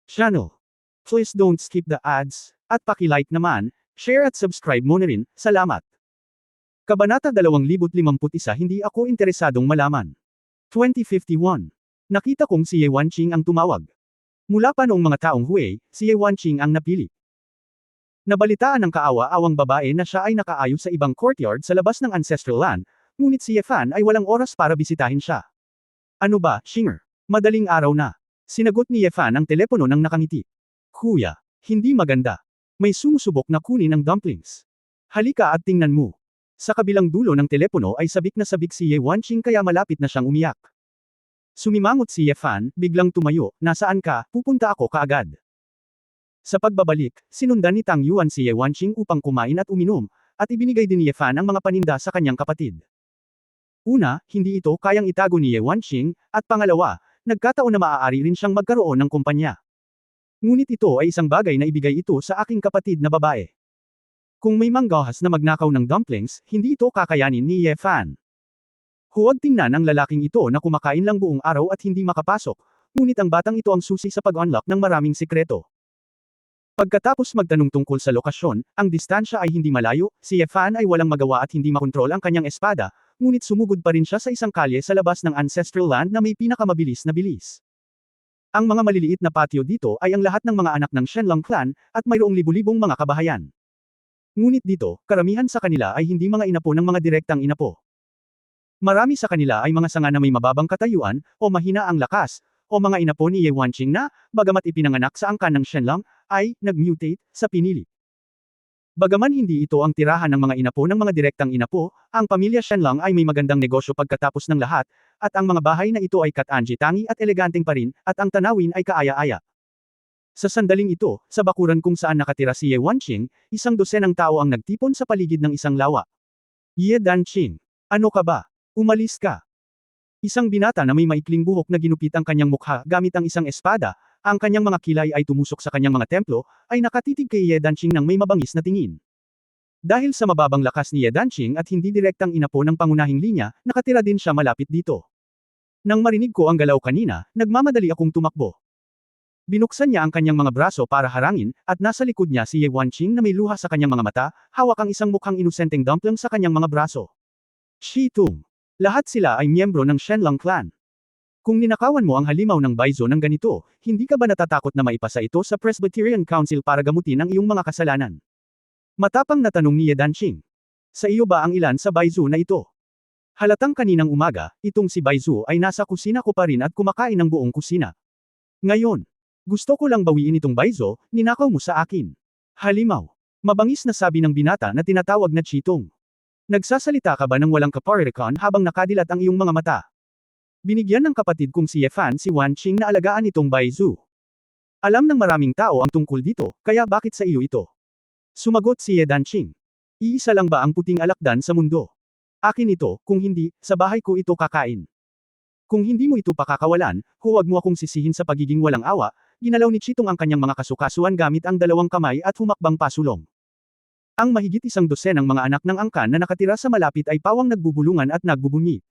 channel. Please don't skip the ads, at paki-like naman, share at subscribe mo na rin, salamat. Kabanata 2051 Hindi ako interesadong malaman. 2051. Nakita kong si Ye Wanqing ang tumawag. Mula pa noong mga taong Hui, si Ye Wanqing ang napili. Nabalitaan ng kaawa-awang babae na siya ay nakaayos sa ibang courtyard sa labas ng ancestral land, ngunit si Ye Fan ay walang oras para bisitahin siya. Ano ba, Shinger? Madaling araw na. Sinagot ni Ye Fan ang telepono ng nakangiti. Kuya, hindi maganda. May sumusubok na kunin ang dumplings. Halika at tingnan mo. Sa kabilang dulo ng telepono ay sabik na sabik si Ye Wanqing kaya malapit na siyang umiyak. Sumimangot si Ye Fan, biglang tumayo, nasaan ka, pupunta ako kaagad. Sa pagbabalik, sinundan ni Tang Yuan si Ye Wanqing upang kumain at uminom, at ibinigay din ni Ye Fan ang mga paninda sa kanyang kapatid. Una, hindi ito kayang itago ni Ye Wanqing, at pangalawa, nagkataon na maaari rin siyang magkaroon ng kumpanya. Ngunit ito ay isang bagay na ibigay ito sa aking kapatid na babae. Kung may manggahas na magnakaw ng dumplings, hindi ito kakayanin ni Ye Fan. Huwag tingnan ang lalaking ito na kumakain lang buong araw at hindi makapasok, ngunit ang batang ito ang susi sa pag-unlock ng maraming sikreto. Pagkatapos magtanong tungkol sa lokasyon, ang distansya ay hindi malayo, si Ye Fan ay walang magawa at hindi makontrol ang kanyang espada, ngunit sumugod pa rin siya sa isang kalye sa labas ng ancestral land na may pinakamabilis na bilis. Ang mga maliliit na patio dito ay ang lahat ng mga anak ng Shenlong clan, at mayroong libu-libong mga kabahayan. Ngunit dito, karamihan sa kanila ay hindi mga inapo ng mga direktang inapo. Marami sa kanila ay mga sanga na may mababang katayuan, o mahina ang lakas, o mga inapo ni Ye Wanqing na, bagamat ipinanganak sa angkan ng Shenlong, ay nag-mutate sa pinili. Bagaman hindi ito ang tirahan ng mga inapo ng mga direktang inapo, ang pamilya Shenlong ay may magandang negosyo pagkatapos ng lahat, at ang mga bahay na ito ay katangi-tangi at eleganteng pa rin, at ang tanawin ay kaaya-aya. Sa sandaling ito, sa bakuran kung saan nakatira si Ye Wanqing, isang dosenang tao ang nagtipon sa paligid ng isang lawa. Ye Danqing, ano ka ba? Umalis ka. Isang binata na may maikling buhok na ginupit ang kanyang mukha gamit ang isang espada, ang kanyang mga kilay ay tumusok sa kanyang mga templo, ay nakatitig kay Ye Danqing ng may mabangis na tingin. Dahil sa mababang lakas ni Ye Danqing at hindi direktang inapo ng pangunahing linya, nakatira din siya malapit dito. Nang marinig ko ang galaw kanina, nagmamadali akong tumakbo. Binuksan niya ang kanyang mga braso para harangin, at nasa likod niya si Ye Wanqing na may luha sa kanyang mga mata, hawak ang isang mukhang inosenteng dumpling sa kanyang mga braso. Shi Tung. Lahat sila ay miyembro ng Shenlong clan. Kung ninakawan mo ang halimaw ng Baizu ng ganito, hindi ka ba natatakot na maipasa ito sa Presbyterian Council para gamutin ang iyong mga kasalanan? Matapang na tanong ni Ye Danqing. Sa iyo ba ang ilan sa Baizu na ito? Halatang kaninang umaga, itong si Baizu ay nasa kusina ko pa rin at kumakain ng buong kusina. Ngayon, gusto ko lang bawiin itong Baizu, ninakaw mo sa akin. Halimaw. Mabangis na sabi ng binata na tinatawag na Chitong. Nagsasalita ka ba ng walang kaparirikon habang nakadilat ang iyong mga mata? Binigyan ng kapatid kong si Ye Fan si Wanqing na alagaan itong Baizu. Alam ng maraming tao ang tungkol dito, kaya bakit sa iyo ito? Sumagot si Ye Danqing. Iisa lang ba ang puting alakdan sa mundo? Akin ito, kung hindi, sa bahay ko ito kakain. Kung hindi mo ito pakakawalan, huwag mo akong sisihin sa pagiging walang awa. Ginalaw ni Chitong ang kanyang mga kasukasuan gamit ang dalawang kamay at humakbang pasulong. Ang mahigit isang dosenang mga anak ng angkan na nakatira sa malapit ay pawang nagbubulungan at nagbubunyi.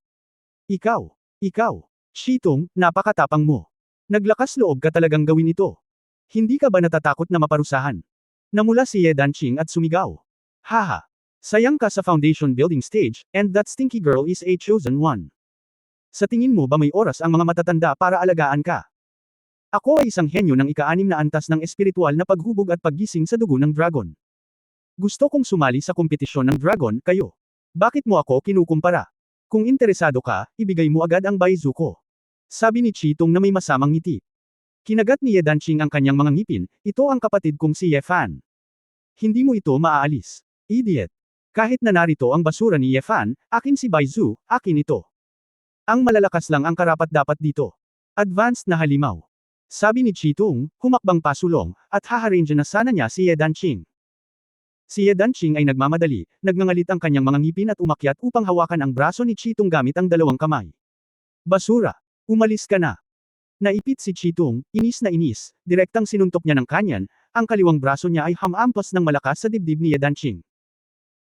Ikaw, Chitong, napakatapang mo. Naglakas loob ka talagang gawin ito. Hindi ka ba natatakot na maparusahan? Namula si Ye Danqing at sumigaw. Haha. Sayang ka sa foundation building stage, and that stinky girl is a chosen one. Sa tingin mo ba may oras ang mga matatanda para alagaan ka? Ako ay isang henyo ng ika-6 na antas ng espiritual na paghubog at paggising sa dugo ng dragon. Gusto kong sumali sa kompetisyon ng dragon, kayo. Bakit mo ako kinukumpara? Kung interesado ka, ibigay mo agad ang Baizu ko. Sabi ni Chitong na may masamang ngiti. Kinagat ni Ye Danqing ang kanyang mga ngipin, ito ang kapatid kong si Ye Fan. Hindi mo ito maaalis. Idiot. Kahit na narito ang basura ni Ye Fan, akin si Baizu, akin ito. Ang malalakas lang ang karapat-dapat dito. Advanced na halimaw. Sabi ni Chitong, humakbang pasulong, at haharinja na sana niya si Ye Danqing. Si Ye Danqing ay nagmamadali, nagngangalit ang kanyang mga ngipin at umakyat upang hawakan ang braso ni Chitong gamit ang dalawang kamay. Basura! Umalis ka na! Naipit si Chitong, inis na inis, direktang sinuntok niya ng kanyan, ang kaliwang braso niya ay hamampas ng malakas sa dibdib ni Ye Danqing.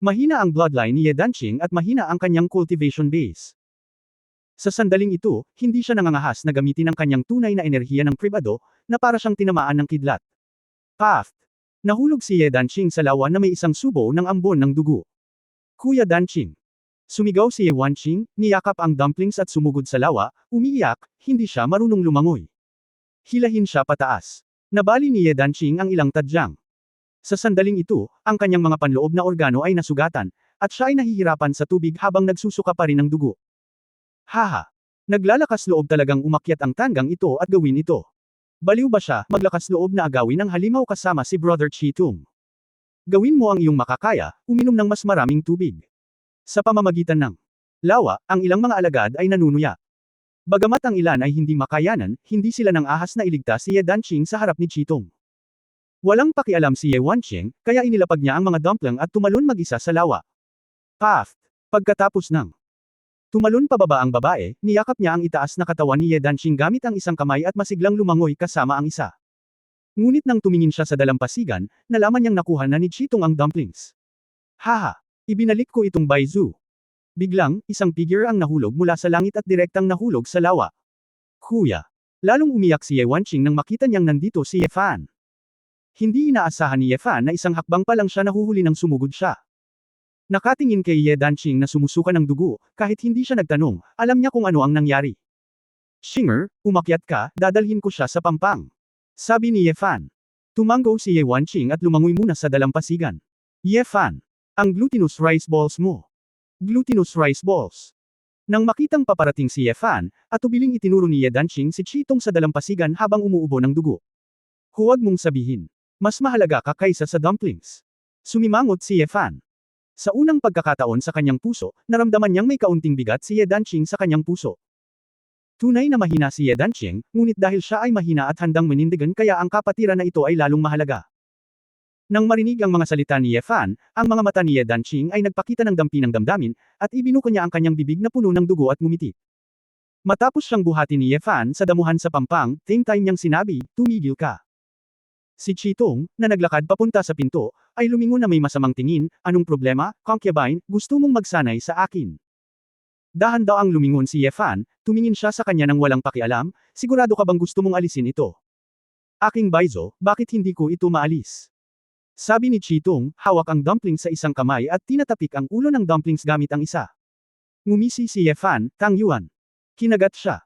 Mahina ang bloodline ni Ye Danqing at mahina ang kanyang cultivation base. Sa sandaling ito, hindi siya nangangahas na gamitin ang kanyang tunay na enerhiya ng pribado, na para siyang tinamaan ng kidlat. Paft! Nahulog si Ye Danqing sa lawa na may isang subo ng ambon ng dugo. Kuya Danqing! Sumigaw si Ye Wanqing, niyakap ang dumplings at sumugod sa lawa, umiiyak, hindi siya marunong lumangoy. Hilahin siya pataas. Nabali ni Ye Danqing ang ilang tadyang. Sa sandaling ito, ang kanyang mga panloob na organo ay nasugatan, at siya ay nahihirapan sa tubig habang nagsusuka pa rin ng dugo. Haha! Naglalakas loob talagang umakyat ang tanggang ito at gawin ito. Baliw ba siya, maglakas loob na agawin ang halimaw kasama si Brother Chitung? Gawin mo ang iyong makakaya, uminom ng mas maraming tubig. Sa pamamagitan ng lawa, ang ilang mga alagad ay nanunuya. Bagamat ang ilan ay hindi makayanan, hindi sila nang ahas na iligtas si Ye Danqing sa harap ni Chitung. Walang pakialam si Ye Wanqing, kaya inilapag niya ang mga dumpling at tumalon mag-isa sa lawa. Paft! Pagkatapos ng tumalon pababa ang babae, niyakap niya ang itaas na katawan ni Ye Danqing gamit ang isang kamay at masiglang lumangoy kasama ang isa. Ngunit nang tumingin siya sa dalampasigan, nalaman niyang nakuha na ni Chitung ang dumplings. Haha! Ibinalik ko itong Baizu. Biglang, isang figure ang nahulog mula sa langit at direktang nahulog sa lawa. Kuya! Lalong umiyak si Ye Wanqing nang makita niyang nandito si Ye Fan. Hindi inaasahan ni Ye Fan na isang hakbang pa lang siya nahuhuli nang sumugod siya. Nakatingin kay Ye Danqing na sumusuka ng dugo, kahit hindi siya nagtanong, alam niya kung ano ang nangyari. Shinger, umakyat ka, dadalhin ko siya sa pampang. Sabi ni Ye Fan. Tumango si Ye Wanqing at lumangoy muna sa dalampasigan. Ye Fan. Ang glutinous rice balls mo. Glutinous rice balls. Nang makitang paparating si Ye Fan, at ubiling itinuro ni Ye Danqing si Chitung sa dalampasigan habang umuubo ng dugo. Huwag mong sabihin. Mas mahalaga ka kaysa sa dumplings. Sumimangot si Ye Fan. Sa unang pagkakataon sa kanyang puso, naramdaman niyang may kaunting bigat si Ye Danqing sa kanyang puso. Tunay na mahina si Ye Danqing, ngunit dahil siya ay mahina at handang manindigan kaya ang kapatiran na ito ay lalong mahalaga. Nang marinig ang mga salita ni Ye Fan, ang mga mata ni Ye Danqing ay nagpakita ng dampi ng damdamin, at ibinuko niya ang kanyang bibig na puno ng dugo at ngumiti. Matapos siyang buhati ni Ye Fan sa damuhan sa pampang, same time niyang sinabi, tumigil ka. Si Chitung, na naglakad papunta sa pinto, ay lumingon na may masamang tingin, anong problema, concubine, gusto mong magsanay sa akin. Dahan-daang lumingon si Ye Fan, tumingin siya sa kanya nang walang pakialam, sigurado ka bang gusto mong alisin ito? Aking Baizo, bakit hindi ko ito maalis? Sabi ni Chitung, hawak ang dumpling sa isang kamay at tinatapik ang ulo ng dumplings gamit ang isa. Ngumisi si Ye Fan, Tang Yuan. Kinagat siya.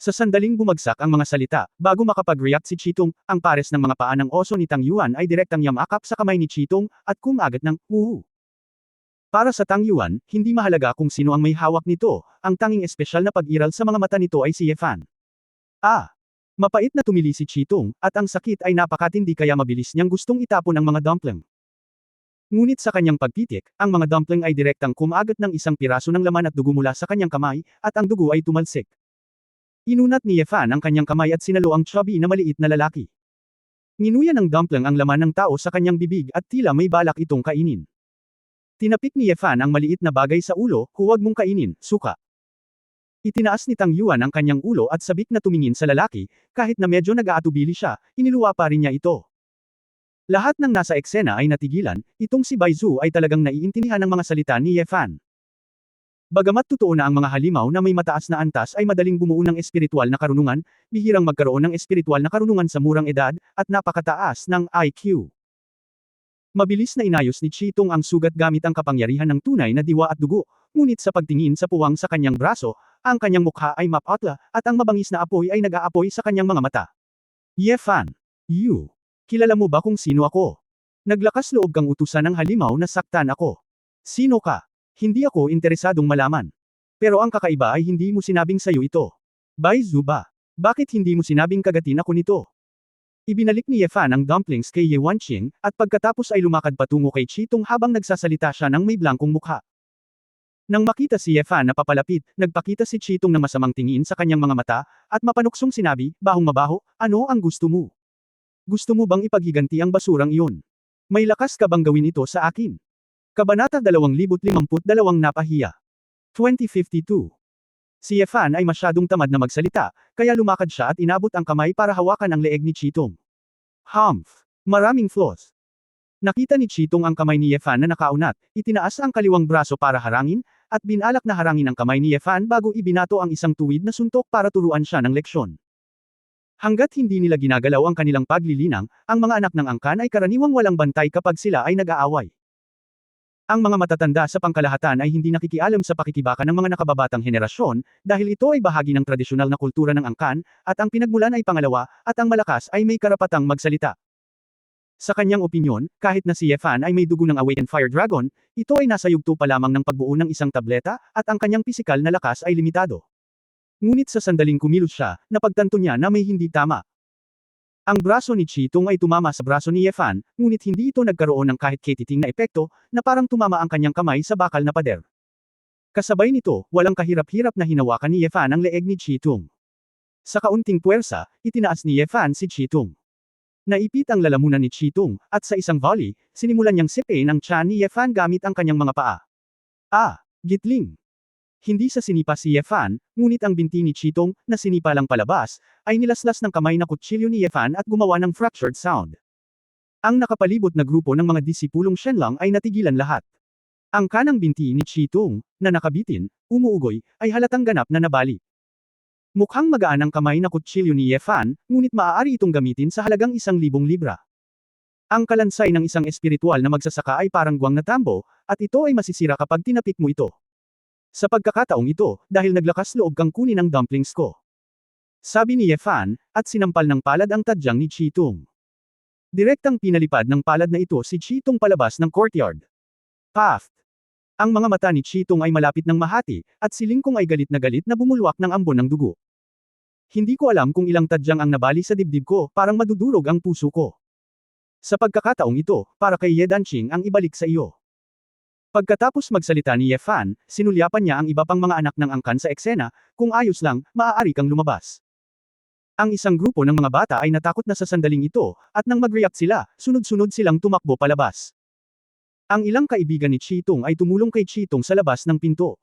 Sa sandaling bumagsak ang mga salita, bago makapag-react si Chitung, ang pares ng mga paa ng oso ni Tang Yuan ay direktang yamakap sa kamay ni Chitung, at kumagat ng, uhu. Para sa Tang Yuan, hindi mahalaga kung sino ang may hawak nito, ang tanging espesyal na pag-iral sa mga mata nito ay si Ye Fan. Mapait na tumili si Chitung, at ang sakit ay napakatindi kaya mabilis niyang gustong itapon ang mga dumpling. Ngunit sa kanyang pagpitik, ang mga dumpling ay direktang kumagat ng isang piraso ng laman at dugo mula sa kanyang kamay, at ang dugo ay tumalsik. Inunat ni Ye Fan ang kanyang kamay at sinalo ang chubby na maliit na lalaki. Nginuya ng dumpling ang laman ng tao sa kanyang bibig at tila may balak itong kainin. Tinapik ni Ye Fan ang maliit na bagay sa ulo, huwag mong kainin, suka. Itinaas ni Tang Yuan ang kanyang ulo at sabik na tumingin sa lalaki, kahit na medyo nag-aatubili siya, iniluwa pa rin niya ito. Lahat ng nasa eksena ay natigilan, itong si Baizu ay talagang naiintindihan ng mga salita ni Ye Fan. Bagamat totoo na ang mga halimaw na may mataas na antas ay madaling bumuo ng espiritual na karunungan, bihirang magkaroon ng espiritual na karunungan sa murang edad, at napakataas ng IQ. Mabilis na inayos ni Chitung ang sugat gamit ang kapangyarihan ng tunay na diwa at dugo, ngunit sa pagtingin sa puwang sa kanyang braso, ang kanyang mukha ay mapatla, at ang mabangis na apoy ay nag-aapoy sa kanyang mga mata. Ye Fan, kilala mo ba kung sino ako? Naglakas loob kang utusan ng halimaw na saktan ako. Sino ka? Hindi ako interesadong malaman. Pero ang kakaiba ay hindi mo sinabing sayo ito. Baizu ba? Bakit hindi mo sinabing kagatin ako nito? Ibinalik ni Ye Fan ang dumplings kay Ye Wanqing, at pagkatapos ay lumakad patungo kay Chitung habang nagsasalita siya ng may blankong mukha. Nang makita si Ye Fan na papalapit, nagpakita si Chitung ng masamang tingin sa kanyang mga mata, at mapanuksong sinabi, bahong mabaho, ano ang gusto mo? Gusto mo bang ipaghiganti ang basurang iyon? May lakas ka bang gawin ito sa akin? Kabanata 2052 Napahiya. 2052. Si Ye Fan ay masyadong tamad na magsalita, kaya lumakad siya at inabot ang kamay para hawakan ang leeg ni Chitung. Humph! Maraming flaws. Nakita ni Chitung ang kamay ni Ye Fan na nakaunat, itinaas ang kaliwang braso para harangin, at binalak na harangin ang kamay ni Ye Fan bago ibinato ang isang tuwid na suntok para turuan siya ng leksyon. Hanggat hindi nila ginagalaw ang kanilang paglilinang, ang mga anak ng angkan ay karaniwang walang bantay kapag sila ay nag-aaway. Ang mga matatanda sa pangkalahatan ay hindi nakikialam sa pakikibaka ng mga nakababatang henerasyon, dahil ito ay bahagi ng tradisyonal na kultura ng angkan, at ang pinagmulan ay pangalawa, at ang malakas ay may karapatang magsalita. Sa kanyang opinyon, kahit na si Yefan ay may dugo ng Awakened Fire Dragon, ito ay nasa yugto pa lamang ng pagbuo ng isang tableta, at ang kanyang pisikal na lakas ay limitado. Ngunit sa sandaling kumilos siya, napagtanto niya na may hindi tama. Ang braso ni Chitong ay tumama sa braso ni Yefan, ngunit hindi ito nagkaroon ng kahit katiting na epekto, na parang tumama ang kanyang kamay sa bakal na pader. Kasabay nito, walang kahirap-hirap na hinawakan ni Yefan ang leeg ni Chitong. Sa kaunting puwersa, itinaas ni Yefan si Chitong. Naipit ang lalamunan ni Chitong, at sa isang volley, sinimulan niyang sipin ang tiyan ni Yefan gamit ang kanyang mga paa. Gitling! Hindi sa sinipa si Yefan, ngunit ang binti ni Chitong, na sinipa lang palabas, ay nilaslas ng kamay na kutsilyo ni Yefan at gumawa ng fractured sound. Ang nakapalibot na grupo ng mga disipulong Shenlong ay natigilan lahat. Ang kanang binti ni Chitong, na nakabitin, umuugoy, ay halatang ganap na nabali. Mukhang magaan ang kamay na kutsilyo ni Yefan, ngunit maaari itong gamitin sa halagang 1,000 libra. Ang kalansay ng isang espiritual na magsasaka ay parang guwang na tambo, at ito ay masisira kapag tinapik mo ito. Sa pagkakataong ito, dahil naglakas loob kang kunin ang dumplings ko. Sabi ni Yefan, at sinampal ng palad ang tadyang ni Chitong. Direktang pinalipad ng palad na ito si Chitong palabas ng courtyard. Paft! Ang mga mata ni Chitong ay malapit ng mahati, at si Lingkong ay galit na bumulwak ng ambon ng dugo. Hindi ko alam kung ilang tadyang ang nabali sa dibdib ko, parang madudurog ang puso ko. Sa pagkakataong ito, para kay Ye Danqing ang ibalik sa iyo. Pagkatapos magsalita ni Yefan, sinulyapan niya ang iba pang mga anak ng angkan sa eksena, kung ayos lang, maaari kang lumabas. Ang isang grupo ng mga bata ay natakot na sa sandaling ito, at nang mag-react sila, sunod-sunod silang tumakbo palabas. Ang ilang kaibigan ni Chitong ay tumulong kay Chitong sa labas ng pinto.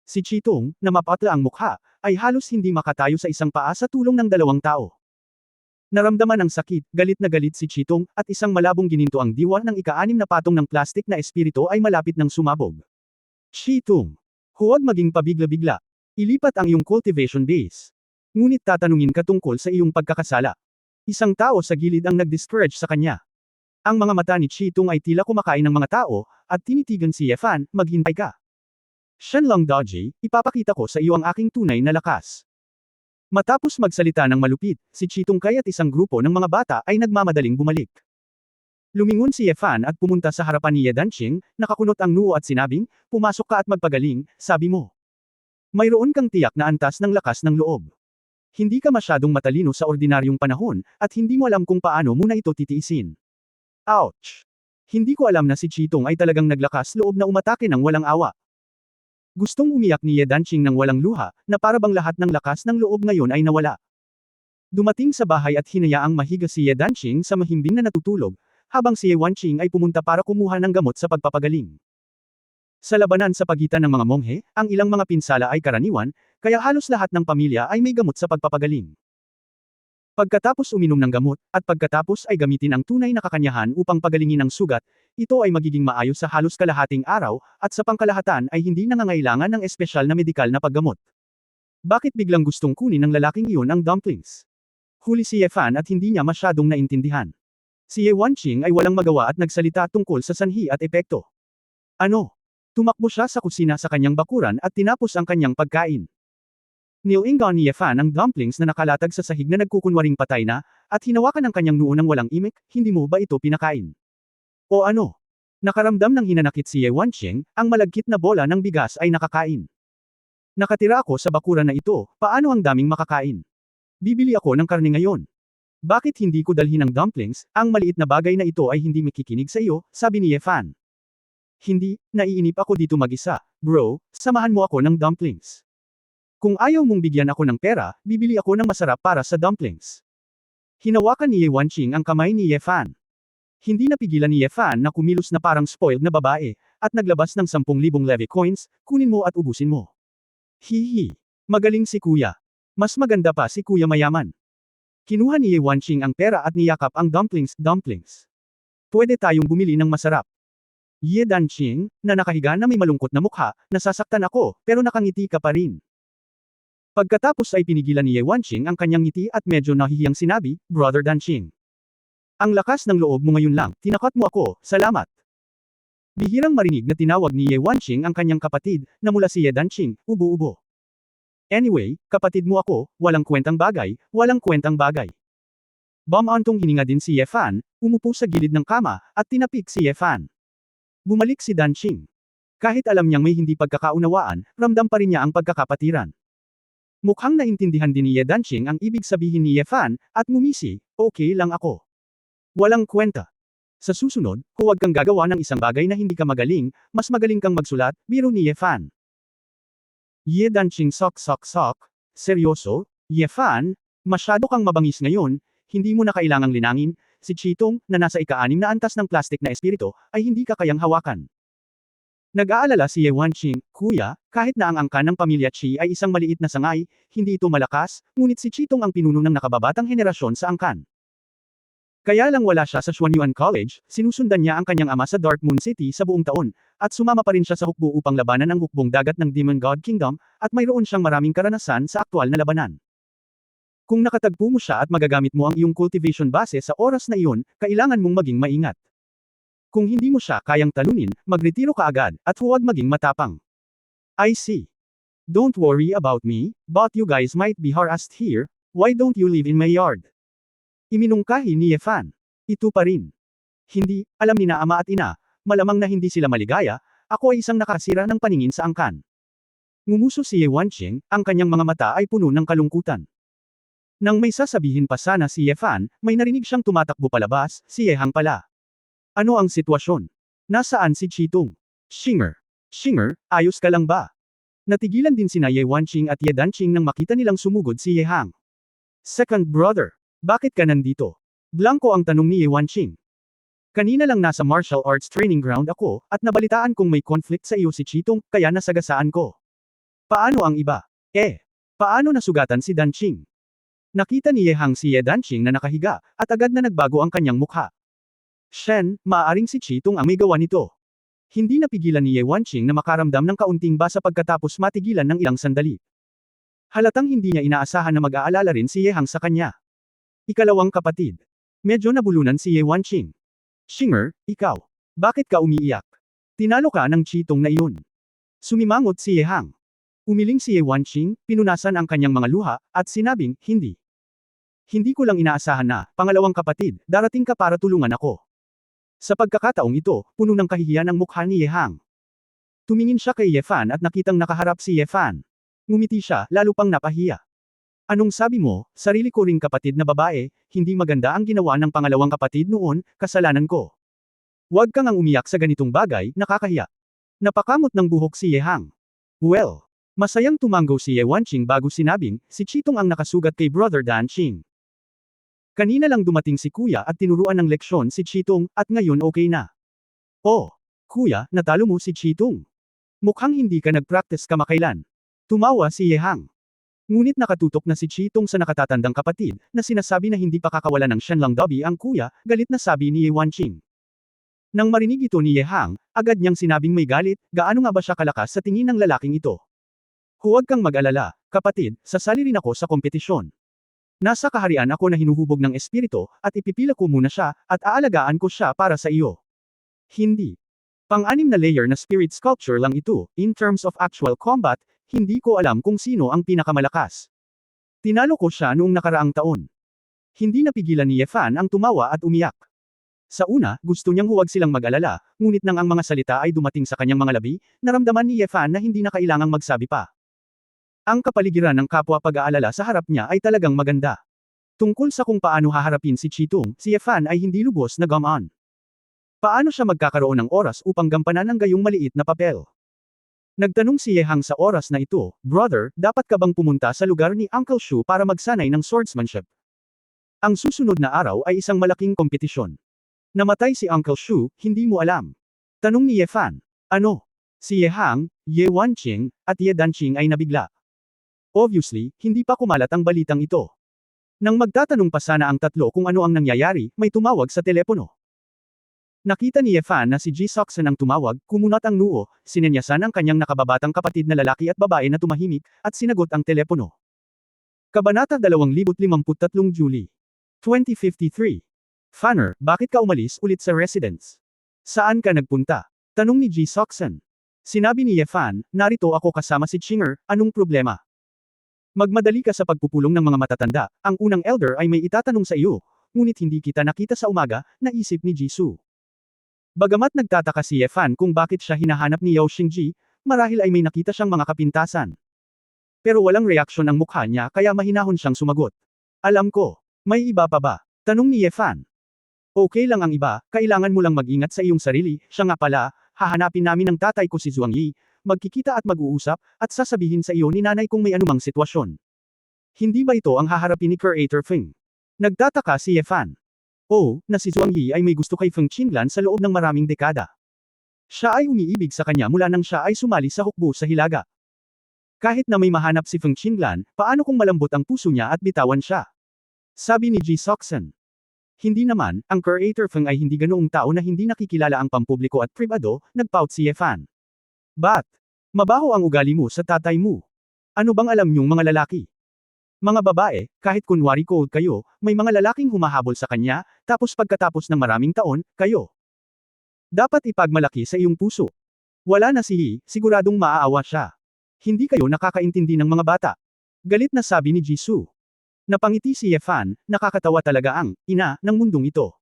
Si Chitong, na mapatla ang mukha, ay halos hindi makatayo sa isang paa sa tulong ng 2 tao. Naramdaman ang sakit, galit na galit si Chitong, at isang malabong gininto ang diwa ng ika-6 na patong ng plastik na espiritu ay malapit ng sumabog. Chitong! Huwag maging pabigla-bigla. Ilipat ang iyong cultivation base. Ngunit tatanungin ka tungkol sa iyong pagkakasala. Isang tao sa gilid ang nag-discourage sa kanya. Ang mga mata ni Chitong ay tila kumakain ng mga tao, at tinitigan si Yefan, maghintay ka. Shenlong Doji, ipapakita ko sa iyo ang aking tunay na lakas. Matapos magsalita ng malupit, si Chitong Kai at isang grupo ng mga bata ay nagmamadaling bumalik. Lumingon si Yefan at pumunta sa harapan ni Ye Danqing, nakakunot ang noo at sinabing, pumasok ka at magpagaling, sabi mo. Mayroon kang tiyak na antas ng lakas ng loob. Hindi ka masyadong matalino sa ordinaryong panahon, at hindi mo alam kung paano mo na ito titiisin. Ouch! Hindi ko alam na si Chitong ay talagang naglakas loob na umatake ng walang awa. Gustong umiyak ni Ye Danqing ng walang luha, na para bang lahat ng lakas ng loob ngayon ay nawala. Dumating sa bahay at hinayaang mahiga si Ye Danqing sa mahimbing na natutulog, habang si Ye Wanqing ay pumunta para kumuha ng gamot sa pagpapagaling. Sa labanan sa pagitan ng mga monghe, ang ilang mga pinsala ay karaniwan, kaya halos lahat ng pamilya ay may gamot sa pagpapagaling. Pagkatapos uminom ng gamot, at pagkatapos ay gamitin ang tunay na kakanyahan upang pagalingin ang sugat, ito ay magiging maayos sa halos kalahating araw, at sa pangkalahatan ay hindi nangangailangan ng espesyal na medikal na paggamot. Bakit biglang gustong kunin ng lalaking iyon ang dumplings? Huli si Yefan at hindi niya masyadong naintindihan. Si Ye Wanqing ay walang magawa at nagsalita tungkol sa sanhi at epekto. Ano? Tumakbo siya sa kusina sa kanyang bakuran at tinapos ang kanyang pagkain. Nilingon ni Yefan ang dumplings na nakalatag sa sahig na nagkukunwaring patay na, at hinawakan ang kanyang noo ng walang imik, hindi mo ba ito pinakain? O ano? Nakaramdam ng hinanakit si Ye Wanqing, ang malagkit na bola ng bigas ay nakakain. Nakatira ako sa bakuran na ito, paano ang daming makakain? Bibili ako ng karne ngayon. Bakit hindi ko dalhin ang dumplings, ang maliit na bagay na ito ay hindi makikinig sa iyo, sabi ni Yefan. Hindi, naiinip ako dito mag-isa, bro, samahan mo ako ng dumplings. Kung ayaw mong bigyan ako ng pera, bibili ako ng masarap para sa dumplings. Hinawakan ni Ye Wanqing ang kamay ni Yefan. Hindi napigilan ni Yefan na kumilos na parang spoiled na babae, at naglabas ng 10,000 levy coins, kunin mo at ubusin mo. Hihi. Magaling si kuya. Mas maganda pa si kuya mayaman. Kinuha ni Ye Wanqing ang pera at niyakap ang dumplings. Pwede tayong bumili ng masarap. Ye Danqing, na nakahiga na may malungkot na mukha, nasasaktan ako, pero nakangiti ka pa rin. Pagkatapos ay pinigilan ni Ye Wanqing ang kanyang ngiti at medyo nahihiyang sinabi, Brother Danqing. Ang lakas ng loob mo ngayon lang, tinakat mo ako, salamat. Bihirang marinig na tinawag ni Ye Wanqing ang kanyang kapatid, na mula si Ye Danqing, ubo-ubo. Anyway, kapatid mo ako, walang kwentang bagay, walang kwentang bagay. Bumantong hininga din si Ye Fan, umupo sa gilid ng kama, at tinapik si Ye Fan. Bumalik si Danqing. Kahit alam niyang may hindi pagkakaunawaan, ramdam pa rin niya ang pagkakapatiran. Mukhang naintindihan din ni Ye Danqing ang ibig sabihin ni Ye Fan, at ngumisi, okay lang ako. Walang kwenta. Sa susunod, huwag kang gagawa ng isang bagay na hindi ka magaling, mas magaling kang magsulat, biro ni Ye Fan. Ye Danqing sok. Seryoso? Ye Fan, masyado kang mabangis ngayon, hindi mo na kailangang linangin, si Chitong, na nasa ika-6 na antas ng plastik na espiritu, ay hindi ka kayang hawakan. Nag-aalala si Ye Wanqing, Kuya, kahit na ang angkan ng pamilya Chi ay isang maliit na sangay, hindi ito malakas, ngunit si Chitong ang pinuno ng nakababatang henerasyon sa angkan. Kaya lang wala siya sa Xuanyuan College, sinusundan niya ang kanyang ama sa Dark Moon City sa buong taon, at sumama pa rin siya sa hukbo upang labanan ang hukbong dagat ng Demon God Kingdom, at mayroon siyang maraming karanasan sa aktwal na labanan. Kung nakatagpo mo siya at magagamit mo ang iyong cultivation base sa oras na iyon, kailangan mong maging maingat. Kung hindi mo siya kayang talunin, magretiro ka agad, at huwag maging matapang. I see. Don't worry about me, but you guys might be harassed here, why don't you live in my yard? Iminungkahi ni Ye Fan. Ito pa rin. Hindi, alam ni na ama at ina, malamang na hindi sila maligaya, ako ay isang nakasira ng paningin sa angkan. Ngumuso si Ye Wanqing, ang kanyang mga mata ay puno ng kalungkutan. Nang may sasabihin pa sana si Ye Fan, may narinig siyang tumatakbo palabas, si Ye Hang pala. Ano ang sitwasyon? Nasaan si Chitong? Shinger, ayos ka lang ba? Natigilan din sina Ye Wanqing at Ye Danqing nang makita nilang sumugod si Ye Hang. Second brother, bakit ka nandito? Blanco ang tanong ni Ye Wanqing. Kanina lang nasa martial arts training ground ako, at nabalitaan kong may conflict sa iyo si Chitong, kaya nasagasaan ko. Paano ang iba? Paano nasugatan si Danqing? Nakita ni Ye Hang si Ye Danqing na nakahiga, at agad na nagbago ang kanyang mukha. Shen, maaaring si Chitong ang may gawa nito. Hindi napigilan ni Ye Wanqing na makaramdam ng kaunting basa pagkatapos matigilan ng ilang sandali. Halatang hindi niya inaasahan na mag-aalala rin si Ye Hang sa kanya. Ikalawang kapatid. Medyo nabulunan si Ye Wanqing. Shinger, ikaw. Bakit ka umiiyak? Tinalo ka ng Chitong na iyon. Sumimangot si Ye Hang. Umiling si Ye Wanqing, pinunasan ang kanyang mga luha, at sinabing, hindi. Hindi ko lang inaasahan na, pangalawang kapatid, darating ka para tulungan ako. Sa pagkakataong ito, puno ng kahihiyan ang mukha ni Ye Hang. Tumingin siya kay Ye Fan at nakitang nakaharap si Ye Fan. Ngumiti siya, lalo pang napahiya. Anong sabi mo, sarili ko ring kapatid na babae, hindi maganda ang ginawa ng pangalawang kapatid noon, kasalanan ko. Huwag kang ang umiyak sa ganitong bagay, nakakahiya. Napakamot ng buhok si Ye Hang. Well, masayang tumanggo si Ye Wanqing bago sinabing, si Chitong ang nakasugat kay Brother Danqing. Kanina lang dumating si Kuya at tinuruan ng leksyon si Chitong, at ngayon okay na. Oh, Kuya, natalo mo si Chitong. Mukhang hindi ka nag-practice kamakailan. Tumawa si Ye Hang. Ngunit nakatutok na si Chitong sa nakatatandang kapatid, na sinasabi na hindi pa kakawalan ng Shenlong Dobby ang kuya, galit na sabi ni Ye Wanqing. Nang marinig ito ni Ye Hang, agad niyang sinabing may galit, gaano nga ba siya kalakas sa tingin ng lalaking ito. Huwag kang mag-alala, kapatid, sasali rin ako sa kompetisyon. Nasa kaharian ako na hinuhubog ng espiritu, at ipipila ko muna siya, at aalagaan ko siya para sa iyo. Hindi. Pang-anim na layer na spirit sculpture lang ito, in terms of actual combat, hindi ko alam kung sino ang pinakamalakas. Tinalo ko siya noong nakaraang taon. Hindi napigilan ni Ye Fan ang tumawa at umiyak. Sa una, gusto niyang huwag silang mag-alala, ngunit nang ang mga salita ay dumating sa kanyang mga labi, naramdaman ni Ye Fan na hindi na kailangang magsabi pa. Ang kapaligiran ng kapwa pag-aalala sa harap niya ay talagang maganda. Tungkol sa kung paano haharapin si Chitong, si Ye Fan ay hindi lubos na gumaan. Paano siya magkakaroon ng oras upang gampanan ang gayong maliit na papel? Nagtanong si Ye Hang sa oras na ito, Brother, dapat ka bang pumunta sa lugar ni Uncle Shu para magsanay ng swordsmanship? Ang susunod na araw ay isang malaking kompetisyon. Namatay si Uncle Shu, hindi mo alam. Tanong ni Ye Fan. Ano? Si Ye Hang, Ye Wanqing, at Ye Danqing ay nabigla. Obviously, hindi pa kumalat ang balitang ito. Nang magtatanong pa sana ang tatlo kung ano ang nangyayari, may tumawag sa telepono. Nakita ni Ye Fan na si Ji Seoksan ang tumawag, kumunat ang noo, sinenyasan ang kanyang nakababatang kapatid na lalaki at babae na tumahimik, at sinagot ang telepono. Kabanata 2053 Julie 2053. Fanner, bakit ka umalis ulit sa residence? Saan ka nagpunta? Tanong ni Ji Soxon. Sinabi ni Ye Fan, narito ako kasama si Chinger, anong problema? Magmadali ka sa pagpupulong ng mga matatanda, ang unang elder ay may itatanong sa iyo, ngunit hindi kita nakita sa umaga, naisip ni Jisoo. Bagamat nagtataka si Ye Fan kung bakit siya hinahanap ni Yao Xingji, marahil ay may nakita siyang mga kapintasan. Pero walang reaksyon ang mukha niya kaya mahinahon siyang sumagot. Alam ko. May iba pa ba? Tanong ni Ye Fan. Okay lang ang iba, kailangan mo lang mag-ingat sa iyong sarili, siya nga pala, hahanapin namin ng tatay ko si Zhuang Yi, magkikita at mag-uusap, at sasabihin sa iyo ni nanay kung may anumang sitwasyon. Hindi ba ito ang haharapin ni Creator Feng? Nagtataka si Ye Fan. Oh, na si Zhuang Yi ay may gusto kay Feng Qinglan sa loob ng maraming dekada. Siya ay umiibig sa kanya mula nang siya ay sumali sa hukbo sa Hilaga. Kahit na may mahanap si Feng Qinglan, paano kung malambot ang puso niya at bitawan siya? Sabi ni Ji Soxon. Hindi naman, ang Creator Feng ay hindi ganoong tao na hindi nakikilala ang pampubliko at pribado, nagpout si Ye Fan. But, mabaho ang ugali mo sa tatay mo. Ano bang alam niyong mga lalaki? Mga babae, kahit kunwari cold kayo, may mga lalaking humahabol sa kanya, tapos pagkatapos ng maraming taon, kayo. Dapat ipagmalaki sa iyong puso. Wala na si Yi, siguradong maaawa siya. Hindi kayo nakakaintindi ng mga bata. Galit na sabi ni Jisoo. Napangiti si Ye Fan, nakakatawa talaga ang ina ng mundong ito.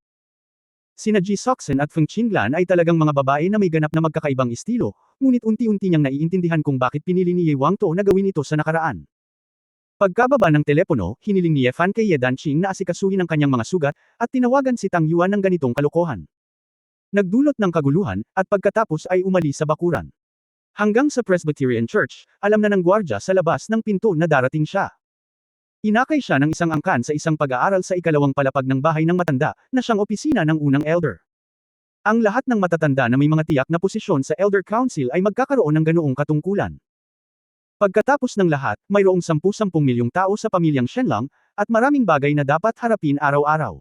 Sina Ji Soxon at Feng Qinglan ay talagang mga babae na may ganap na magkakaibang estilo, ngunit unti-unti niyang naiintindihan kung bakit pinili ni Ye Wangto na gawin ito sa nakaraan. Pagkababa ng telepono, hiniling ni Ye Fan kay Ye Danqing na asikasuhin ang kanyang mga sugat, at tinawagan si Tang Yuan ng ganitong kalokohan. Nagdulot ng kaguluhan, at pagkatapos ay umalis sa bakuran. Hanggang sa Presbyterian Church, alam na ng gwardya sa labas ng pinto na darating siya. Inakay siya ng isang angkan sa isang pag-aaral sa ikalawang palapag ng bahay ng matanda, na siyang opisina ng unang elder. Ang lahat ng matatanda na may mga tiyak na posisyon sa Elder Council ay magkakaroon ng ganoong katungkulan. Pagkatapos ng lahat, mayroong 10-10 milyong tao sa pamilyang Shenlang, at maraming bagay na dapat harapin araw-araw.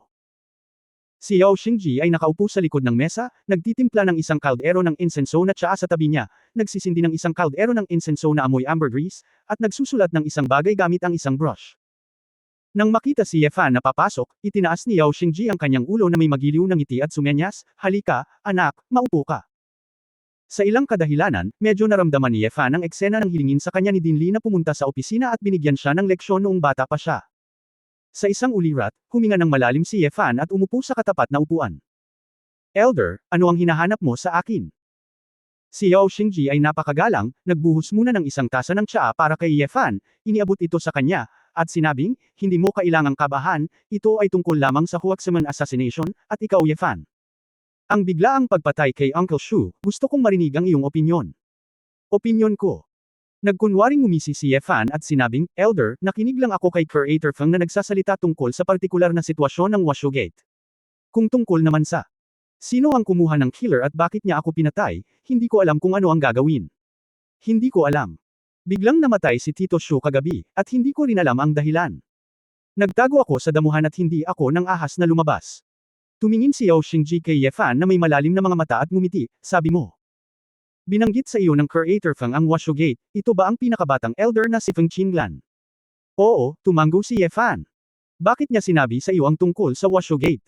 Si Yao Xingji ay nakaupo sa likod ng mesa, nagtitimpla ng isang kaldero ng insenso na tsaa sa tabi niya, nagsisindi ng isang kaldero ng insenso na amoy ambergris, at nagsusulat ng isang bagay gamit ang isang brush. Nang makita si Ye Fan na papasok, itinaas ni Yao Xingji ang kanyang ulo na may magiliw na ngiti at sumenyas, halika, anak, maupo ka. Sa ilang kadahilanan, medyo naramdaman ni Ye Fan ang eksena ng hilingin sa kanya ni Dinli na pumunta sa opisina at binigyan siya ng leksyon noong bata pa siya. Sa isang ulirat, huminga ng malalim si Ye Fan at umupo sa katapat na upuan. Elder, ano ang hinahanap mo sa akin? Si Yao Xingji ay napakagalang, nagbuhos muna ng isang tasa ng tsaa para kay Ye Fan, iniabot ito sa kanya, at sinabing, hindi mo kailangang kabahan, ito ay tungkol lamang sa Huaxeman assassination, at ikaw Ye Fan. Ang biglaang pagpatay kay Uncle Shu, gusto kong marinig ang iyong opinyon. Opinyon ko. Nagkunwaring ngumisi si Ye Fan at sinabing, Elder, nakinig lang ako kay Creator Feng na nagsasalita tungkol sa partikular na sitwasyon ng Washu Gate. Kung tungkol naman sa sino ang kumuha ng killer at bakit niya ako pinatay, hindi ko alam kung ano ang gagawin. Hindi ko alam. Biglang namatay si Tito Shu kagabi, at hindi ko rin alam ang dahilan. Nagtago ako sa damuhan at hindi ako nang ahas na lumabas. Tumingin si Yao Xingji kay Ye Fan na may malalim na mga mata at ngumiti, sabi mo. Binanggit sa iyo ng Creator Feng ang Washu Gate, ito ba ang pinakabatang elder na si Feng Qinglan? Oo, tumanggo si Ye Fan. Bakit niya sinabi sa iyo ang tungkol sa Washu Gate?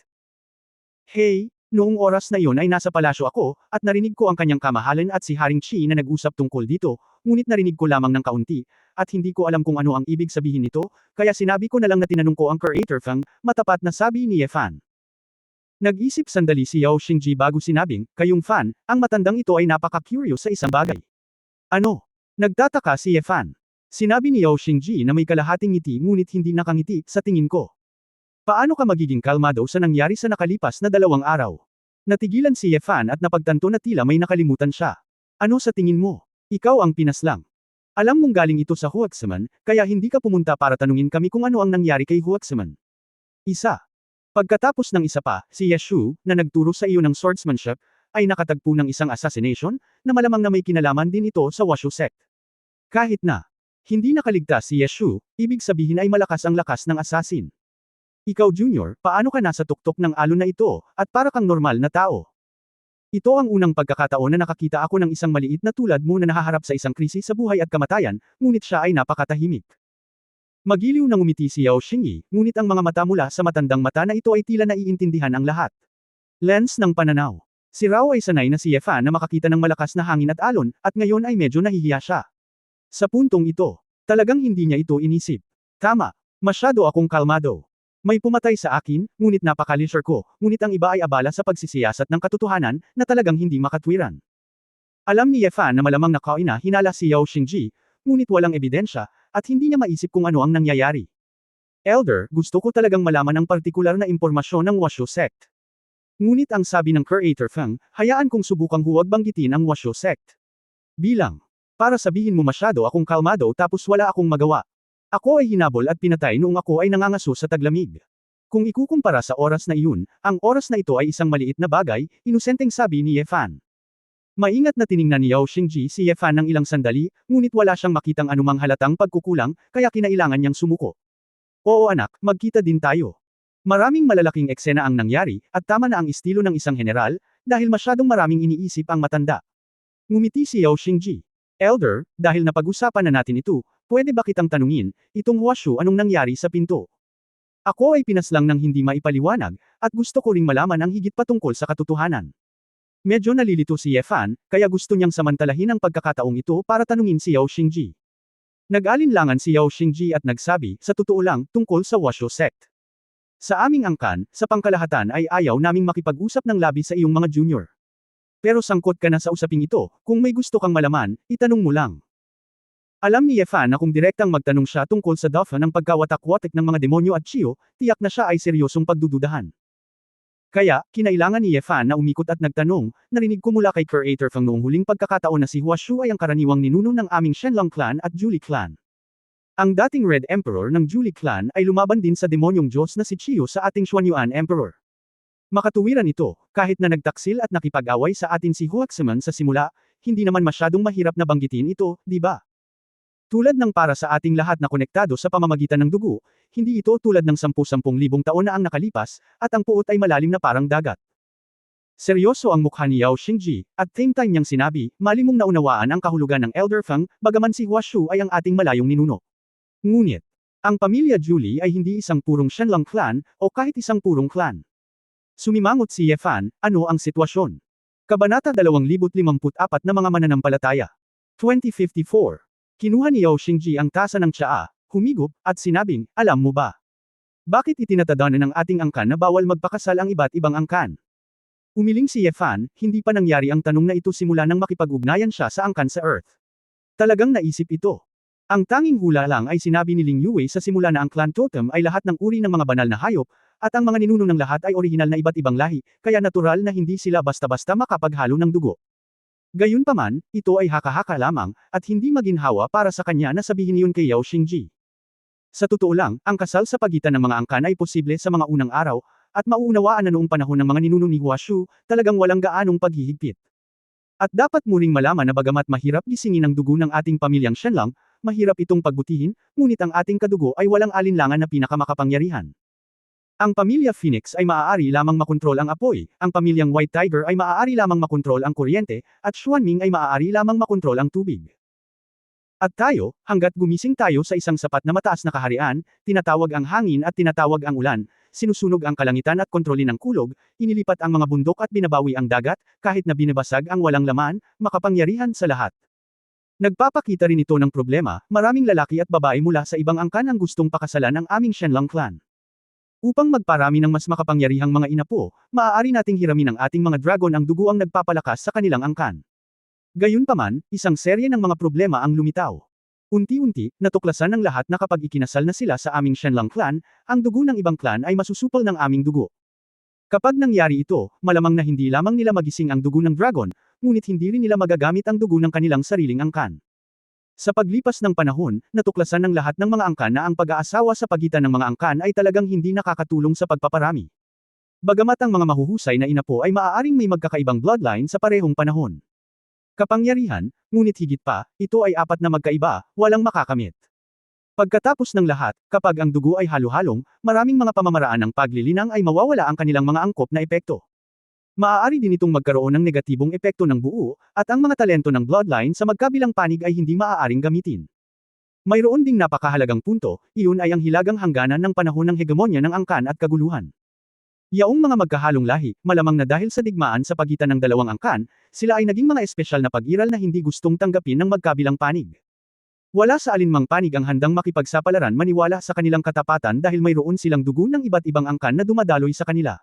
Hey, noong oras na iyon ay nasa palasyo ako, at narinig ko ang kanyang kamahalan at si Haring Chi na nag-usap tungkol dito, ngunit narinig ko lamang ng kaunti, at hindi ko alam kung ano ang ibig sabihin nito, kaya sinabi ko na lang na tinanong ko ang Creator Feng, matapat na sabi ni Ye Fan. Nag-isip sandali si Yao Xingji bago sinabing, kayong Fan, ang matandang ito ay napaka-curious sa isang bagay. Ano? Nagtataka si Ye Fan. Sinabi ni Yao Xingji na may kalahating ngiti ngunit hindi nakangiti, sa tingin ko. Paano ka magiging kalmado sa nangyari sa nakalipas na 2 araw? Natigilan si Ye Fan at napagtanto na tila may nakalimutan siya. Ano sa tingin mo? Ikaw ang pinaslang. Alam mong galing ito sa Huaxeman, kaya hindi ka pumunta para tanungin kami kung ano ang nangyari kay Huaxeman. Isa. Pagkatapos ng isa pa, si Ye Shu, na nagturo sa iyo ng swordsmanship, ay nakatagpo ng isang assassination, na malamang na may kinalaman din ito sa Washu sect. Kahit na hindi nakaligtas si Ye Shu, ibig sabihin ay malakas ang lakas ng assassin. Ikaw Junior, paano ka nasa tuktok ng alon na ito, at para kang normal na tao? Ito ang unang pagkakataon na nakakita ako ng isang maliit na tulad mo na nahaharap sa isang krisis sa buhay at kamatayan, ngunit siya ay napakatahimik. Magiliw na ngumiti si Yao Xingyi, ngunit ang mga mata mula sa matandang mata na ito ay tila naiintindihan ang lahat. Lens ng pananaw. Si Rao ay sanay na si Ye Fan na makakita ng malakas na hangin at alon, at ngayon ay medyo nahihiya siya. Sa puntong ito, talagang hindi niya ito inisip. Tama, masyado akong kalmado. May pumatay sa akin, ngunit napaka-leisure ko, ngunit ang iba ay abala sa pagsisiyasat ng katotohanan, na talagang hindi makatwiran. Alam ni Ye Fan na malamang na hinala si Yao Xingji, ngunit walang ebidensya, at hindi niya maisip kung ano ang nangyayari. Elder, gusto ko talagang malaman ang partikular na impormasyon ng Washu Sect. Ngunit ang sabi ng Creator Feng, hayaan kong subukang huwag banggitin ang Washu Sect. Bilang, para sabihin mo masyado akong kalmado tapos wala akong magawa. Ako ay hinabol at pinatay noong ako ay nangangaso sa taglamig. Kung ikukumpara sa oras na iyon, ang oras na ito ay isang maliit na bagay, inusenteng sabi ni Ye Fan. Maingat na tiningnan ni Yao Xingji si Ye Fan ng ilang sandali, ngunit wala siyang makitang anumang halatang pagkukulang, kaya kinailangan niyang sumuko. Oo anak, magkita din tayo. Maraming malalaking eksena ang nangyari, at tama na ang estilo ng isang general, dahil masyadong maraming iniisip ang matanda. Ngumiti si Yao Xingji. Elder, dahil napag-usapan na natin ito, pwede ba kitang tanungin, itong Washu anong nangyari sa pinto? Ako ay pinaslang ng hindi maipaliwanag, at gusto ko ring malaman ang higit patungkol sa katotohanan. Medyo nalilito si Ye Fan, kaya gusto niyang samantalahin ang pagkakataong ito para tanungin si Yao Xingji. Nag-alinlangan si Yao Xingji at nagsabi, sa totoo lang, tungkol sa Washu Sect. Sa aming angkan, sa pangkalahatan ay ayaw naming makipag-usap ng labi sa iyong mga junior. Pero sangkot ka na sa usaping ito, kung may gusto kang malaman, itanong mo lang. Alam ni Ye Fan na kung direktang magtanong siya tungkol sa dafa ng pagkawatak-watak ng mga demonyo at Chiyo, tiyak na siya ay seryosong pagdududahan. Kaya, kinailangan ni Ye Fan na umikot at nagtanong, narinig ko mula kay Creator Feng noong huling pagkakataon na si Huashu ay ang karaniwang ninuno ng aming Shenlong Clan at Julie Clan. Ang dating Red Emperor ng Julie Clan ay lumaban din sa demonyong Diyos na si Chiyo sa ating Xuanyuan Emperor. Makatuwiran ito, kahit na nagtaksil at nakipag-away sa atin si Huaxaman sa simula, hindi naman masyadong mahirap na banggitin ito, di ba? Tulad ng para sa ating lahat na konektado sa pamamagitan ng dugo, hindi ito tulad ng 10,000 taon na ang nakalipas, at ang puot ay malalim na parang dagat. Seryoso ang mukha ni Yao Xingji, at same time niyang sinabi, mali mong naunawaan ang kahulugan ng Elder Feng, bagaman si Huashu ay ang ating malayong ninuno. Ngunit, ang pamilya Julie ay hindi isang purong Shenlong clan, o kahit isang purong clan. Sumimangot si Ye Fan, ano ang sitwasyon? Kabanata 2054 na mga mananampalataya. 2054. Kinuha ni Yao Xingji ang tasa ng tsaa, humigop, at sinabing, alam mo ba? Bakit itinatadhana ng ating angkan na bawal magpakasal ang iba't ibang angkan? Umiling si Ye Fan, hindi pa nangyari ang tanong na ito simula nang makipag-ugnayan siya sa angkan sa Earth. Talagang naisip ito. Ang tanging hula lang ay sinabi ni Ling Yue sa simula na ang clan totem ay lahat ng uri ng mga banal na hayop, at ang mga ninuno ng lahat ay orihinal na iba't ibang lahi, kaya natural na hindi sila basta-basta makapaghalo ng dugo. Gayunpaman, ito ay haka-haka lamang, at hindi maginhawa para sa kanya na sabihin iyon kay Yao Xingji. Sa totoo lang, ang kasal sa pagitan ng mga angkan ay posible sa mga unang araw, at mauunawaan na noong panahon ng mga ninuno ni Huashu, talagang walang gaanong paghihigpit. At dapat mo ring malaman na bagamat mahirap gisingin ang dugo ng ating pamilyang Shenlong, mahirap itong pagbutihin, ngunit ang ating kadugo ay walang alinlangan na pinakamakapangyarihan. Ang pamilya Phoenix ay maaari lamang makontrol ang apoy, ang pamilyang White Tiger ay maaari lamang makontrol ang kuryente, at Xuanming ay maaari lamang makontrol ang tubig. At tayo, hanggat gumising tayo sa isang sapat na mataas na kaharian, tinatawag ang hangin at tinatawag ang ulan, sinusunog ang kalangitan at kontrolin ang kulog, inilipat ang mga bundok at binabawi ang dagat, kahit na binabasag ang walang laman, makapangyarihan sa lahat. Nagpapakita rin ito ng problema, maraming lalaki at babae mula sa ibang angkan ang gustong pakasalan ang aming Shenlong clan. Upang magparami ng mas makapangyarihang mga inapo, maaari nating hiramin ang ating mga dragon ang dugo ang nagpapalakas sa kanilang angkan. Gayunpaman, isang serye ng mga problema ang lumitaw. Unti-unti, natuklasan ng lahat na kapag ikinasal na sila sa aming Shenlong clan, ang dugo ng ibang clan ay masusupol ng aming dugo. Kapag nangyari ito, malamang na hindi lamang nila magising ang dugo ng dragon, ngunit hindi rin nila magagamit ang dugo ng kanilang sariling angkan. Sa paglipas ng panahon, natuklasan ng lahat ng mga angkan na ang pag-aasawa sa pagitan ng mga angkan ay talagang hindi nakakatulong sa pagpaparami. Bagamat ang mga mahuhusay na inapo ay maaaring may magkakaibang bloodline sa parehong panahon. Kapangyarihan, ngunit higit pa, ito ay apat na magkaiba, walang makakamit. Pagkatapos ng lahat, kapag ang dugo ay halo-halong, maraming mga pamamaraan ng paglilinang ay mawawala ang kanilang mga angkop na epekto. Maaari din itong magkaroon ng negatibong epekto ng buo, at ang mga talento ng bloodline sa magkabilang panig ay hindi maaaring gamitin. Mayroon ding napakahalagang punto, iyon ay ang hilagang hangganan ng panahon ng hegemonya ng angkan at kaguluhan. Yaong mga magkahalong lahi, malamang na dahil sa digmaan sa pagitan ng dalawang angkan, sila ay naging mga espesyal na pag-iral na hindi gustong tanggapin ng magkabilang panig. Wala sa alinmang panig ang handang makipagsapalaran maniwala sa kanilang katapatan dahil mayroon silang dugo ng iba't ibang angkan na dumadaloy sa kanila.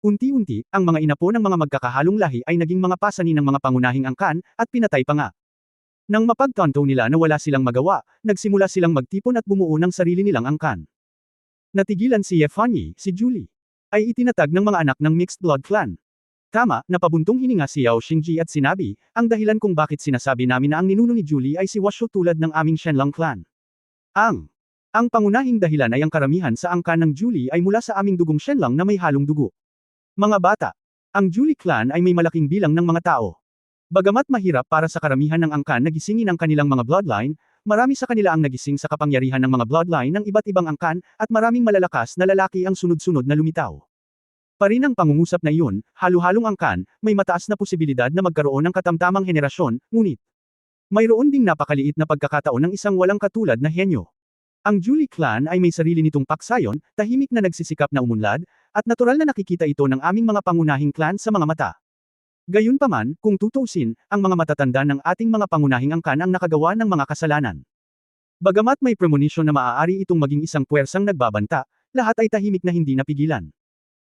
Unti-unti, ang mga inapo ng mga magkakahalong lahi ay naging mga pasani ng mga pangunahing angkan, at pinatay pa nga. Nang mapagtanto nila na wala silang magawa, nagsimula silang magtipon at bumuo ng sarili nilang angkan. Natigilan si Yefanyi, si Julie. Ay itinatag ng mga anak ng mixed blood clan. Tama, napabuntong hininga si Yao Xingji at sinabi, ang dahilan kung bakit sinasabi namin na ang ninuno ni Julie ay si Washo tulad ng aming Shenlong clan. Ang pangunahing dahilan ay ang karamihan sa angkan ng Julie ay mula sa aming dugong Shenlong na may halong dugo. Mga bata, ang Julie clan ay may malaking bilang ng mga tao. Bagamat mahirap para sa karamihan ng angkan na gisingin ang kanilang mga bloodline, marami sa kanila ang nagising sa kapangyarihan ng mga bloodline ng iba't ibang angkan, at maraming malalakas na lalaki ang sunod-sunod na lumitaw. Parin ang pangungusap na iyon, halo-halong angkan, may mataas na posibilidad na magkaroon ng katamtamang henerasyon, ngunit mayroon ding napakaliit na pagkakataon ng isang walang katulad na henyo. Ang Julie clan ay may sarili nitong paksayon, tahimik na nagsisikap na umunlad, at natural na nakikita ito ng aming mga pangunahing clan sa mga mata. Gayunpaman, kung tutuusin, ang mga matatanda ng ating mga pangunahing angkan ang nakagawa ng mga kasalanan. Bagamat may premonition na maaari itong maging isang puwersang nagbabanta, lahat ay tahimik na hindi napigilan.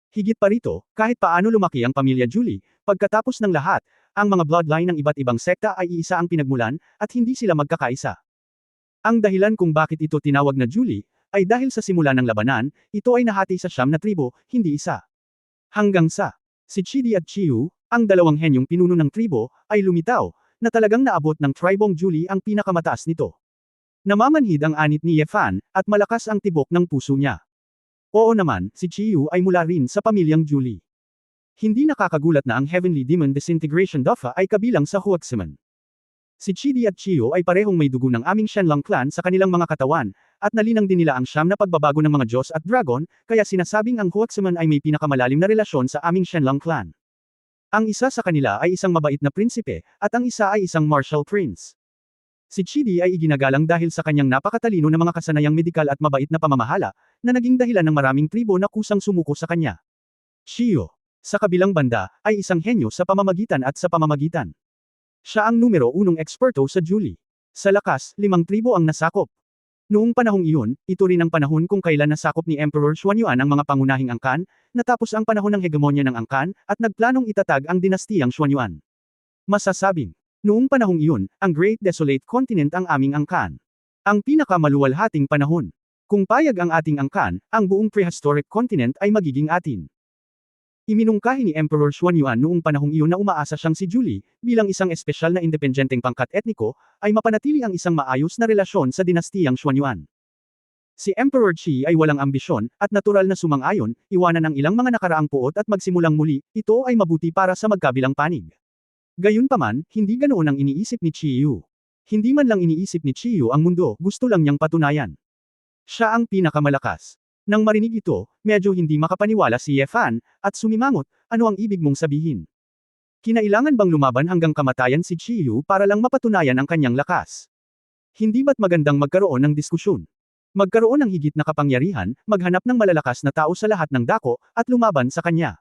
Higit pa rito, kahit paano lumaki ang pamilya Julie, pagkatapos ng lahat, ang mga bloodline ng iba't ibang sekta ay iisa ang pinagmulan, at hindi sila magkakaisa. Ang dahilan kung bakit ito tinawag na Julie, ay dahil sa simula ng labanan, ito ay nahati sa 9 na tribo, hindi isa. Hanggang sa si Chidi at Chiyu, ang dalawang henyong pinuno ng tribo, ay lumitaw, na talagang naabot ng tribong Julie ang pinakamataas nito. Namamanhid ang anit ni Yefan, at malakas ang tibok ng puso niya. Oo naman, si Chiyu ay mula rin sa pamilyang Julie. Hindi nakakagulat na ang Heavenly Demon Disintegration Doffa ay kabilang sa Huaximan. Si Chidi at Chiyu ay parehong may dugo ng aming Shenlong clan sa kanilang mga katawan, at nalinang din nila ang 9 na pagbabago ng mga Diyos at Dragon, kaya sinasabing ang Huaximan ay may pinakamalalim na relasyon sa aming Shenlong clan. Ang isa sa kanila ay isang mabait na prinsipe, at ang isa ay isang martial prince. Si Chidi ay iginagalang dahil sa kanyang napakatalino na mga kasanayang medikal at mabait na pamamahala, na naging dahilan ng maraming tribo na kusang sumuko sa kanya. Chiyo, sa kabilang banda, ay isang henyo sa pamamagitan at sa pamamagitan. Siya ang numero 1 eksperto sa Julie. Sa lakas, 5 tribo ang nasakop. Noong panahong iyon, ito rin ang panahon kung kailan nasakop ni Emperor Xuanyuan ang mga pangunahing angkan, natapos ang panahon ng hegemonya ng angkan, at nagplanong itatag ang dinastiyang Xuanyuan. Masasabing, noong panahong iyon, ang Great Desolate Continent ang aming angkan. Ang pinakamaluwalhating panahon. Kung payag ang ating angkan, ang buong prehistoric continent ay magiging atin. Iminungkahi ni Emperor Xuanyuan noong panahong iyon na umaasa siyang si Julie, bilang isang espesyal na independenteng pangkat etniko, ay mapanatili ang isang maayos na relasyon sa dinastiyang Xuanyuan. Si Emperor Qi ay walang ambisyon, at natural na sumang-ayon, iwanan ang ilang mga nakaraang puot at magsimulang muli, ito ay mabuti para sa magkabilang panig. Gayunpaman, hindi ganoon ang iniisip ni Chiyu. Hindi man lang iniisip ni Chiyu ang mundo, gusto lang niyang patunayan. Siya ang pinakamalakas. Nang marinig ito, medyo hindi makapaniwala si Yefan, at sumimangot, ano ang ibig mong sabihin? Kinailangan bang lumaban hanggang kamatayan si Chiyu para lang mapatunayan ang kanyang lakas? Hindi ba't magandang magkaroon ng diskusyon? Magkaroon ng higit na kapangyarihan, maghanap ng malalakas na tao sa lahat ng dako, at lumaban sa kanya.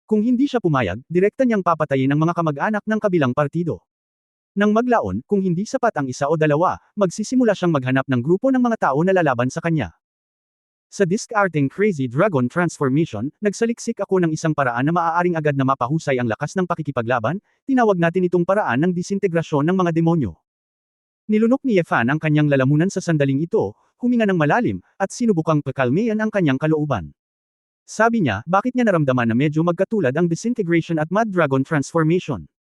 Kung hindi siya pumayag, direkta niyang papatayin ang mga kamag-anak ng kabilang partido. Nang maglaon, kung hindi sapat ang isa o dalawa, magsisimula siyang maghanap ng grupo ng mga tao na lalaban sa kanya. Sa discarding Crazy Dragon Transformation, nagsaliksik ako ng isang paraan na maaaring agad na mapahusay ang lakas ng pakikipaglaban, tinawag natin itong paraan ng disintegrasyon ng mga demonyo. Nilunok ni Yefan ang kanyang lalamunan sa sandaling ito, huminga ng malalim, at sinubukang pakalmeyan ang kanyang kalooban. Sabi niya, bakit niya naramdaman na medyo magkatulad ang disintegration at Mad Dragon Transformation.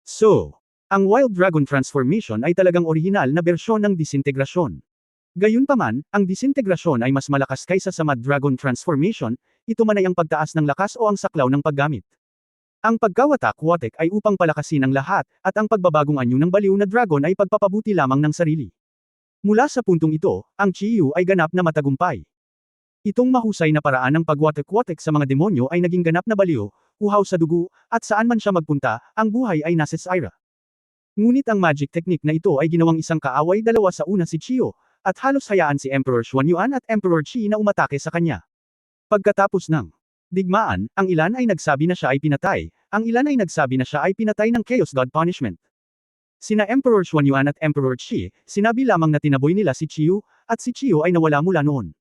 So, ang Wild Dragon Transformation ay talagang orihinal na bersyon ng disintegrasyon. Gayunpaman, ang disintegrasyon ay mas malakas kaysa sa Mad Dragon Transformation, ito man ay ang pagtaas ng lakas o ang saklaw ng paggamit. Ang pagkawatak-watek ay upang palakasin ang lahat, at ang pagbabagong anyo ng baliw na dragon ay pagpapabuti lamang ng sarili. Mula sa puntong ito, ang Chiyu ay ganap na matagumpay. Itong mahusay na paraan ng pagwatak-watek sa mga demonyo ay naging ganap na baliw, uhaw sa dugo, at saan man siya magpunta, ang buhay ay nasa Syra. Ngunit ang magic technique na ito ay ginawang isang kaaway dalawa sa una si Chiyo, at halos hayaan si Emperor Xuanyuan at Emperor Qi na umatake sa kanya. Pagkatapos ng digmaan, ang ilan ay nagsabi na siya ay pinatay, ang ilan ay nagsabi na siya ay pinatay ng Chaos God punishment. Sina Emperor Xuanyuan at Emperor Qi, sinabi lamang na tinaboy nila si Chiyo, at si Chiyo ay nawala mula noon.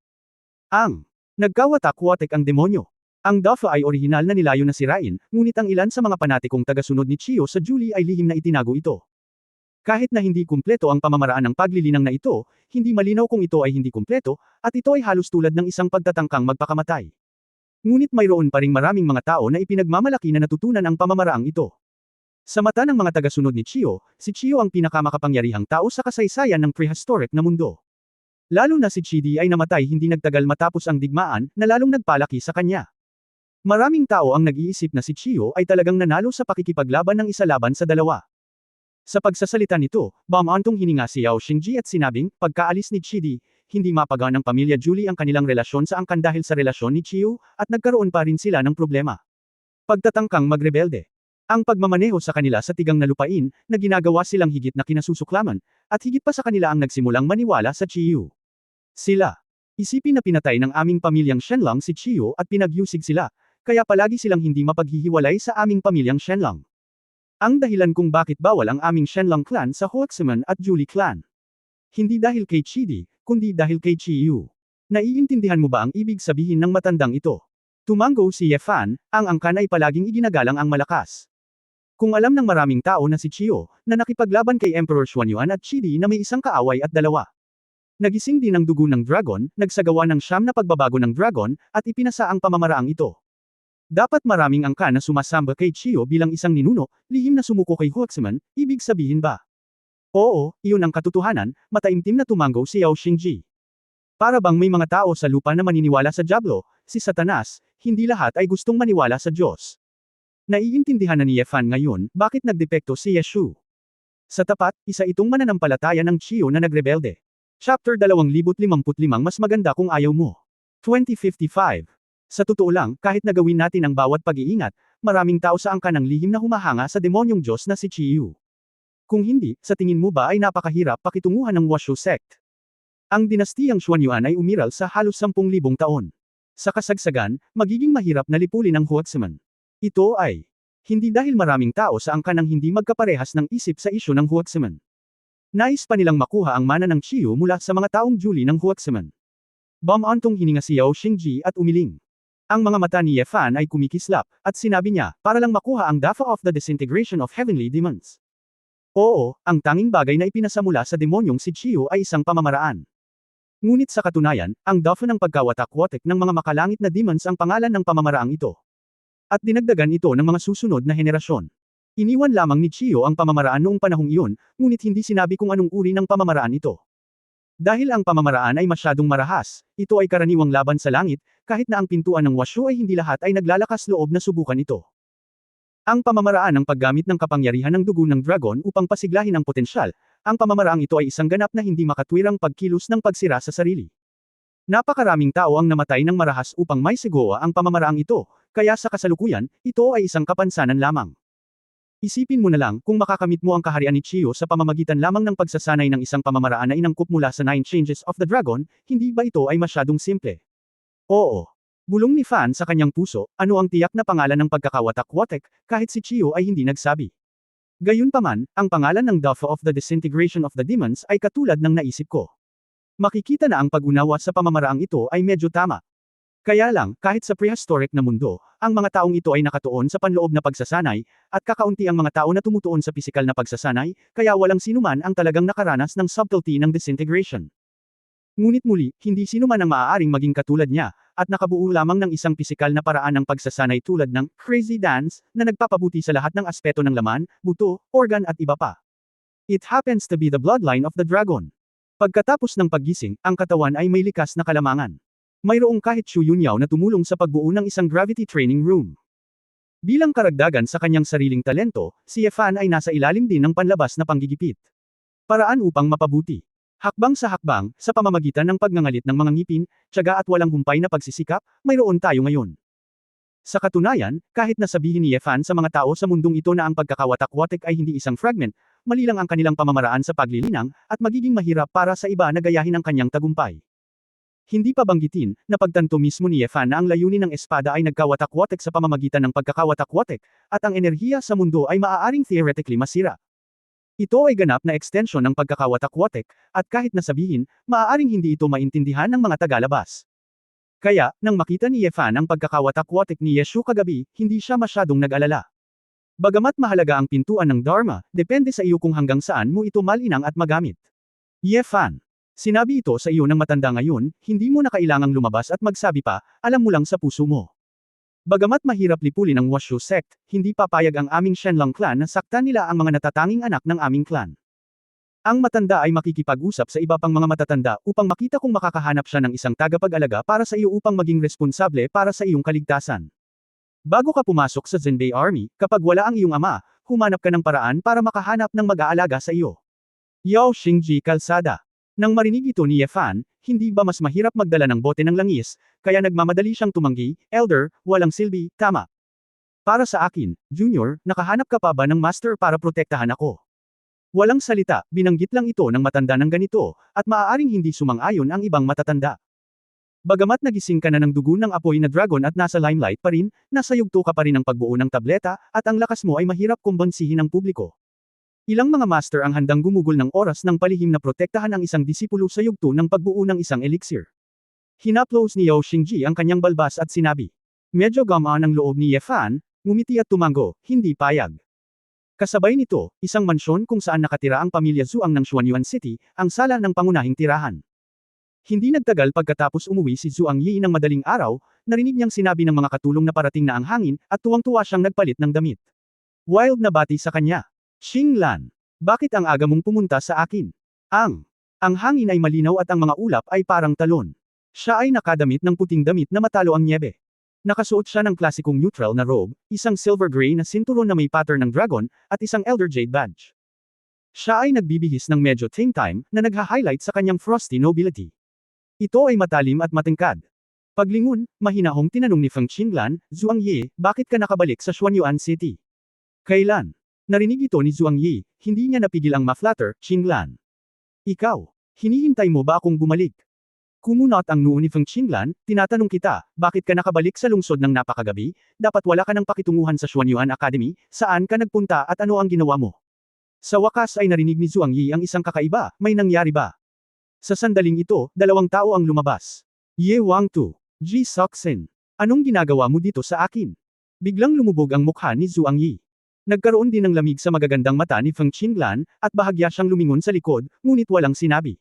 Ang nagkawatak-watek ang demonyo. Ang Dafa ay orihinal na nilayo na sirain, ngunit ang ilan sa mga panatikong tagasunod ni Chiyo sa Julie ay lihim na itinago ito. Kahit na hindi kumpleto ang pamamaraan ng paglilinang na ito, hindi malinaw kung ito ay hindi kumpleto, at ito ay halos tulad ng isang pagtatangkang magpakamatay. Ngunit mayroon pa ring maraming mga tao na ipinagmamalaki na natutunan ang pamamaraang ito. Sa mata ng mga tagasunod ni Chiyo, si Chiyo ang pinakamakapangyarihang tao sa kasaysayan ng prehistoric na mundo. Lalo na si Chidi ay namatay hindi nagtagal matapos ang digmaan, na lalong nagpalaki sa kanya. Maraming tao ang nag-iisip na si Chiyo ay talagang nanalo sa pakikipaglaban ng isa laban sa dalawa. Sa pagsasalita nito, bumantong hininga si Yao Xingji at sinabing, pagkaalis ni Chidi, hindi mapagaan ng pamilya Julie ang kanilang relasyon sa angkan dahil sa relasyon ni Chiyo, at nagkaroon pa rin sila ng problema. Pagtatangkang magrebelde. Ang pagmamaneho sa kanila sa tigang na lupain, na ginagawa silang higit na kinasusuklaman, at higit pa sa kanila ang nagsimulang maniwala sa Chiyo. Sila. Isipin na pinatay ng aming pamilyang Shenlang si Chiyo at pinagyusig sila, kaya palagi silang hindi mapaghihiwalay sa aming pamilyang Shenlang. Ang dahilan kung bakit bawal ang aming Shenlang clan sa Huaximan at Julie clan. Hindi dahil kay Chidi, kundi dahil kay Chiyu. Naiintindihan mo ba ang ibig sabihin ng matandang ito? Tumango si Ye Fan, ang angkan ay palaging iginagalang ang malakas. Kung alam ng maraming tao na si Chiyo, na nakipaglaban kay Emperor Xuanyuan at Chidi na may isang kaaway at dalawa. Nagising din ang dugo ng dragon, nagsagawa ng siyam na pagbabago ng dragon, at ipinasa ang pamamaraang ito. Dapat maraming angkan na sumasamba kay Chiyo bilang isang ninuno, lihim na sumuko kay Huaximan, ibig sabihin ba? Oo, iyon ang katotohanan, mataimtim na tumango si Yao Xingji. Para bang may mga tao sa lupa na maniniwala sa Diablo, si Satanas, hindi lahat ay gustong maniwala sa Diyos. Naiintindihan na ni Ye Fan ngayon, bakit nagdepekto si Yeshu. Sa tapat, isa itong mananampalataya ng Chiyo na nagrebelde. Chapter 2055 Mas maganda kung ayaw mo. 2055. Sa totoo lang, kahit nagawin natin ang bawat pag-iingat, maraming tao sa angkan ng lihim na humahanga sa demonyong Diyos na si Chiyu. Kung hindi, sa tingin mo ba ay napakahirap pakitunguhan ng Washu sect? Ang dinastiyang Xuanyuan ay umiral sa halos 10,000 taon. Sa kasagsagan, magiging mahirap na lipulin ang Huaximan. Ito ay hindi dahil maraming tao sa angkan ng hindi magkaparehas ng isip sa isyu ng Huaximan. Nais pa nilang makuha ang mana ng Chiyu mula sa mga taong Julie ng Huaximan. Bumantong hininga si Yao Xingji at umiling. Ang mga mata ni Ye Fan ay kumikislap, at sinabi niya, para lang makuha ang Dafa of the Disintegration of Heavenly Demons. Oo, ang tanging bagay na ipinasa mula sa demonyong si Chiyo ay isang pamamaraan. Ngunit sa katunayan, ang Dafa ng pagkawatak-watak ng mga makalangit na demons ang pangalan ng pamamaraang ito. At dinagdagan ito ng mga susunod na henerasyon. Iniwan lamang ni Chiyo ang pamamaraan noong panahong iyon, ngunit hindi sinabi kung anong uri ng pamamaraan ito. Dahil ang pamamaraan ay masyadong marahas, ito ay karaniwang laban sa langit, kahit na ang pintuan ng Washu ay hindi lahat ay naglalakas loob na subukan ito. Ang pamamaraan ng paggamit ng kapangyarihan ng dugo ng dragon upang pasiglahin ang potensyal, ang pamamaraang ito ay isang ganap na hindi makatwirang pagkilos ng pagsira sa sarili. Napakaraming tao ang namatay ng marahas upang may sigawa ang pamamaraang ito, kaya sa kasalukuyan, ito ay isang kapansanan lamang. Isipin mo na lang kung makakamit mo ang kaharian ni Chiyo sa pamamagitan lamang ng pagsasanay ng isang pamamaraan na inangkop mula sa 9 Changes of the Dragon, hindi ba ito ay masyadong simple? Oo. Bulong ni Fan sa kanyang puso, ano ang tiyak na pangalan ng pagkakawatak-watak, kahit si Chiyo ay hindi nagsabi. Gayunpaman, ang pangalan ng Dafa of the Disintegration of the Demons ay katulad ng naisip ko. Makikita na ang pag-unawa sa pamamaraang ito ay medyo tama. Kaya lang, kahit sa prehistoric na mundo, ang mga taong ito ay nakatuon sa panloob na pagsasanay, at kakaunti ang mga tao na tumutuon sa pisikal na pagsasanay, kaya walang sinuman ang talagang nakaranas ng subtlety ng disintegration. Ngunit muli, hindi sinuman ang maaaring maging katulad niya, at nakabuo lamang ng isang pisikal na paraan ng pagsasanay tulad ng crazy dance, na nagpapabuti sa lahat ng aspeto ng laman, buto, organ at iba pa. It happens to be the bloodline of the dragon. Pagkatapos ng paggising, ang katawan ay may likas na kalamangan. Mayroong kahit Xu Yunyao na tumulong sa pagbuo ng isang gravity training room. Bilang karagdagan sa kanyang sariling talento, si Ye Fan ay nasa ilalim din ng panlabas na panggigipit. Paraan upang mapabuti. Hakbang sa hakbang, sa pamamagitan ng pagngangalit ng mga ngipin, tiyaga at walang humpay na pagsisikap, mayroon tayo ngayon. Sa katunayan, kahit na sabihin ni Ye Fan sa mga tao sa mundong ito na ang pagkakawatak-watak ay hindi isang fragment, mali lang ang kanilang pamamaraan sa paglilinang, at magiging mahirap para sa iba na gayahin ang kanyang tagumpay. Hindi pa banggitin, na pagtanto mismo ni Yefan na ang layunin ng espada ay nagkawatak-watek sa pamamagitan ng pagkakawatak-watek, at ang enerhiya sa mundo ay maaaring theoretically masira. Ito ay ganap na extension ng pagkakawatak-watek, at kahit nasabihin, maaaring hindi ito maintindihan ng mga tagalabas. Kaya, nang makita ni Yefan ang pagkakawatak-watek ni Yeshu kagabi, hindi siya masyadong nag-alala. Bagamat mahalaga ang pintuan ng Dharma, depende sa iyo kung hanggang saan mo ito malinang at magamit. Yefan. Sinabi ito sa iyo ng matanda ngayon, hindi mo na kailangang lumabas at magsabi pa, alam mo lang sa puso mo. Bagamat mahirap lipulin ang Washu sect, hindi papayag ang aming Shenlong clan na saktan nila ang mga natatanging anak ng aming clan. Ang matanda ay makikipag-usap sa iba pang mga matatanda upang makita kung makakahanap siya ng isang tagapag-alaga para sa iyo upang maging responsable para sa iyong kaligtasan. Bago ka pumasok sa Zenbei Army, kapag wala ang iyong ama, humanap ka ng paraan para makahanap ng mag-aalaga sa iyo. Yao Xingji Kalsada. Nang marinig ito ni Yefan, hindi ba mas mahirap magdala ng bote ng langis, kaya nagmamadali siyang tumanggi, Elder, walang silbi, tama. Para sa akin, Junior, nakahanap ka pa ba ng master para protektahan ako? Walang salita, binanggit lang ito ng matanda ng ganito, at maaaring hindi sumang-ayon ang ibang matatanda. Bagamat nagising ka na ng dugo ng apoy na dragon at nasa limelight pa rin, nasa yugto ka pa rin ng pagbuo ng tableta, at ang lakas mo ay mahirap kumbansihin ng publiko. Ilang mga master ang handang gumugol ng oras ng palihim na protektahan ang isang disipulo sa yugto ng pagbuo ng isang elixir. Hinaplos ni Yao Xingji ang kanyang balbas at sinabi. Medyo gamaan ang loob ni Yefan, ngumiti at tumango, hindi payag. Kasabay nito, isang mansyon kung saan nakatira ang pamilya Zhuang ng Xuanyuan City, ang sala ng pangunahing tirahan. Hindi nagtagal pagkatapos umuwi si Zhuang Yi ng madaling araw, narinig niyang sinabi ng mga katulong na parating na ang hangin, at tuwang-tuwa siyang nagpalit ng damit. Wild na bati sa kanya. Xinglan, bakit ang aga mong pumunta sa akin? Ang hangin ay malinaw at ang mga ulap ay parang talon. Siya ay nakadamit ng puting damit na matalo ang niebe. Nakasuot siya ng klasikong neutral na robe, isang silver gray na sinturon na may pattern ng dragon, at isang Elder Jade badge. Siya ay nagbibihis ng medyo time na nagha-highlight sa kanyang frosty nobility. Ito ay matalim at matingkad. Paglingon, mahinahong tinanong ni Feng Xinglan, Zhuang Yi, bakit ka nakabalik sa Xuanyuan City? Kailan? Narinig ito ni Zhuang Yi, hindi niya napigil ang ma-flatter, Xinglan. Ikaw, hinihintay mo ba akong bumalik? Kumunot ang noo ni Feng Xinglan, tinatanong kita, bakit ka nakabalik sa lungsod ng napakagabi, dapat wala ka ng pakitunguhan sa Xuanyuan Academy, saan ka nagpunta at ano ang ginawa mo? Sa wakas ay narinig ni Zhuang Yi ang isang kakaiba, may nangyari ba? Sa sandaling ito, dalawang tao ang lumabas. Ye Wangtu, Ji Soxin, anong ginagawa mo dito sa akin? Biglang lumubog ang mukha ni Zhuang Yi. Nagkaroon din ng lamig sa magagandang mata ni Feng Xinglan, at bahagya siyang lumingon sa likod, ngunit walang sinabi.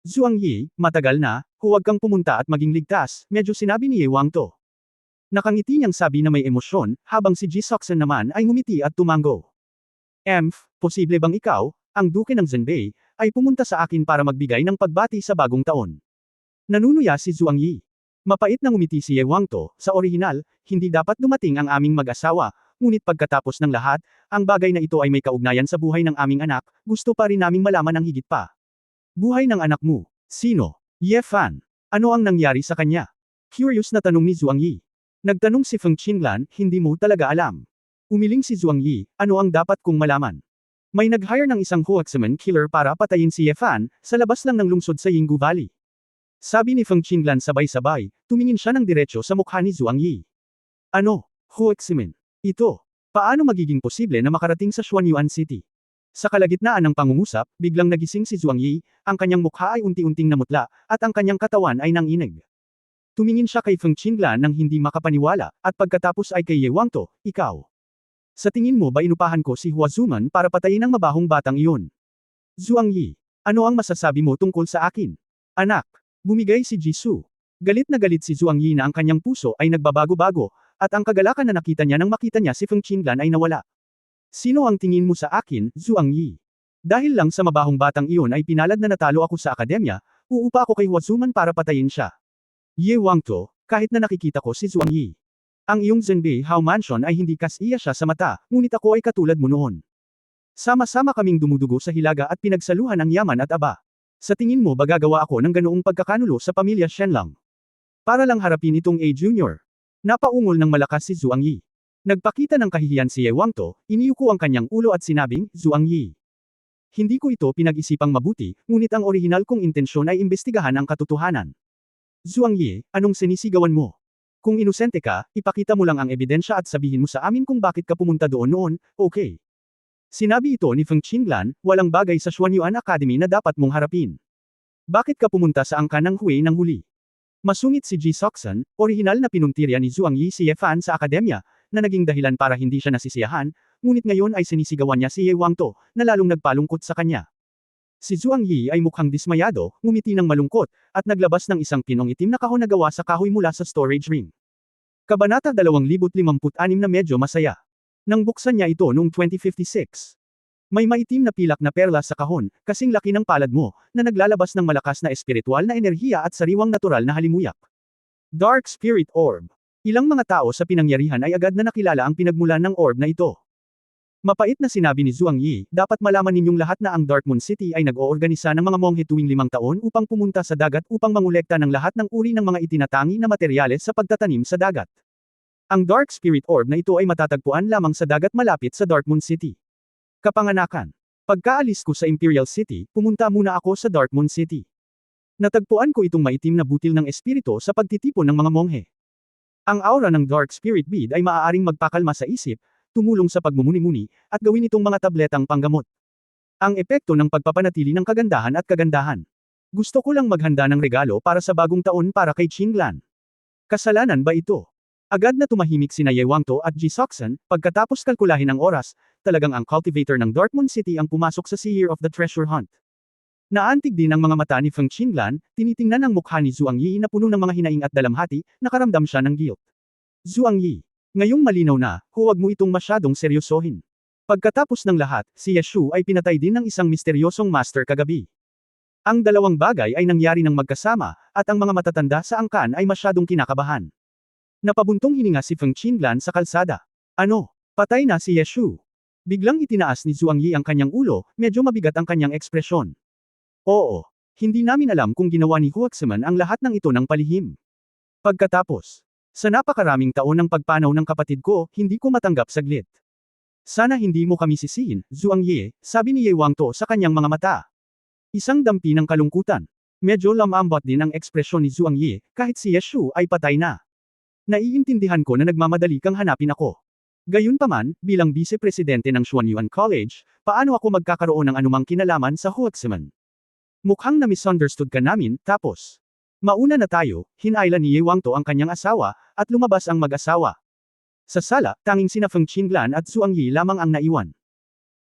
Zhuang Yi, matagal na, huwag kang pumunta at maging ligtas, medyo sinabi ni Ye Wangto. Nakangiti niyang sabi na may emosyon, habang si Ji Soxin naman ay ngumiti at tumango. Posible bang ikaw, ang duke ng Zenbei, ay pumunta sa akin para magbigay ng pagbati sa bagong taon? Nanunuya si Zhuang Yi. Mapait na ngumiti si Ye Wangto, sa orihinal, hindi dapat dumating ang aming mag-asawa, ngunit pagkatapos ng lahat, ang bagay na ito ay may kaugnayan sa buhay ng aming anak, gusto pa rin naming malaman ang higit pa. Buhay ng anak mo. Sino? Yefan. Ano ang nangyari sa kanya? Curious na tanong ni Zhuang Yi. Nagtanong si Feng Xinglan, hindi mo talaga alam. Umiling si Zhuang Yi, ano ang dapat kong malaman? May nag-hire ng isang Huaxaman killer para patayin si Yefan, sa labas lang ng lungsod sa Yinggu Valley. Sabi ni Feng Xinglan sabay-sabay, tumingin siya ng diretso sa mukha ni Zhuang Yi. Ano? Huaxaman? Ito. Paano magiging posible na makarating sa Xuanyuan City? Sa kalagitnaan ng pangungusap, biglang nagising si Zhuang Yi, ang kanyang mukha ay unti-unting namutla, at ang kanyang katawan ay nanginig. Tumingin siya kay Feng Xinglan nang hindi makapaniwala, at pagkatapos ay kay Ye Wangto, ikaw. Sa tingin mo ba inupahan ko si Hua Zuman para patayin ang mabahong batang iyon? Zhuang Yi, ano ang masasabi mo tungkol sa akin? Anak, bumigay si Jisoo. Galit na galit si Zhuang Yi na ang kanyang puso ay nagbabago-bago, at ang kagalakan na nakita niya nang makita niya si Feng Xinglan ay nawala. Sino ang tingin mo sa akin, Zhuang Yi? Dahil lang sa mabahong batang iyon ay pinalad na natalo ako sa akademya, uupa ako kay Hua Zuman para patayin siya. Ye Wangto, kahit na nakikita ko si Zhuang Yi. Ang iyong Zenbei Hao Mansion ay hindi kasiya siya sa mata, ngunit ako ay katulad mo noon. Sama-sama kaming dumudugo sa hilaga at pinagsaluhan ang yaman at aba. Sa tingin mo ba gagawa ako ng ganoong pagkakanulo sa pamilya Shenlong? Para lang harapin itong A Junior. Napaungol ng malakas si Zhuang Yi. Nagpakita ng kahihiyan si Ye Wangto, iniyuko ang kanyang ulo at sinabing, Zhuang Yi. Hindi ko ito pinag-isipang mabuti, ngunit ang orihinal kong intensyon ay imbestigahan ang katotohanan. Zhuang Yi, anong sinisigawan mo? Kung inosente ka, ipakita mo lang ang ebidensya at sabihin mo sa amin kung bakit ka pumunta doon noon, okay? Sinabi ito ni Feng Qinglan, walang bagay sa Xuanyuan Academy na dapat mong harapin. Bakit ka pumunta sa angkan ng Hui ng huli? Masungit si Ji Soxan, orihinal na pinuntirya ni Zhuang Yi si Ye Fan sa akademya, na naging dahilan para hindi siya nasisiyahan, ngunit ngayon ay sinisigawan niya si Ye Wangto, na lalong nagpalungkot sa kanya. Si Zhuang Yi ay mukhang dismayado, ngumiti ng malungkot, at naglabas ng isang pinong itim na kahon na gawa sa kahoy mula sa storage ring. Kabanata 2056 na medyo masaya. Nang buksan niya ito noong 2056. May maitim na pilak na perla sa kahon, kasing laki ng palad mo, na naglalabas ng malakas na espiritual na enerhiya at sariwang natural na halimuyak. Dark Spirit Orb. Ilang mga tao sa pinangyarihan ay agad na nakilala ang pinagmulan ng orb na ito. Mapait na sinabi ni Zhuang Yi, dapat malaman ninyong lahat na ang Dark Moon City ay nag-oorganisa ng mga monghe tuwing 5 taon upang pumunta sa dagat upang mangolekta ng lahat ng uri ng mga itinatangi na materyales sa pagtatanim sa dagat. Ang Dark Spirit Orb na ito ay matatagpuan lamang sa dagat malapit sa Dark Moon City. Kapanganakan. Pagkaalis ko sa Imperial City, pumunta muna ako sa Dark Moon City. Natagpuan ko itong maitim na butil ng espiritu sa pagtitipon ng mga monghe. Ang aura ng Dark Spirit Bead ay maaaring magpakalma sa isip, tumulong sa pagmumuni-muni, at gawin itong mga tabletang panggamot. Ang epekto ng pagpapanatili ng kagandahan at kagandahan. Gusto ko lang maghanda ng regalo para sa bagong taon para kay Qinglan. Kasalanan ba ito? Agad na tumahimik sina Ye Wangto at Ji Soxan, pagkatapos kalkulahin ang oras, talagang ang cultivator ng Darkmoon City ang pumasok sa Seer of the Treasure Hunt. Naantig din ang mga mata ni Feng Qinglan, tinitingnan ang mukha ni Zhuang Yi na puno ng mga hinaing at dalamhati, nakaramdam siya ng guilt. Zhuang Yi. Ngayong malinaw na, huwag mo itong masyadong seryosohin. Pagkatapos ng lahat, si Yeshu ay pinatay din ng isang misteryosong master kagabi. Ang dalawang bagay ay nangyari ng magkasama, at ang mga matatanda sa angkan ay masyadong kinakabahan. Napabuntong hininga si Feng Qinglan sa kalsada. Ano? Patay na si Yeshu. Biglang itinaas ni Zhuang Yi ang kanyang ulo, medyo mabigat ang kanyang ekspresyon. Oo. Hindi namin alam kung ginawa ni Huaximan ang lahat ng ito ng palihim. Pagkatapos, sa napakaraming taon ng pagpanaw ng kapatid ko, hindi ko matanggap saglit. Sana hindi mo kami sisihin, Zhuang Yi, sabi ni Ye Wangto sa kanyang mga mata. Isang dampi ng kalungkutan. Medyo lamambot din ang ekspresyon ni Zhuang Yi, kahit si Yeshu ay patay na. Naiintindihan ko na nagmamadali kang hanapin ako. Gayunpaman, bilang vice-presidente ng Xuanyuan College, paano ako magkakaroon ng anumang kinalaman sa Huaximan? Mukhang na-misunderstood ka namin, tapos. Mauna na tayo, hinailan ni Ye Wangto ang kanyang asawa, at lumabas ang mag-asawa. Sa sala, tanging sina Feng Qinglan at Zhuang Yi lamang ang naiwan.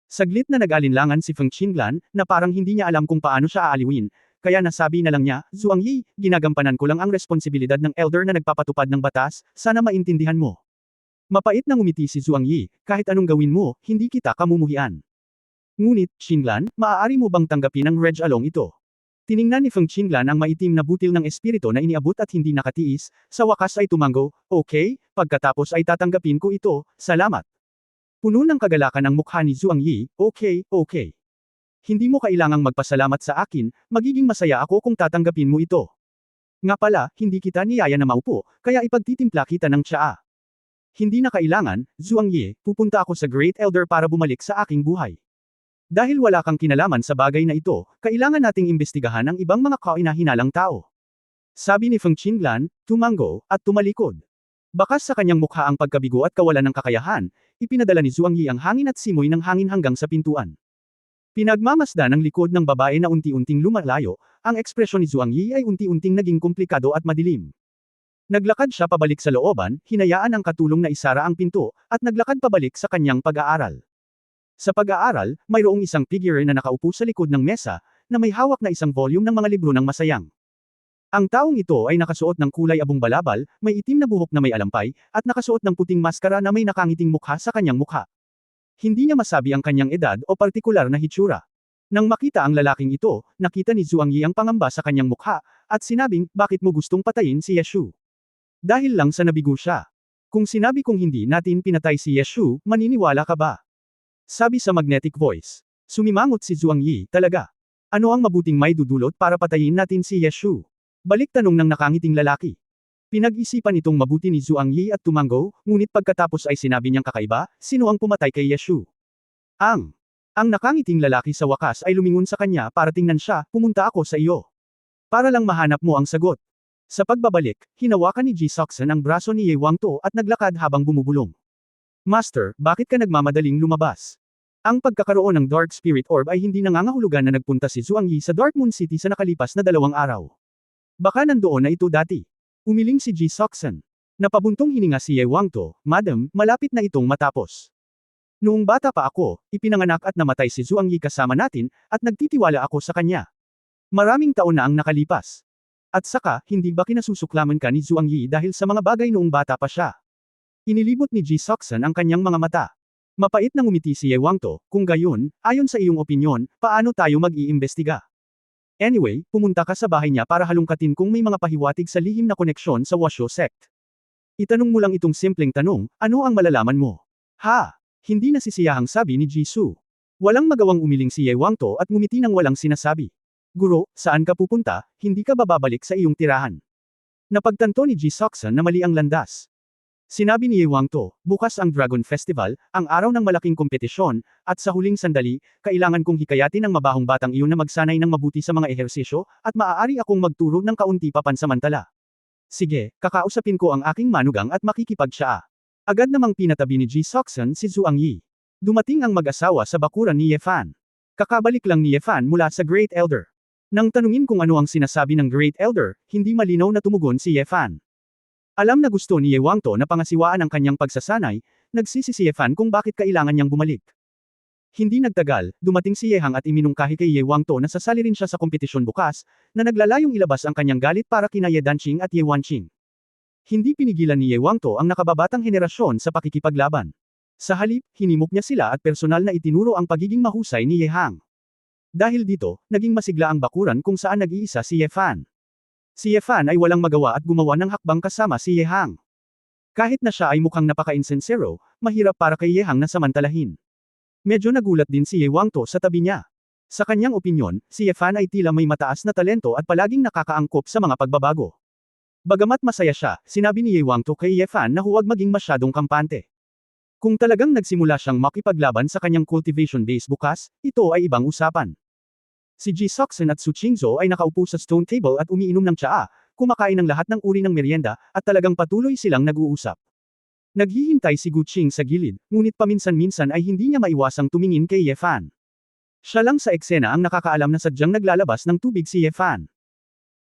Saglit na nag-alinlangan si Feng Qinglan, na parang hindi niya alam kung paano siya aaliwin, kaya nasabi na lang niya, Zhuang Yi, ginagampanan ko lang ang responsibilidad ng elder na nagpapatupad ng batas, sana maintindihan mo. Mapait na ngumiti si Zhuang Yi, kahit anong gawin mo, hindi kita kamumuhian. Ngunit, Qinglan, maaari mo bang tanggapin ang Reg Along ito? Tiningnan ni Feng Qinglan ang maitim na butil ng espiritu na iniabot at hindi nakatiis, sa wakas ay tumango, okay, pagkatapos ay tatanggapin ko ito, salamat. Puno ng kagalakan ang mukha ni Zhuang Yi, okay. Hindi mo kailangang magpasalamat sa akin, magiging masaya ako kung tatanggapin mo ito. Nga pala, hindi kita niyaya na maupo, kaya ipagtitimpla kita ng tsaa. Hindi na kailangan, Zhuang Yi, pupunta ako sa Great Elder para bumalik sa aking buhay. Dahil wala kang kinalaman sa bagay na ito, kailangan nating imbestigahan ang ibang mga kahinahinalang tao. Sabi ni Feng Qinglan, tumango, at tumalikod. Bakas sa kanyang mukha ang pagkabigo at kawalan ng kakayahan, ipinadala ni Zhuang Yi ang hangin at simoy ng hangin hanggang sa pintuan. Pinagmamasdan ng likod ng babae na unti-unting lumalayo, ang ekspresyon ni Zhuang Yi ay unti-unting naging komplikado at madilim. Naglakad siya pabalik sa looban, hinayaan ang katulong na isara ang pinto, at naglakad pabalik sa kanyang pag-aaral. Sa pag-aaral, mayroong isang figure na nakaupo sa likod ng mesa, na may hawak na isang volume ng mga libro ng masayang. Ang taong ito ay nakasuot ng kulay abong balabal, may itim na buhok na may alampay, at nakasuot ng puting maskara na may nakangiting mukha sa kanyang mukha. Hindi niya masabi ang kanyang edad o partikular na hitsura. Nang makita ang lalaking ito, nakita ni Zhuang Yi ang pangamba sa kanyang mukha, at sinabing, bakit mo gustong patayin si Yeshu? Dahil lang sa nabigo siya. Kung sinabi kong hindi natin pinatay si Yeshu, maniniwala ka ba? Sabi sa magnetic voice. Sumimangot si Zhuang Yi, talaga. Ano ang mabuting may dudulot para patayin natin si Yeshu? Balik tanong ng nakangiting lalaki. Pinag-isipan itong mabuti ni Zhuang Yi at tumango, ngunit pagkatapos ay sinabi niyang kakaiba, sino ang pumatay kay Yeshu? Ang Ang nakangiting lalaki sa wakas ay lumingon sa kanya para tingnan siya, pumunta ako sa iyo. Para lang mahanap mo ang sagot. Sa pagbabalik, hinawakan ni Ji Seoksun ang braso ni Ye Wangto at naglakad habang bumubulong. Master, bakit ka nagmamadaling lumabas? Ang pagkakaroon ng Dark Spirit Orb ay hindi nangangahulugan na nagpunta si Zhuang Yi sa Dark Moon City sa nakalipas na 2 araw. Baka nandoon na ito dati. Umiling si Ji Seoksun. Napabuntong hininga si Ye Wangto, Madam, malapit na itong matapos. Noong bata pa ako, ipinanganak at namatay si Zhuang Yi kasama natin, at nagtitiwala ako sa kanya. Maraming taon na ang nakalipas. At saka, hindi ba kinasusuklaman ka ni Zhuang Yi dahil sa mga bagay noong bata pa siya? Inilibot ni Ji Seoksun ang kanyang mga mata. Mapait na ngumiti si Ye Wangto, kung gayon, ayon sa iyong opinyon, paano tayo mag-iimbestiga? Anyway, pumunta ka sa bahay niya para halungkatin kung may mga pahiwatig sa lihim na koneksyon sa Washo sect. Itanong mo lang itong simpleng tanong, ano ang malalaman mo? Ha! Hindi nasisiyahang sabi ni Jisoo. Walang magawang umiling si Ye Wangto at ngumiti nang walang sinasabi. Guro, saan ka pupunta, hindi ka bababalik sa iyong tirahan. Napagtanto ni Ji Seoksun na mali ang landas. Sinabi ni Ye Wangto, bukas ang Dragon Festival, ang araw ng malaking kompetisyon, at sa huling sandali, kailangan kong hikayatin ang mabahong batang iyon na magsanay ng mabuti sa mga ehersisyo, at maaari akong magturo ng kaunti pa pansamantala. Sige, kakausapin ko ang aking manugang at makikipag-siya. Agad namang pinatabi ni Ji Seoksun si Zhuang Yi. Dumating ang mag-asawa sa bakuran ni Ye Fan. Kakabalik lang ni Ye Fan mula sa Great Elder. Nang tanungin kung ano ang sinasabi ng Great Elder, hindi malinaw na tumugon si Ye Fan. Alam na gusto ni Ye Wangto na pangasiwaan ang kanyang pagsasanay, nagsisi si Ye Fan kung bakit kailangan niyang bumalik. Hindi nagtagal, dumating si Ye Hang at iminungkahi kay Ye Wangto na sasali rin siya sa kompetisyon bukas, na naglalayong ilabas ang kanyang galit para kina Ye Danqing at Ye Wanqing. Hindi pinigilan ni Ye Wangto ang nakababatang henerasyon sa pakikipaglaban. Sa halip, hinimok niya sila at personal na itinuro ang pagiging mahusay ni Ye Hang. Dahil dito, naging masigla ang bakuran kung saan nag-iisa si Ye Fan. Si Ye Fan ay walang magawa at gumawa ng hakbang kasama si Ye Hang. Kahit na siya ay mukhang napaka-insincero, mahirap para kay Ye Hang na samantalahin. Medyo nagulat din si Ye Wangto sa tabi niya. Sa kanyang opinyon, si Ye Fan ay tila may mataas na talento at palaging nakakaangkop sa mga pagbabago. Bagamat masaya siya, sinabi ni Ye Wangto kay Ye Fan na huwag maging masyadong kampante. Kung talagang nagsimula siyang makipaglaban sa kanyang cultivation base bukas, ito ay ibang usapan. Si Ji Seoksun at Su Qingzhou ay nakaupo sa stone table at umiinom ng tsaa, kumakain ng lahat ng uri ng merienda, at talagang patuloy silang nag-uusap. Naghihintay si Gu Qing sa gilid, ngunit paminsan-minsan ay hindi niya maiwasang tumingin kay Ye Fan. Siya lang sa eksena ang nakakaalam na sadyang naglalabas ng tubig si Ye Fan.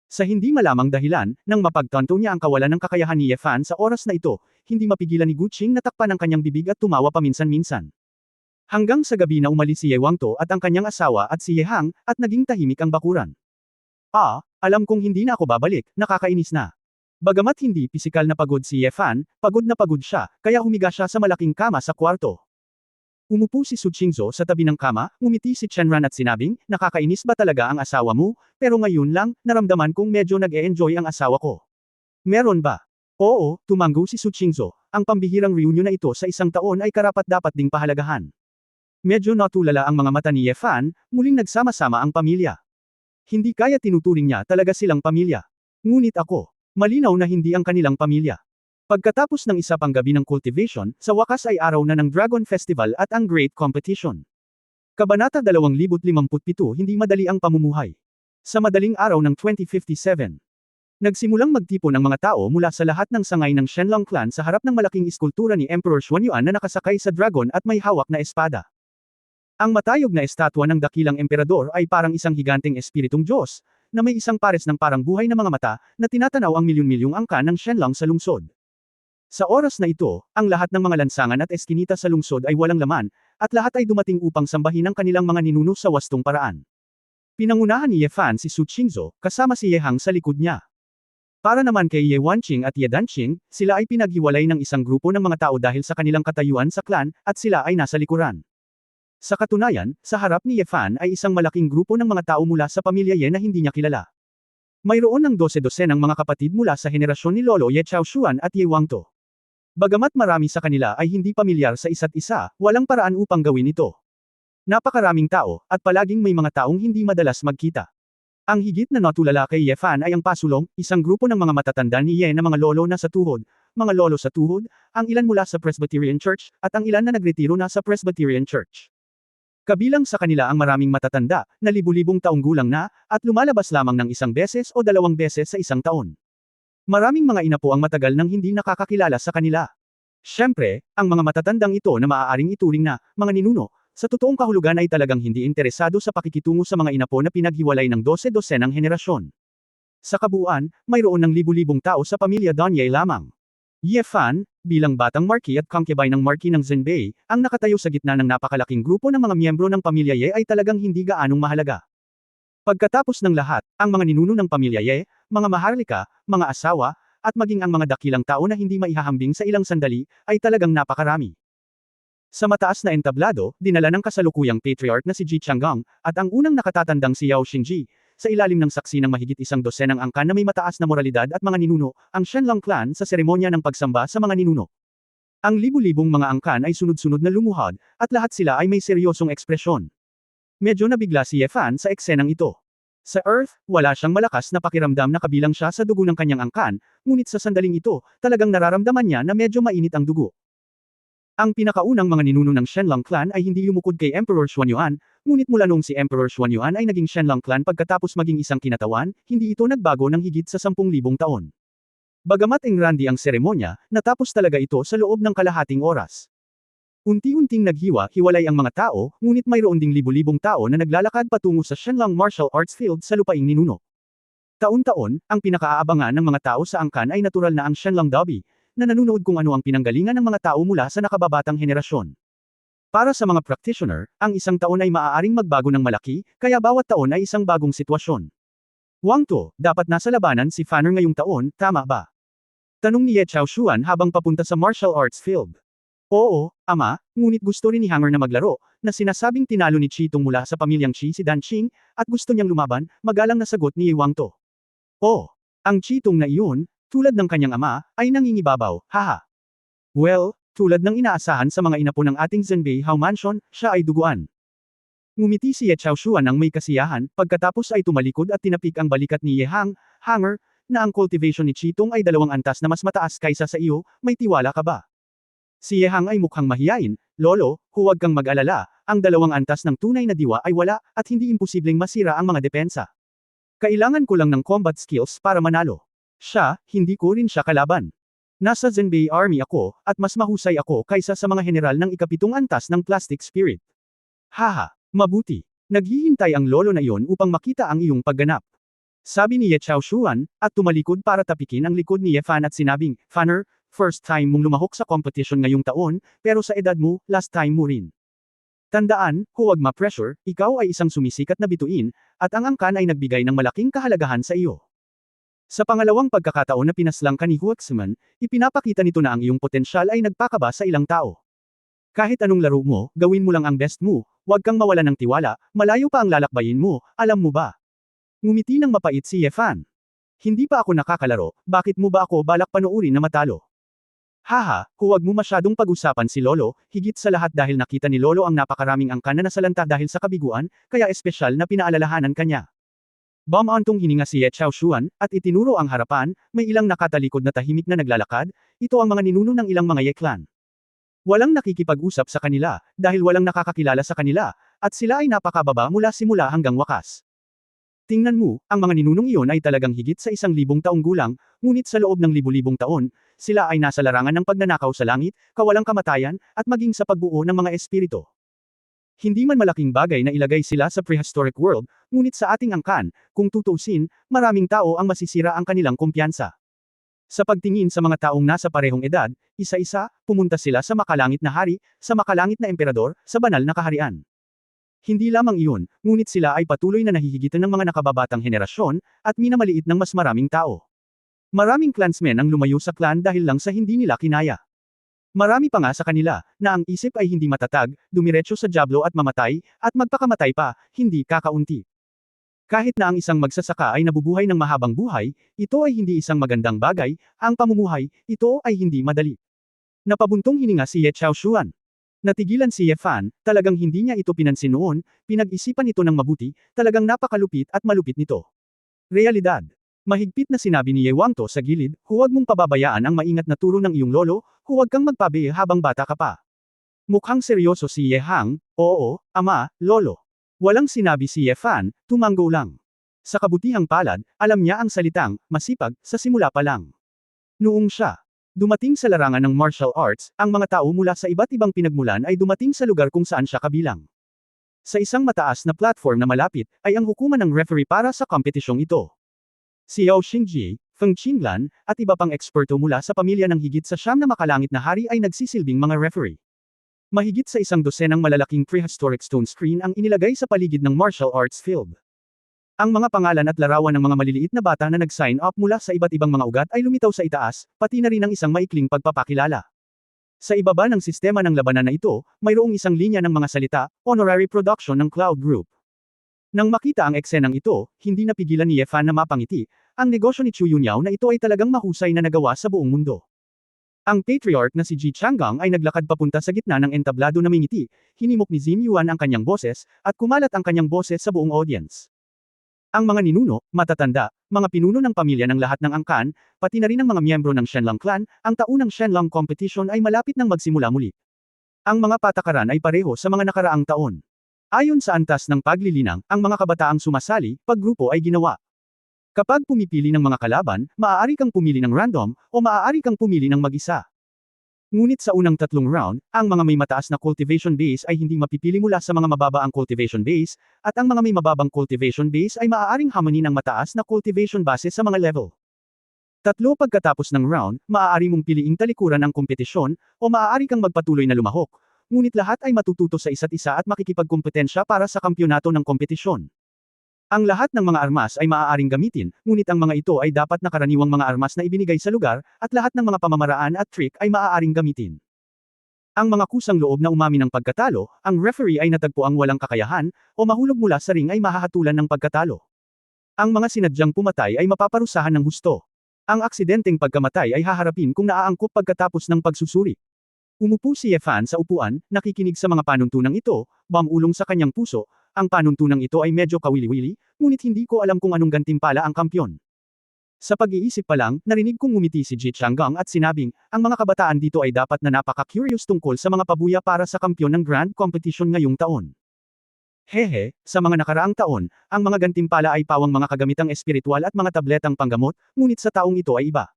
Sa hindi malamang dahilan, nang mapagtanto niya ang kawalan ng kakayahan ni Ye Fan sa oras na ito, hindi mapigilan ni Gu Qing na takpan ang kanyang bibig at tumawa paminsan-minsan. Hanggang sa gabi na umalis si Ye Wangto at ang kanyang asawa at si Ye Hang, at naging tahimik ang bakuran. Alam kong hindi na ako babalik, nakakainis na. Bagamat hindi pisikal na pagod si Ye Fan, pagod na pagod siya, kaya humiga siya sa malaking kama sa kwarto. Umupo si Su Qingzhou sa tabi ng kama, ngumiti si Chenran at sinabing, nakakainis ba talaga ang asawa mo, pero ngayon lang, naramdaman kong medyo nag-e-enjoy ang asawa ko. Meron ba? Oo, tumanggo si Su Qingzhou, ang pambihirang reunion na ito sa isang taon ay karapat-dapat ding pahalagahan. Medyo natulala ang mga mata ni Ye Fan, muling nagsama-sama ang pamilya. Hindi kaya tinuturing niya talaga silang pamilya. Ngunit ako, malinaw na hindi ang kanilang pamilya. Pagkatapos ng isa pang gabi ng cultivation, sa wakas ay araw na ng Dragon Festival at ang Great Competition. Kabanata 2057 Hindi madali ang pamumuhay. Sa madaling araw ng 2057. Nagsimulang magtipon ang mga tao mula sa lahat ng sangay ng Shenlong clan sa harap ng malaking iskultura ni Emperor Xuanyuan na nakasakay sa dragon at may hawak na espada. Ang matayog na estatwa ng dakilang emperador ay parang isang higanteng espiritong Diyos, na may isang pares ng parang buhay na mga mata, na tinatanaw ang milyon-milyong angka ng Shenlong sa lungsod. Sa oras na ito, ang lahat ng mga lansangan at eskinita sa lungsod ay walang laman, at lahat ay dumating upang sambahin ang kanilang mga ninuno sa wastong paraan. Pinangunahan ni Ye Fan si Su Qingzhou, kasama si Ye Hang sa likod niya. Para naman kay Ye Wanqing at Ye Danqing, sila ay pinaghiwalay ng isang grupo ng mga tao dahil sa kanilang katayuan sa clan, at sila ay nasa likuran. Sa katunayan, sa harap ni Ye Fan ay isang malaking grupo ng mga tao mula sa pamilya Ye na hindi niya kilala. Mayroon ng 12 ng mga kapatid mula sa henerasyon ni Lolo Ye Chaoshuan at Ye Wangto. Bagamat marami sa kanila ay hindi pamilyar sa isa't isa, walang paraan upang gawin ito. Napakaraming tao, at palaging may mga taong hindi madalas magkita. Ang higit na natulala kay Ye Fan ay ang pasulong, isang grupo ng mga matatanda ni Ye na mga lolo na sa tuhod, mga lolo sa tuhod, ang ilan mula sa Presbyterian Church, at ang ilan na nagretiro na sa Presbyterian Church. Kabilang sa kanila ang maraming matatanda, na libu-libong taong gulang na, at lumalabas lamang ng isang beses o dalawang beses sa isang taon. Maraming mga ina po ang matagal nang hindi nakakakilala sa kanila. Siyempre, ang mga matatandang ito na maaaring ituring na, mga ninuno, sa totoong kahulugan ay talagang hindi interesado sa pakikitungo sa mga ina po na pinaghiwalay ng 12-dosenang henerasyon. Sa kabuuan, mayroon ng libu-libong tao sa pamilya Donyea lamang. Ye Fan, bilang batang marquis at concubine ng marquis ng Zhenbei, ang nakatayo sa gitna ng napakalaking grupo ng mga miyembro ng pamilya Ye ay talagang hindi gaanong mahalaga. Pagkatapos ng lahat, ang mga ninuno ng pamilya Ye, mga maharlika, mga asawa, at maging ang mga dakilang tao na hindi maihahambing sa ilang sandali, ay talagang napakarami. Sa mataas na entablado, dinala ng kasalukuyang patriarch na si Ji Changgang, at ang unang nakatatandang si Yao Xingji, sa ilalim ng saksi ng mahigit isang dosenang angkan na may mataas na moralidad at mga ninuno, ang Shenlong clan sa seremonya ng pagsamba sa mga ninuno. Ang libu-libong mga angkan ay sunod-sunod na lumuhod, at lahat sila ay may seryosong ekspresyon. Medyo nabigla si Ye Fan sa eksenang ito. Sa Earth, wala siyang malakas na pakiramdam na kabilang siya sa dugo ng kanyang angkan, ngunit sa sandaling ito, talagang nararamdaman niya na medyo mainit ang dugo. Ang pinakaunang mga ninuno ng Shenlong clan ay hindi lumukod kay Emperor Xuanyuan, ngunit mula noong si Emperor Xuanyuan ay naging Shenlong clan pagkatapos maging isang kinatawan, hindi ito nagbago ng higit sa 10,000 taon. Bagamat engrandi ang seremonya, natapos talaga ito sa loob ng kalahating oras. Unti-unting naghiwa-hiwalay ang mga tao, ngunit mayroon ding libu-libong tao na naglalakad patungo sa Shenlong Martial Arts Field sa lupaing ninuno. Taon-taon, ang pinakaaabangan ng mga tao sa angkan ay natural na ang Shenlong Derby, na nanunood kung ano ang pinanggalingan ng mga tao mula sa nakababatang henerasyon. Para sa mga practitioner, ang isang taon ay maaaring magbago ng malaki, kaya bawat taon ay isang bagong sitwasyon. Wang To, dapat nasa labanan si Fanner ngayong taon, tama ba? Tanong ni Ye Chaoshuan habang papunta sa martial arts field. Oo, ama, ngunit gusto rin ni Hanger na maglaro, na sinasabing tinalo ni Chitong mula sa pamilyang Chi si Dan Qing, at gusto niyang lumaban, magalang na sagot ni Wang To. Oh, ang Chitong na iyon, tulad ng kanyang ama, ay nangingibabaw, haha. Well, tulad ng inaasahan sa mga inapo ng ating Zhenbei Hao Mansion, siya ay duguan. Ngumiti si Ye Chaoshuan ang may kasiyahan, pagkatapos ay tumalikod at tinapik ang balikat ni Ye Hanger, na ang cultivation ni Chitong ay 2 antas na mas mataas kaysa sa iyo, may tiwala ka ba? Si Ye Hang ay mukhang mahiyain, lolo, huwag kang mag-alala, ang 2 antas ng tunay na diwa ay wala, at hindi imposibleng masira ang mga depensa. Kailangan ko lang ng combat skills para manalo. Siya, hindi ko rin siya kalaban. Nasa Zhenbei Army ako, at mas mahusay ako kaysa sa mga general ng ika-7 antas ng Plastic Spirit. Haha, mabuti. Naghihintay ang lolo na iyon upang makita ang iyong pagganap. Sabi ni Ye Chaoshuan, at tumalikod para tapikin ang likod ni Ye Fan at sinabing, Fanner, first time mong lumahok sa competition ngayong taon, pero sa edad mo, last time mo rin. Tandaan, huwag ma-pressure, ikaw ay isang sumisikat na bituin, at ang angkan ay nagbigay ng malaking kahalagahan sa iyo. Sa pangalawang pagkakataon na pinaslang ka ni Huaxman, ipinapakita nito na ang iyong potensyal ay nagpakaba sa ilang tao. Kahit anong laro mo, gawin mo lang ang best mo, huwag kang mawala ng tiwala, malayo pa ang lalakbayin mo, alam mo ba? Ngumiti ng mapait si Ye Fan. Hindi pa ako nakakalaro, bakit mo ba ako balak panoorin na matalo? Haha, huwag mo masyadong pag-usapan si Lolo, higit sa lahat dahil nakita ni Lolo ang napakaraming angkan na nasalanta dahil sa kabiguan, kaya espesyal na pinaalalahanan kanya. Bumantong hininga si Ye Chaoshuan, at itinuro ang harapan, may ilang nakatalikod na tahimik na naglalakad, ito ang mga ninuno ng ilang mga Ye clan. Walang nakikipag-usap sa kanila, dahil walang nakakakilala sa kanila, at sila ay napakababa mula simula hanggang wakas. Tingnan mo, ang mga ninunong iyon ay talagang higit sa 1,000 taong gulang, ngunit sa loob ng libu-libong taon, sila ay nasa larangan ng pagnanakaw sa langit, kawalang kamatayan, at maging sa pagbuo ng mga espiritu. Hindi man malaking bagay na ilagay sila sa prehistoric world, ngunit sa ating angkan, kung tutuusin, maraming tao ang masisira ang kanilang kumpiyansa. Sa pagtingin sa mga taong nasa parehong edad, isa-isa, pumunta sila sa makalangit na hari, sa makalangit na emperador, sa banal na kaharian. Hindi lamang iyon, ngunit sila ay patuloy na nahihigitan ng mga nakababatang henerasyon, at minamaliit ng mas maraming tao. Maraming clansmen ang lumayo sa clan dahil lang sa hindi nila kinaya. Marami pa nga sa kanila, na ang isip ay hindi matatag, dumiretso sa dyablo at mamatay, at magpakamatay pa, hindi kakaunti. Kahit na ang isang magsasaka ay nabubuhay ng mahabang buhay, ito ay hindi isang magandang bagay, ang pamumuhay, ito ay hindi madali. Napabuntong hininga si Ye Chaoshuan. Natigilan si Ye Fan, talagang hindi niya ito pinansin noon, pinag-isipan ito ng mabuti, talagang napakalupit at malupit nito. Realidad. Mahigpit na sinabi ni Ye Wang To sa gilid, huwag mong pababayaan ang maingat na turo ng iyong lolo, huwag kang magpabe habang bata ka pa. Mukhang seryoso si Ye Hang, oo, ama, lolo. Walang sinabi si Ye Fan, tumanggo lang. Sa kabutihang palad, alam niya ang salitang, masipag, sa simula pa lang. Noong siya dumating sa larangan ng martial arts, ang mga tao mula sa iba't ibang pinagmulan ay dumating sa lugar kung saan siya kabilang. Sa isang mataas na platform na malapit, ay ang hukuman ng referee para sa kompetisyong ito. Si Yao Xingji, Feng Qinglan, at iba pang eksperto mula sa pamilya ng higit sa 9 na makalangit na hari ay nagsisilbing mga referee. Mahigit sa 100 malalaking prehistoric stone screen ang inilagay sa paligid ng martial arts field. Ang mga pangalan at larawan ng mga maliliit na bata na nag-sign up mula sa iba't ibang mga ugat ay lumitaw sa itaas, pati na rin ang isang maikling pagpapakilala. Sa ibaba ng sistema ng labanan na ito, mayroong isang linya ng mga salita, honorary production ng Cloud Group. Nang makita ang eksenang ito, hindi napigilan ni Ye Fan na mapangiti, ang negosyo ni Chu Yunyao na ito ay talagang mahusay na nagawa sa buong mundo. Ang patriarch na si Ji Changgang ay naglakad papunta sa gitna ng entablado na mingiti, hinimok ni Zim Yuan ang kanyang boses, at kumalat ang kanyang boses sa buong audience. Ang mga ninuno, matatanda, mga pinuno ng pamilya ng lahat ng angkan, pati na rin ang mga miyembro ng Shenlong Clan, ang taunang Shenlong Competition ay malapit nang magsimula muli. Ang mga patakaran ay pareho sa mga nakaraang taon. Ayon sa antas ng paglilinang, ang mga kabataang sumasali, paggrupo ay ginawa. Kapag pumipili ng mga kalaban, maaari kang pumili ng random, o maaari kang pumili ng mag-isa. Ngunit sa unang 3 round, ang mga may mataas na cultivation base ay hindi mapipili mula sa mga mababa ang cultivation base, at ang mga may mababang cultivation base ay maaaring hamonin ng mataas na cultivation base sa mga level. 3 pagkatapos ng round, maaari mong piliing talikuran ang kompetisyon, o maaari kang magpatuloy na lumahok, ngunit lahat ay matututo sa isa't isa at makikipagkompetensya para sa kampyonato ng kompetisyon. Ang lahat ng mga armas ay maaaring gamitin, ngunit ang mga ito ay dapat na karaniwang mga armas na ibinigay sa lugar, at lahat ng mga pamamaraan at trick ay maaaring gamitin. Ang mga kusang loob na umami ng pagkatalo, ang referee ay natagpuang walang kakayahan, o mahulog mula sa ring ay mahahatulan ng pagkatalo. Ang mga sinadyang pumatay ay mapaparusahan ng husto. Ang aksidenteng pagkamatay ay haharapin kung naaangkop pagkatapos ng pagsusuri. Umupo si Ye Fan sa upuan, nakikinig sa mga panuntunang ito, bumulong sa kanyang puso. Ang panuntunang ito ay medyo kawili-wili, ngunit hindi ko alam kung anong gantimpala ang kampyon. Sa pag-iisip pa lang, narinig kong ngumiti si Ji Changgang at sinabing, ang mga kabataan dito ay dapat na napaka-curious tungkol sa mga pabuya para sa kampyon ng Grand Competition ngayong taon. Hehe, sa mga nakaraang taon, ang mga gantimpala ay pawang mga kagamitang espiritual at mga tabletang panggamot, ngunit sa taong ito ay iba.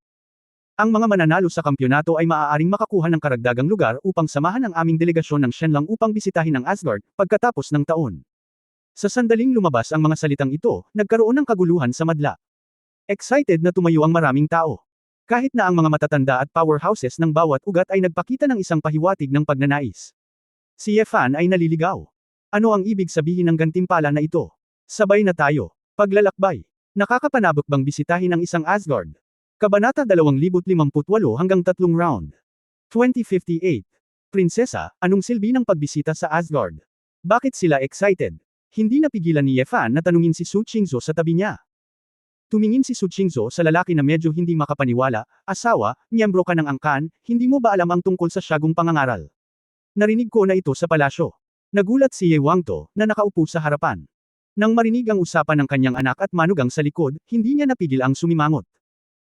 Ang mga mananalo sa kampyonato ay maaaring makakuha ng karagdagang lugar upang samahan ang aming delegasyon ng Shenlong upang bisitahin ang Asgard, pagkatapos ng taon. Sa sandaling lumabas ang mga salitang ito, nagkaroon ng kaguluhan sa madla. Excited na tumayo ang maraming tao. Kahit na ang mga matatanda at powerhouses ng bawat ugat ay nagpakita ng isang pahiwatig ng pagnanais. Si Ye Fan ay naliligaw. Ano ang ibig sabihin ng gantimpala na ito? Sabay na tayo. Paglalakbay. Nakakapanabok bang bisitahin ang isang Asgard? Kabanata 2058 hanggang 3 round. 2058. Prinsesa, anong silbi ng pagbisita sa Asgard? Bakit sila excited? Hindi napigilan ni Ye Fan na tanungin si Su Qingzhou sa tabi niya. Tumingin si Su Qingzhou sa lalaki na medyo hindi makapaniwala, asawa, miyembro ka ng angkan, hindi mo ba alam ang tungkol sa siyagong pangangaral? Narinig ko na ito sa palasyo. Nagulat si Ye Wangto, na nakaupo sa harapan. Nang marinig ang usapan ng kanyang anak at manugang sa likod, hindi niya napigil ang sumimangot.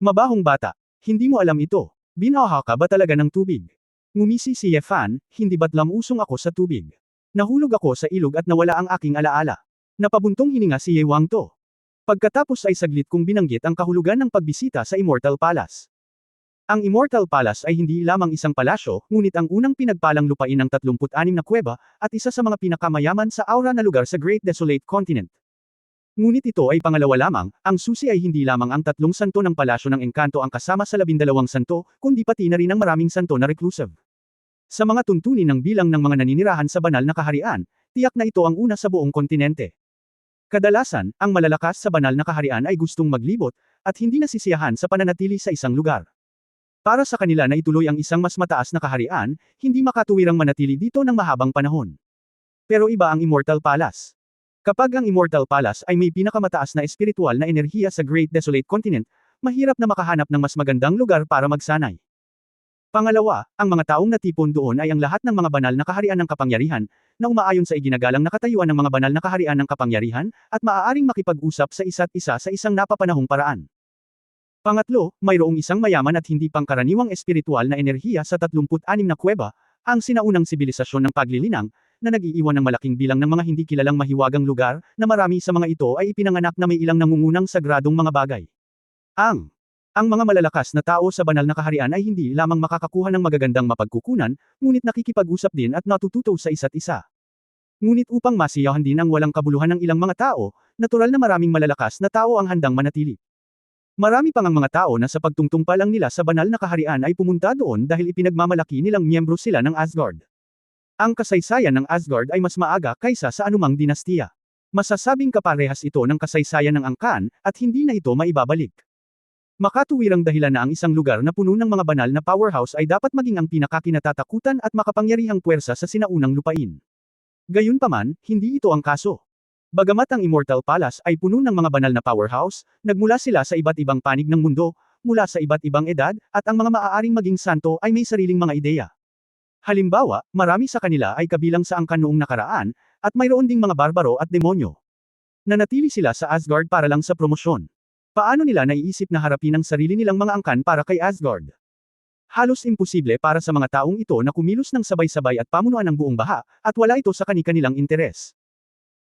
Mabahong bata, hindi mo alam ito. Binaha ka ba talaga ng tubig? Ngumisi si Ye Fan, hindi ba't lamusong ako sa tubig? Nahulog ako sa ilog at nawala ang aking alaala. Napabuntong hininga si Ye Wangto. Pagkatapos ay saglit kong binanggit ang kahulugan ng pagbisita sa Immortal Palace. Ang Immortal Palace ay hindi lamang isang palasyo, ngunit ang unang pinagpalang lupain ng 36 na kuweba, at isa sa mga pinakamayaman sa aura na lugar sa Great Desolate Continent. Ngunit ito ay pangalawa lamang, ang susi ay hindi lamang ang 3 santo ng palasyo ng engkanto ang kasama sa 12 santo, kundi pati na rin ang maraming santo na reclusive. Sa mga tuntunin ng bilang ng mga naninirahan sa banal na kaharian, tiyak na ito ang una sa buong kontinente. Kadalasan, ang malalakas sa banal na kaharian ay gustong maglibot, at hindi nasisiyahan sa pananatili sa isang lugar. Para sa kanila na ituloy ang isang mas mataas na kaharian, hindi makatuwirang manatili dito ng mahabang panahon. Pero iba ang Immortal Palace. Kapag ang Immortal Palace ay may pinakamataas na espiritual na enerhiya sa Great Desolate Continent, mahirap na makahanap ng mas magandang lugar para magsanay. Pangalawa, ang mga taong natipon doon ay ang lahat ng mga banal na kaharian ng kapangyarihan, na umaayon sa iginagalang na katayuan ng mga banal na kaharian ng kapangyarihan, at maaaring makipag-usap sa isa't isa sa isang napapanahong paraan. Pangatlo, mayroong isang mayaman at hindi pangkaraniwang espiritual na enerhiya sa 36 na kuweba, ang sinaunang sibilisasyon ng paglilinang, na nag-iiwan ng malaking bilang ng mga hindi kilalang mahiwagang lugar, na marami sa mga ito ay ipinanganak na may ilang nangungunang sagradong mga bagay. Ang mga malalakas na tao sa banal na kaharian ay hindi lamang makakakuha ng magagandang mapagkukunan, ngunit nakikipag-usap din at natututo sa isa't isa. Ngunit upang masiyahan din ang walang kabuluhan ng ilang mga tao, natural na maraming malalakas na tao ang handang manatili. Marami pang ang mga tao na sa pagtungtungpal lang nila sa banal na kaharian ay pumunta doon dahil ipinagmamalaki nilang miyembro sila ng Asgard. Ang kasaysayan ng Asgard ay mas maaga kaysa sa anumang dinastiya. Masasabing kaparehas ito ng kasaysayan ng angkan, at hindi na ito maibabalik. Makatuwirang dahilan na ang isang lugar na puno ng mga banal na powerhouse ay dapat maging ang pinakakinatatakutan at makapangyarihang puwersa sa sinaunang lupain. Gayunpaman, hindi ito ang kaso. Bagamat ang Immortal Palace ay puno ng mga banal na powerhouse, nagmula sila sa iba't ibang panig ng mundo, mula sa iba't ibang edad, at ang mga maaaring maging santo ay may sariling mga ideya. Halimbawa, marami sa kanila ay kabilang sa angkan noong nakaraan, at mayroon ding mga barbaro at demonyo. Nanatili sila sa Asgard para lang sa promosyon. Paano nila naiisip na harapin ang sarili nilang mga angkan para kay Asgard? Halos imposible para sa mga taong ito na kumilos ng sabay-sabay at pamunuan ng buong baha, at wala ito sa kani-kanilang interes.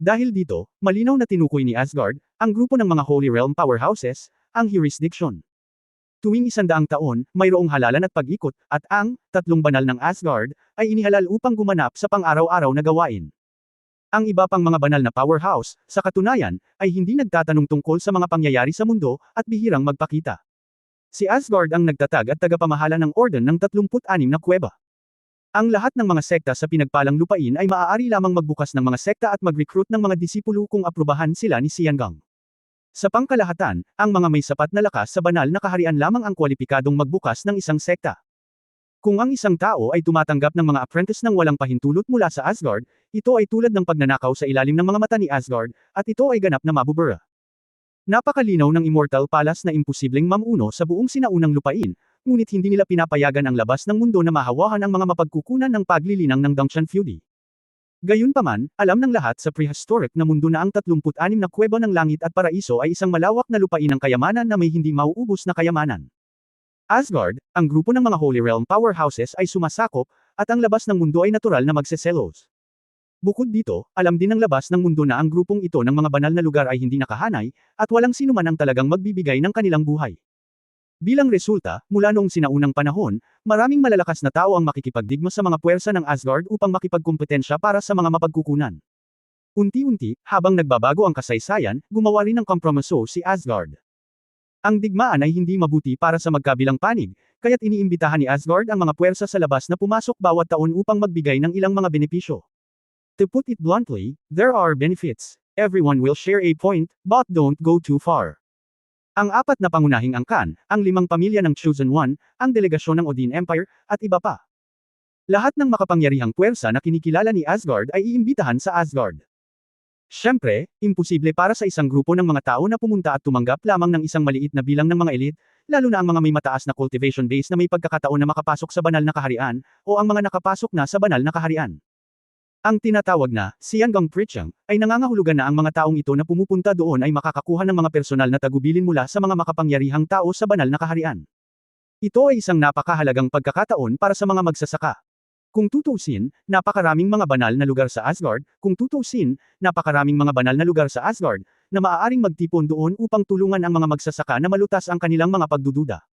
Dahil dito, malinaw na tinukoy ni Asgard, ang grupo ng mga Holy Realm Powerhouses, ang jurisdiction. Tuwing 100 taon, mayroong halalan at pag-ikot, at ang tatlong banal ng Asgard ay inihalal upang gumanap sa pang-araw-araw na gawain. Ang iba pang mga banal na powerhouse, sa katunayan, ay hindi nagtatanong tungkol sa mga pangyayari sa mundo, at bihirang magpakita. Si Asgard ang nagtatag at tagapamahala ng Orden ng 36 na kuweba. Ang lahat ng mga sekta sa pinagpalang lupain ay maaari lamang magbukas ng mga sekta at mag-recruit ng mga disipulo kung aprubahan sila ni Xiangang. Sa pangkalahatan, ang mga may sapat na lakas sa banal na kaharian lamang ang kwalipikadong magbukas ng isang sekta. Kung ang isang tao ay tumatanggap ng mga apprentice ng walang pahintulot mula sa Asgard, ito ay tulad ng pagnanakaw sa ilalim ng mga mata ni Asgard, at ito ay ganap na mabubura. Napakalinaw ng Immortal Palace na imposibleng mamuno sa buong sinaunang lupain, ngunit hindi nila pinapayagan ang labas ng mundo na mahawahan ang mga mapagkukunan ng paglilinang ng Dongtian Feudi. Gayunpaman, alam ng lahat sa prehistoric na mundo na ang 36 na kuweba ng langit at paraiso ay isang malawak na lupain ng kayamanan na may hindi mauubos na kayamanan. Asgard, ang grupo ng mga Holy Realm Powerhouses ay sumasakop, at ang labas ng mundo ay natural na magseselos. Bukod dito, alam din ng labas ng mundo na ang grupong ito ng mga banal na lugar ay hindi nakahanay, at walang sinuman ang talagang magbibigay ng kanilang buhay. Bilang resulta, mula noong sinaunang panahon, maraming malalakas na tao ang makikipagdigma sa mga puwersa ng Asgard upang makipagkumpetensya para sa mga mapagkukunan. Unti-unti, habang nagbabago ang kasaysayan, gumawa rin ng kompromiso si Asgard. Ang digmaan ay hindi mabuti para sa magkabilang panig, kaya't iniimbitahan ni Asgard ang mga puwersa sa labas na pumasok bawat taon upang magbigay ng ilang mga benepisyo. To put it bluntly, there are benefits. Everyone will share a point, but don't go too far. Ang 4 na pangunahing angkan, ang 5 pamilya ng Chosen One, ang delegasyon ng Odin Empire, at iba pa. Lahat ng makapangyarihang puwersa na kinikilala ni Asgard ay iimbitahan sa Asgard. Siyempre, imposible para sa isang grupo ng mga tao na pumunta at tumanggap lamang ng isang maliit na bilang ng mga elite, lalo na ang mga may mataas na cultivation base na may pagkakataon na makapasok sa banal na kaharian, o ang mga nakapasok na sa banal na kaharian. Ang tinatawag na Xiangang Preaching ay nangangahulugan na ang mga taong ito na pumupunta doon ay makakakuha ng mga personal na tagubilin mula sa mga makapangyarihang tao sa banal na kaharian. Ito ay isang napakahalagang pagkakataon para sa mga magsasaka. Kung tutuusin, napakaraming mga banal na lugar sa Asgard, na maaaring magtipon doon upang tulungan ang mga magsasaka na malutas ang kanilang mga pagdududa.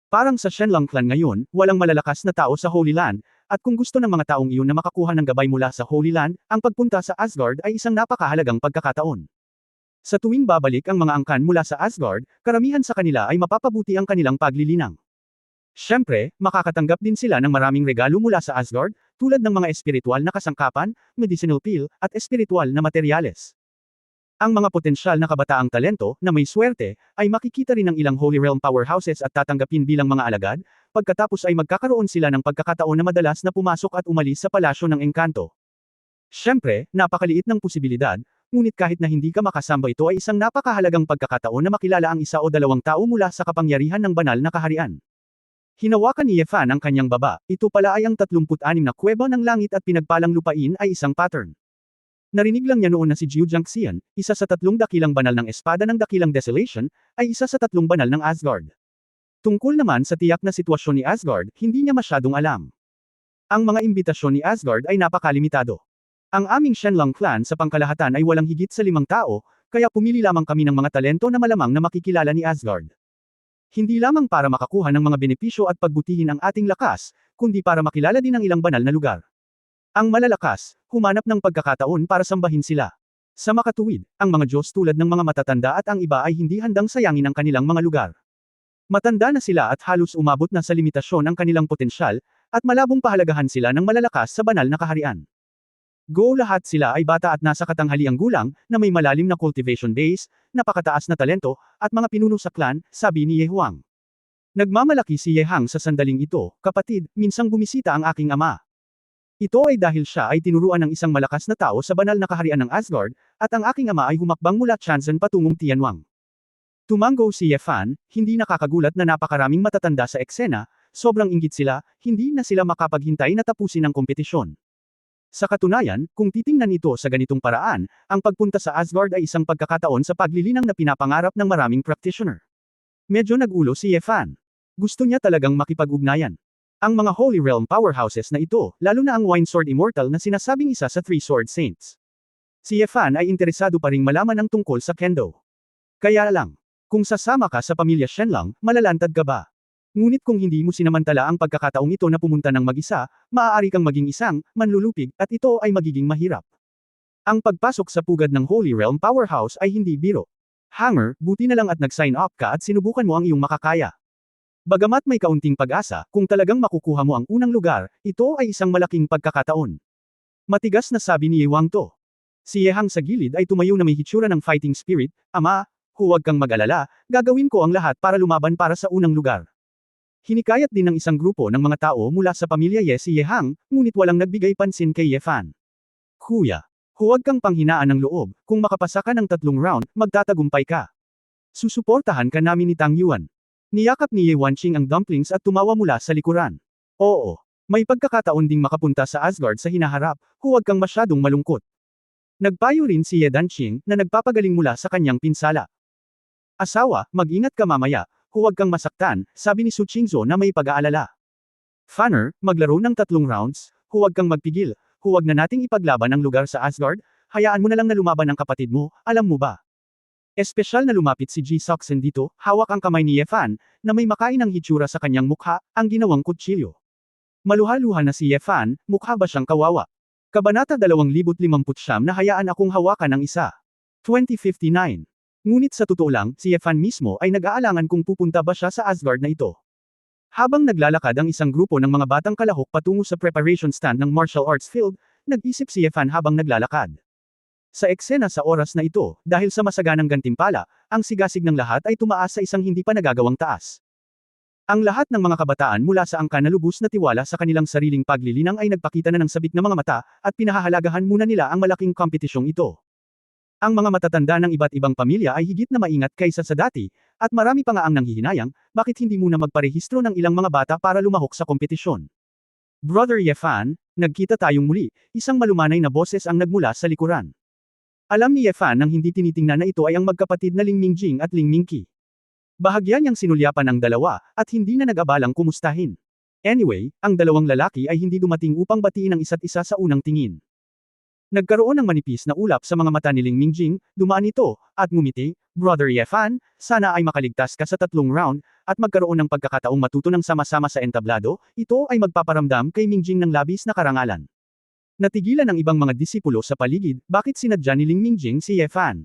Parang sa Shenlong clan ngayon, walang malalakas na tao sa Holy Land, at kung gusto ng mga taong iyon na makakuha ng gabay mula sa Holy Land, ang pagpunta sa Asgard ay isang napakahalagang pagkakataon. Sa tuwing babalik ang mga angkan mula sa Asgard, karamihan sa kanila ay mapapabuti ang kanilang paglilinang. Siyempre, makakatanggap din sila ng maraming regalo mula sa Asgard, tulad ng mga espiritual na kasangkapan, medicinal pill, at espiritual na materyales. Ang mga potensyal na kabataang talento, na may swerte, ay makikita rin ng ilang Holy Realm Powerhouses at tatanggapin bilang mga alagad, pagkatapos ay magkakaroon sila ng pagkakataon na madalas na pumasok at umalis sa palasyo ng engkanto. Siyempre, napakaliit ng posibilidad, ngunit kahit na hindi ka makasamba ito ay isang napakahalagang pagkakataon na makilala ang isa o dalawang tao mula sa kapangyarihan ng banal na kaharian. Hinawakan ni Yefan ang kanyang baba, ito pala ay ang 36 na kuweba ng langit at pinagpalang lupain ay isang pattern. Narinig lang niya noon na si Jiu Jiangxian, isa sa 3 dakilang banal ng espada ng dakilang Desolation, ay isa sa 3 banal ng Asgard. Tungkol naman sa tiyak na sitwasyon ni Asgard, hindi niya masyadong alam. Ang mga imbitasyon ni Asgard ay napakalimitado. Ang aming Shenlong clan sa pangkalahatan ay walang higit sa 5 tao, kaya pumili lamang kami ng mga talento na malamang na makikilala ni Asgard. Hindi lamang para makakuha ng mga benepisyo at pagbutihin ang ating lakas, kundi para makilala din ang ilang banal na lugar. Ang malalakas, humanap ng pagkakataon para sambahin sila. Sa makatuwid, ang mga Diyos tulad ng mga matatanda at ang iba ay hindi handang sayangin ang kanilang mga lugar. Matanda na sila at halos umabot na sa limitasyon ang kanilang potensyal, at malabong pahalagahan sila ng malalakas sa banal na kaharian. Lahat sila ay bata at nasa katanghaliang gulang, na may malalim na cultivation base, napakataas na talento, at mga pinuno sa clan, sabi ni Ye Huang. Nagmamalaki si Ye Hang sa sandaling ito, kapatid, minsang bumisita ang aking ama. Ito ay dahil siya ay tinuruan ng isang malakas na tao sa banal na kaharian ng Asgard, at ang aking ama ay humakbang mula Chanzan patungong Tianwang. Tumango si Ye Fan, hindi nakakagulat na napakaraming matatanda sa eksena, sobrang inggit sila, hindi na sila makapaghintay na tapusin ang kompetisyon. Sa katunayan, kung titingnan ito sa ganitong paraan, ang pagpunta sa Asgard ay isang pagkakataon sa paglilinang na pinapangarap ng maraming practitioner. Medyo nag-ulo si Ye Fan. Gusto niya talagang makipag-ugnayan. Ang mga Holy Realm powerhouses na ito, lalo na ang Wine Sword Immortal na sinasabing isa sa Three Sword Saints. Si Ye Fan ay interesado pa ring malaman ang tungkol sa Kendo. Kaya lang, kung sasama ka sa pamilya Shenlong, malalantad ka ba? Ngunit kung hindi mo sinamantala ang pagkakataong ito na pumunta ng mag-isa, maaari kang maging isang manlulupig, at ito ay magiging mahirap. Ang pagpasok sa pugad ng Holy Realm Powerhouse ay hindi biro. Hanger, buti na lang at nag-sign up ka at sinubukan mo ang iyong makakaya. Bagamat may kaunting pag-asa, kung talagang makukuha mo ang unang lugar, ito ay isang malaking pagkakataon. Matigas na sabi ni Ye Huang to. Si Ye Hang sa gilid ay tumayo na may hitsura ng fighting spirit, Ama, huwag kang mag-alala, gagawin ko ang lahat para lumaban para sa unang lugar. Hinikayat din ng isang grupo ng mga tao mula sa pamilya Ye si Ye Hang, ngunit walang nagbigay pansin kay Ye Fan. Kuya, huwag kang panghinaan ng loob, kung makapasa ka ng 3 round, magtatagumpay ka. Susuportahan ka namin ni Tang Yuan. Niyakap ni Ye Wanqing ang dumplings at tumawa mula sa likuran. Oo, may pagkakataon ding makapunta sa Asgard sa hinaharap, huwag kang masyadong malungkot. Nagpayo rin si Ye Danqing, na nagpapagaling mula sa kanyang pinsala. Asawa, mag-ingat ka mamaya, huwag kang masaktan, sabi ni Su Qingzhou na may pag-aalala. Fanner, maglaro ng 3 rounds, huwag kang magpigil, huwag na nating ipaglaban ang lugar sa Asgard, hayaan mo na lang na lumaban ang kapatid mo, alam mo ba? Espesyal na lumapit si Ji Soxen dito, hawak ang kamay ni Ye Fan, na may makain ng hitsura sa kanyang mukha, ang ginawang kutsilyo. Maluha-luha na si Ye Fan, mukha ba siyang kawawa? Kabanata 2059 na hayaan akong hawakan ng isa. 2059. Ngunit sa totoo lang, si Ye Fan mismo ay nag-aalangan kung pupunta ba siya sa Asgard na ito. Habang naglalakad ang isang grupo ng mga batang kalahok patungo sa preparation stand ng martial arts field, nag-isip si Ye Fan habang naglalakad. Sa eksena sa oras na ito, dahil sa masaganang gantimpala, ang sigasig ng lahat ay tumaas sa isang hindi pa nagagawang taas. Ang lahat ng mga kabataan mula sa angkan na lubos na tiwala sa kanilang sariling paglilinang ay nagpakita na ng sabik na mga mata, at pinahahalagahan muna nila ang malaking kompetisyong ito. Ang mga matatanda ng iba't ibang pamilya ay higit na maingat kaysa sa dati, at marami pa nga ang nanghihinayang, bakit hindi muna magparehistro ng ilang mga bata para lumahok sa kompetisyon. Brother Ye Fan, nagkita tayong muli, isang malumanay na boses ang nagmula sa likuran. Alam ni Ye Fan nang hindi tinitingnan na ito ay ang magkapatid na Ling Mingjing at Ling Mingqi. Bahagya niyang sinulyapan ang dalawa, at hindi na nag-abalang kumustahin. Anyway, ang dalawang lalaki ay hindi dumating upang batiin ang isa't isa sa unang tingin. Nagkaroon ng manipis na ulap sa mga mata ni Ling Mingjing, dumaan ito, at ngumiti, Brother Ye Fan, sana ay makaligtas ka sa 3 round, at magkaroon ng pagkakataong matuto ng sama-sama sa entablado, ito ay magpaparamdam kay Mingjing ng labis na karangalan. Natigilan ang ibang mga disipulo sa paligid, bakit sinadya ni Ling Mingjing si Ye Fan?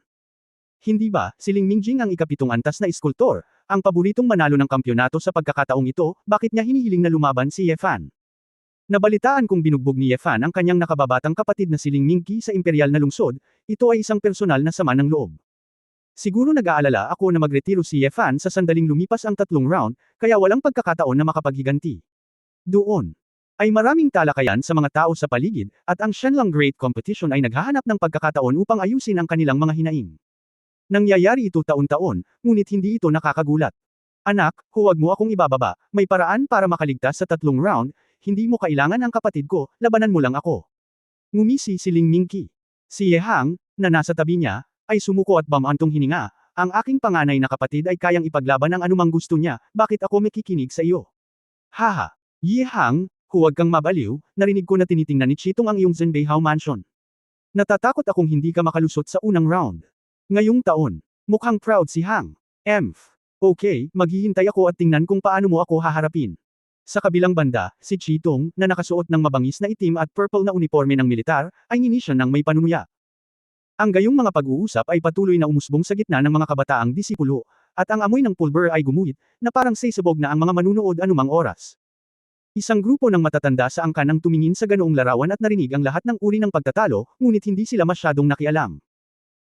Hindi ba, si Ling Mingjing ang ika-7 antas na iskultor, ang paboritong manalo ng kampyonato sa pagkakataong ito, bakit niya hinihiling na lumaban si Ye Fan? Nabalitaan kung binugbog ni Ye Fan ang kanyang nakababatang kapatid na si Ling Mingqi sa imperial na lungsod, ito ay isang personal na sama ng loob. Siguro nag-aalala ako na magretiro si Ye Fan sa sandaling lumipas ang 3 round, kaya walang pagkakataon na makapaghiganti. Doon ay maraming talakayan sa mga tao sa paligid, at ang Shenlong Great Competition ay naghahanap ng pagkakataon upang ayusin ang kanilang mga hinaing. Nangyayari ito taon-taon, ngunit hindi ito nakakagulat. Anak, huwag mo akong ibababa, may paraan para makaligtas sa 3 round, hindi mo kailangan ang kapatid ko, labanan mo lang ako. Ngumisi si Ling Mingqi. Si Ye Hang, na nasa tabi niya, ay sumuko at bamantong hininga, ang aking panganay na kapatid ay kayang ipaglaban ang anumang gusto niya, bakit ako makikinig sa iyo? Haha. Ye Hang, Huwag kang mabaliw, narinig ko na tinitingnan ni Chitong ang iyong Zenbeihao Mansion. Natatakot akong hindi ka makalusot sa unang round. Ngayong taon, mukhang proud si Hang. Emph. Okay, maghihintay ako at tingnan kung paano mo ako haharapin. Sa kabilang banda, si Chitong, na nakasuot ng mabangis na itim at purple na uniforme ng militar, ay nginisyon ng may panunuya. Ang gayong mga pag-uusap ay patuloy na umusbong sa gitna ng mga kabataang disipulo, at ang amoy ng pulver ay gumuhit, na parang sisabog na ang mga manunood anumang oras. Isang grupo ng matatanda sa angkan ang tumingin sa ganoong larawan at narinig ang lahat ng uri ng pagtatalo, ngunit hindi sila masyadong nakialam.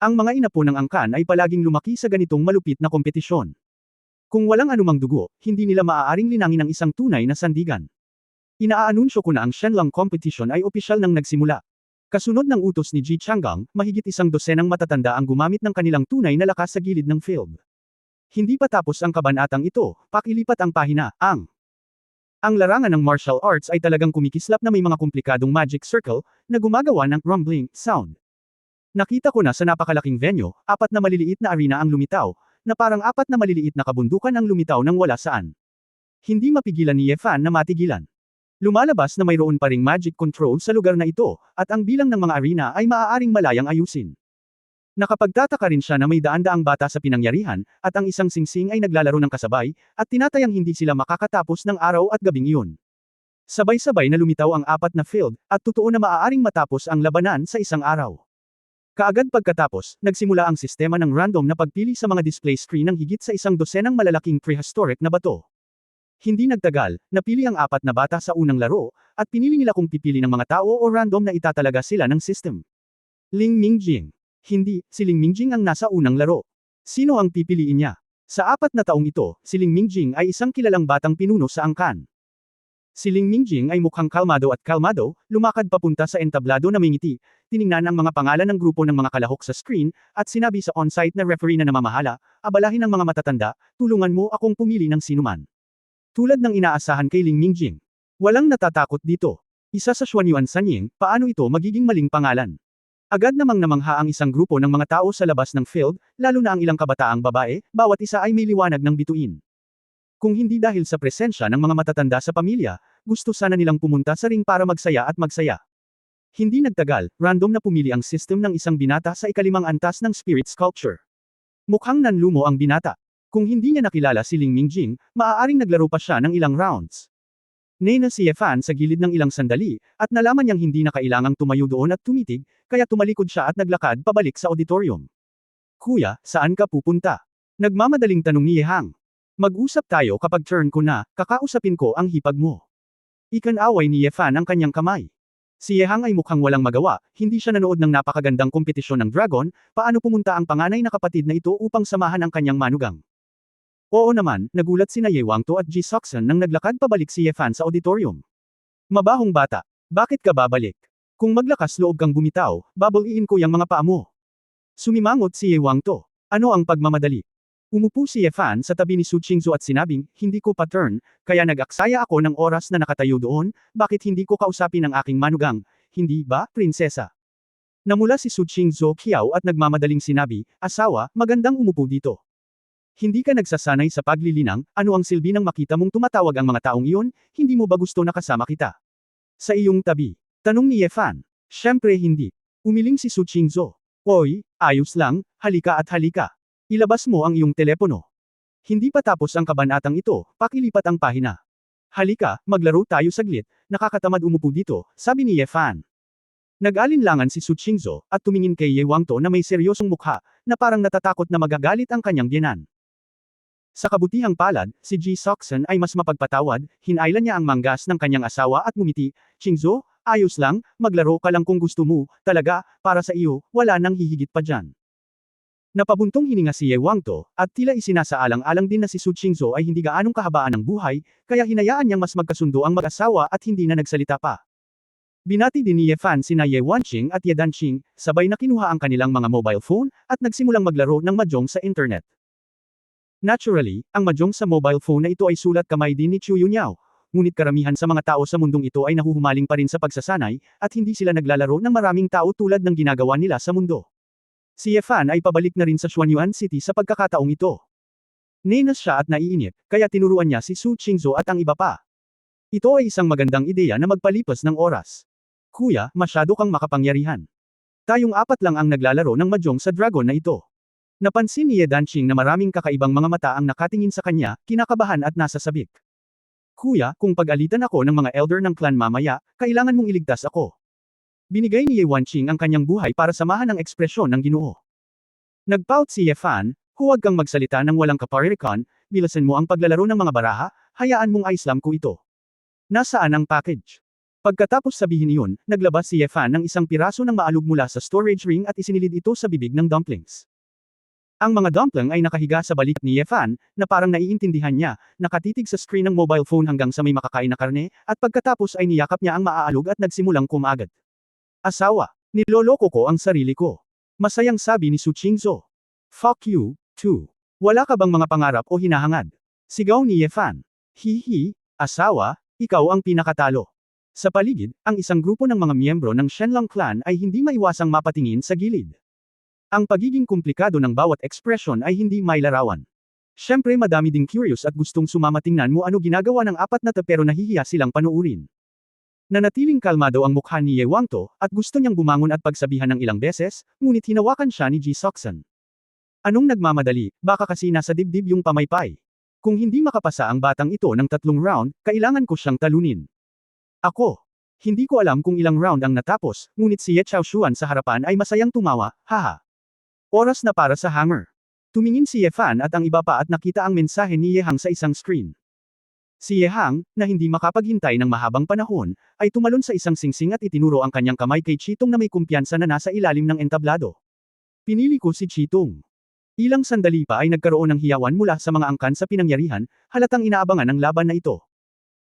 Ang mga inapo ng angkan ay palaging lumaki sa ganitong malupit na kompetisyon. Kung walang anumang dugo, hindi nila maaaring linangin ang isang tunay na sandigan. Inaanunsyo ko na ang Shenlong competition ay opisyal nang nagsimula. Kasunod ng utos ni Ji Changgang, mahigit 100 matatanda ang gumamit ng kanilang tunay na lakas sa gilid ng field. Hindi pa tapos ang kabanatang ito, pakilipat ang pahina, Ang larangan ng martial arts ay talagang kumikislap na may mga komplikadong magic circle, na gumagawa ng rumbling sound. Nakita ko na sa napakalaking venue, 4 na maliliit na arena ang lumitaw, na parang 4 na maliliit na kabundukan ang lumitaw ng wala saan. Hindi mapigilan ni Ye Fan na matigilan. Lumalabas na mayroon pa ring magic control sa lugar na ito, at ang bilang ng mga arena ay maaaring malayang ayusin. Nakapagtataka rin siya na may daan-daang bata sa pinangyarihan, at ang isang singsing ay naglalaro ng kasabay, at tinatayang hindi sila makakatapos ng araw at gabing iyon. Sabay-sabay na lumitaw ang 4 na field, at totoo na maaaring matapos ang labanan sa isang araw. Kaagad pagkatapos, nagsimula ang sistema ng random na pagpili sa mga display screen ng higit sa 100 malalaking prehistoric na bato. Hindi nagtagal, napili ang 4 na bata sa unang laro, at pinili nila kung pipili ng mga tao o random na itatalaga sila ng system. Ling Mingjing. Hindi, si Ling Mingjing ang nasa unang laro. Sino ang pipiliin niya? Sa 4 na taong ito, si Ling Mingjing ay isang kilalang batang pinuno sa angkan. Si Ling Mingjing ay mukhang kalmado, lumakad papunta sa entablado na may ngiti, tiningnan ang mga pangalan ng grupo ng mga kalahok sa screen, at sinabi sa on-site na referee na namamahala, abalahin ang mga matatanda, tulungan mo akong pumili ng sinuman. Tulad ng inaasahan kay Ling Mingjing. Walang natatakot dito. Isa sa Xuanyuan Sanying, paano ito magiging maling pangalan? Agad namang namangha ang isang grupo ng mga tao sa labas ng field, lalo na ang ilang kabataang babae, bawat isa ay may liwanag ng bituin. Kung hindi dahil sa presensya ng mga matatanda sa pamilya, gusto sana nilang pumunta sa ring para magsaya at magsaya. Hindi nagtagal, random na pumili ang system ng isang binata sa ikalimang antas ng spirit sculpture. Mukhang nanlumo ang binata. Kung hindi niya nakilala si Ling Mingjing, maaaring naglaro pa siya ng ilang rounds. Nena si Ye Fan sa gilid ng ilang sandali, at nalaman niyang hindi na kailangang tumayo doon at tumitig, kaya tumalikod siya at naglakad pabalik sa auditorium. Kuya, saan ka pupunta? Nagmamadaling tanong ni Ye Hang. Mag-usap tayo kapag turn ko na, kakausapin ko ang hipag mo. Ikan-away ni Ye Fan ang kanyang kamay. Si Ye Hang ay mukhang walang magawa, hindi siya nanood ng napakagandang kompetisyon ng dragon, paano pumunta ang panganay na kapatid na ito upang samahan ang kanyang manugang. Oo naman, nagulat sina Ye Wangto at Ji Sokson nang naglakad pabalik si Ye Fan sa auditorium. Mabahong bata, bakit ka babalik? Kung maglakas loob kang bumitaw, babaliin ko yang mga paa mo. Sumimangot si Ye Wangto. Ano ang pagmamadali? Umupo si Ye Fan sa tabi ni Su Qingzu at sinabing, hindi ko pa turn, kaya nag-aksaya ako ng oras na nakatayo doon, bakit hindi ko kausapin ang aking manugang, hindi ba, prinsesa? Namula si Su Qingzu Qiao at nagmamadaling sinabi, asawa, magandang umupo dito. Hindi ka nagsasanay sa paglilinang, ano ang silbi ng makita mong tumatawag ang mga taong iyon, hindi mo ba gusto na kasama kita? Sa iyong tabi. Tanong ni Ye Fan. Siyempre hindi. Umiling si Su Qingzu. Oy, ayos lang, halika at halika. Ilabas mo ang iyong telepono. Hindi pa tapos ang kabanatang ito, pakilipat ang pahina. Halika, maglaro tayo saglit, nakakatamad umupo dito, sabi ni Ye Fan. Nag-alinlangan si Su Qingzu, at tumingin kay Ye Wangto na may seryosong mukha, na parang natatakot na magagalit ang kanyang biyenan. Sa kabutihang palad, si Ji Sokson ay mas mapagpatawad, hinailan niya ang manggas ng kanyang asawa at ngumiti, Qingzu, ayos lang, maglaro ka lang kung gusto mo, talaga, para sa iyo, wala nang hihigit pa dyan. Napabuntong hininga si Ye Wangto, at tila isinasaalang-alang din na si Su Qingzu ay hindi gaanong kahabaan ng buhay, kaya hinayaan niyang mas magkasundo ang mag-asawa at hindi na nagsalita pa. Binati din ni Ye Fan sina Ye Wanqing at Ye Danqing, sabay na kinuha ang kanilang mga mobile phone, at nagsimulang maglaro ng mahjong sa internet. Naturally, ang mahjong sa mobile phone na ito ay sulat kamay din ni Chu Yunyao, ngunit karamihan sa mga tao sa mundong ito ay nahuhumaling pa rin sa pagsasanay, at hindi sila naglalaro ng maraming tao tulad ng ginagawa nila sa mundo. Si Ye Fan ay pabalik na rin sa Xuanyuan City sa pagkakataong ito. Nenas siya at naiinip, kaya tinuruan niya si Su Qingzu at ang iba pa. Ito ay isang magandang ideya na magpalipas ng oras. Kuya, masyado kang makapangyarihan. Tayong apat lang ang naglalaro ng mahjong sa dragon na ito. Napansin ni Ye Danqing na maraming kakaibang mga mata ang nakatingin sa kanya, kinakabahan at nasa sabik. Kuya, kung pag-alitan ako ng mga elder ng clan mamaya, kailangan mong iligtas ako. Binigay ni Ye Wanqing ang kanyang buhay para samahan ang ekspresyon ng Ginoo. Nagpout si Ye Fan, huwag kang magsalita ng walang kaparirikan, bilasan mo ang paglalaro ng mga baraha, hayaan mong aislam ko ito. Nasaan ang package? Pagkatapos sabihin iyon, naglabas si Ye Fan ng isang piraso ng maalog mula sa storage ring at isinilid ito sa bibig ng dumplings. Ang mga dumpling ay nakahiga sa balik ni Ye Fan, na parang naiintindihan niya, nakatitig sa screen ng mobile phone hanggang sa may makakain na karne, at pagkatapos ay niyakap niya ang maaalog at nagsimulang kumagat. Asawa, niloloko ko ang sarili ko. Masayang sabi ni Su Qingzhou. Fuck you, too. Wala ka bang mga pangarap o hinahangad? Sigaw ni Ye Fan. Hihi, asawa, ikaw ang pinakatalo. Sa paligid, ang isang grupo ng mga miyembro ng Shenlong clan ay hindi maiwasang mapatingin sa gilid. Ang pagiging komplikado ng bawat ekspresyon ay hindi mailarawan. Siyempre madami ding curious at gustong sumama tingnan mo ano ginagawa ng apat na pero nahihiya silang panuurin. Nanatiling kalmado ang mukha ni Ye Wangto, at gusto niyang bumangon at pagsabihan ng ilang beses, ngunit hinawakan siya ni Ji Soxan. Anong nagmamadali, baka kasi nasa dibdib yung pamaypay. Kung hindi makapasa ang batang ito ng 3 round, kailangan ko siyang talunin. Ako. Hindi ko alam kung ilang round ang natapos, ngunit si Ye Chaoshuan sa harapan ay masayang tumawa, haha. Oras na para sa hanger. Tumingin si Ye Fan at ang iba pa at nakita ang mensahe ni Ye Hang sa isang screen. Si Ye Hang, na hindi makapaghintay ng mahabang panahon, ay tumalon sa isang singsing at itinuro ang kanyang kamay kay Chitong na may kumpiyansa na nasa ilalim ng entablado. Pinili ko si Chitong. Ilang sandali pa ay nagkaroon ng hiyawan mula sa mga angkan sa pinangyarihan, halatang inaabangan ang laban na ito.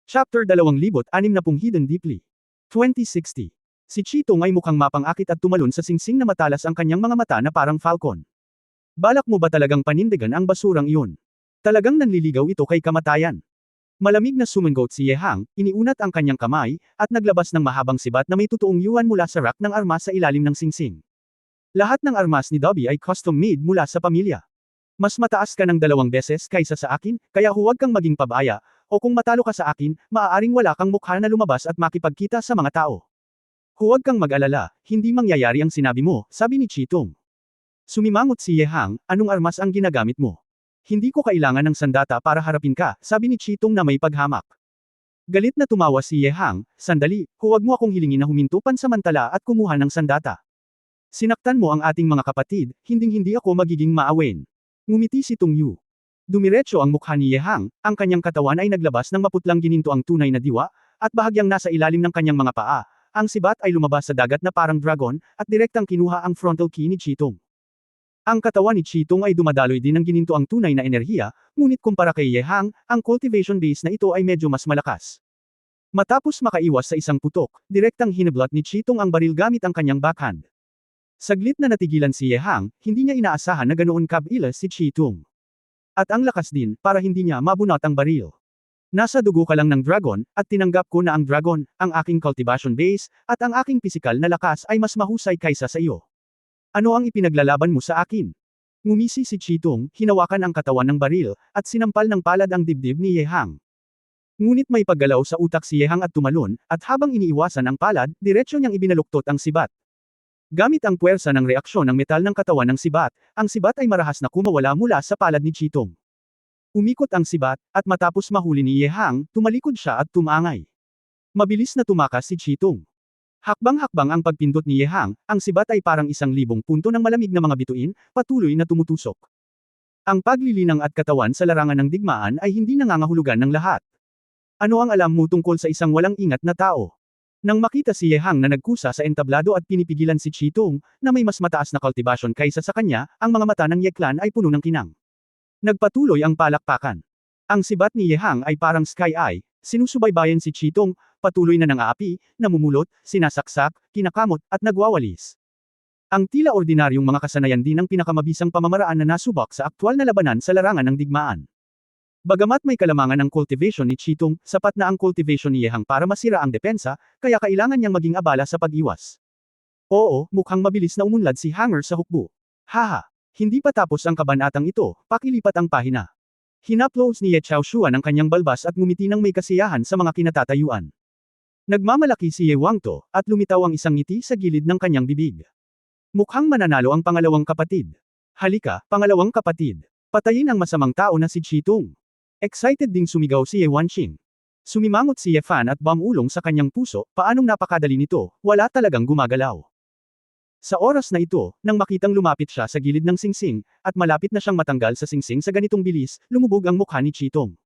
Chapter 2060 Hidden Deeply 2060. Si Chitong ay mukhang mapang-akit at tumalon sa singsing na matalas ang kanyang mga mata na parang falcon. Balak mo ba talagang panindigan ang basurang iyon? Talagang nanliligaw ito kay kamatayan. Malamig na sumangot si Ye Hang, iniunat ang kanyang kamay, at naglabas ng mahabang sibat na may totoong yuan mula sa rack ng armas sa ilalim ng singsing. Lahat ng armas ni Dobby ay custom-made mula sa pamilya. Mas mataas ka ng 2 beses kaysa sa akin, kaya huwag kang maging pabaya, o kung matalo ka sa akin, maaaring wala kang mukha na lumabas at makipagkita sa mga tao. Huwag kang mag-alala, hindi mangyayari ang sinabi mo, sabi ni Chitong. Sumimangot si Ye Hang, anong armas ang ginagamit mo? Hindi ko kailangan ng sandata para harapin ka, sabi ni Chitong na may paghamak. Galit na tumawa si Ye Hang, sandali, huwag mo akong hilingin na huminto pansamantala at kumuha ng sandata. Sinaktan mo ang ating mga kapatid, hinding-hindi ako magiging maawen. Ngumiti si Tung Yu. Dumiretso ang mukha ni Ye Hang, ang kanyang katawan ay naglabas ng maputlang gininto ang tunay na diwa, at bahagyang nasa ilalim ng kanyang mga paa, ang sibat ay lumabas sa dagat na parang dragon, at direktang kinuha ang frontal key ni Chitong. Ang katawan ni Chitong ay dumadaloy din ng gininto ang tunay na enerhiya, ngunit kumpara kay Ye Hang, ang cultivation base na ito ay medyo mas malakas. Matapos makaiwas sa isang putok, direktang hinablot ni Chitong ang baril gamit ang kanyang backhand. Saglit na natigilan si Ye Hang, hindi niya inaasahan na ganoon kabilis si Chitong. At ang lakas din, para hindi niya mabunot ang baril. Nasa dugo ka lang ng dragon, at tinanggap ko na ang dragon, ang aking cultivation base, at ang aking pisikal na lakas ay mas mahusay kaysa sa iyo. Ano ang ipinaglalaban mo sa akin? Ngumisi si Chitong, hinawakan ang katawan ng baril, at sinampal ng palad ang dibdib ni Ye Hang. Ngunit may paggalaw sa utak si Ye Hang at tumalon, at habang iniiwasan ang palad, diretsyo niyang ibinaluktot ang sibat. Gamit ang puwersa ng reaksyon ng metal ng katawan ng sibat, ang sibat ay marahas na kumawala mula sa palad ni Chitong. Umikot ang sibat, at matapos mahuli ni Ye Hang, tumalikod siya at tumangay. Mabilis na tumakas si Chitong. Hakbang-hakbang ang pagpindot ni Ye Hang, ang sibat ay parang 1,000 punto ng malamig na mga bituin, patuloy na tumutusok. Ang paglilinang at katawan sa larangan ng digmaan ay hindi nangangahulugan ng lahat. Ano ang alam mo tungkol sa isang walang ingat na tao? Nang makita si Ye Hang na nagkusa sa entablado at pinipigilan si Chitong, na may mas mataas na cultivation kaysa sa kanya, ang mga mata ng Ye Clan ay puno ng kinang. Nagpatuloy ang palakpakan. Ang sibat ni Ye Hang ay parang sky eye, sinusubaybayan si Chitong, patuloy na nang-aapi, namumulot, sinasaksak, kinakamot, at nagwawalis. Ang tila ordinaryong mga kasanayan din ang pinakamabisang pamamaraan na nasubak sa aktwal na labanan sa larangan ng digmaan. Bagamat may kalamangan ang cultivation ni Chitong, sapat na ang cultivation ni Ye Hang para masira ang depensa, kaya kailangan niyang maging abala sa pag-iwas. Oo, mukhang mabilis na umunlad si Hanger sa hukbo. Haha, hindi pa tapos ang kabanatang ito, pakilipat ang pahina. Hinaplos ni Ye Chaoshuan ang kanyang balbas at ngumiti ng may kasiyahan sa mga kinatatayuan. Nagmamalaki si Ye Wangto, at lumitaw ang isang ngiti sa gilid ng kanyang bibig. Mukhang mananalo ang pangalawang kapatid. Halika, pangalawang kapatid. Patayin ang masamang tao na si Chitung. Excited ding sumigaw si Ye Wanqing. Sumimangot si Ye Fan at bamulong sa kanyang puso, paanong napakadali nito, wala talagang gumagalaw. Sa oras na ito, nang makitang lumapit siya sa gilid ng singsing, at malapit na siyang matanggal sa singsing sa ganitong bilis, lumubog ang mukha ni Chitong.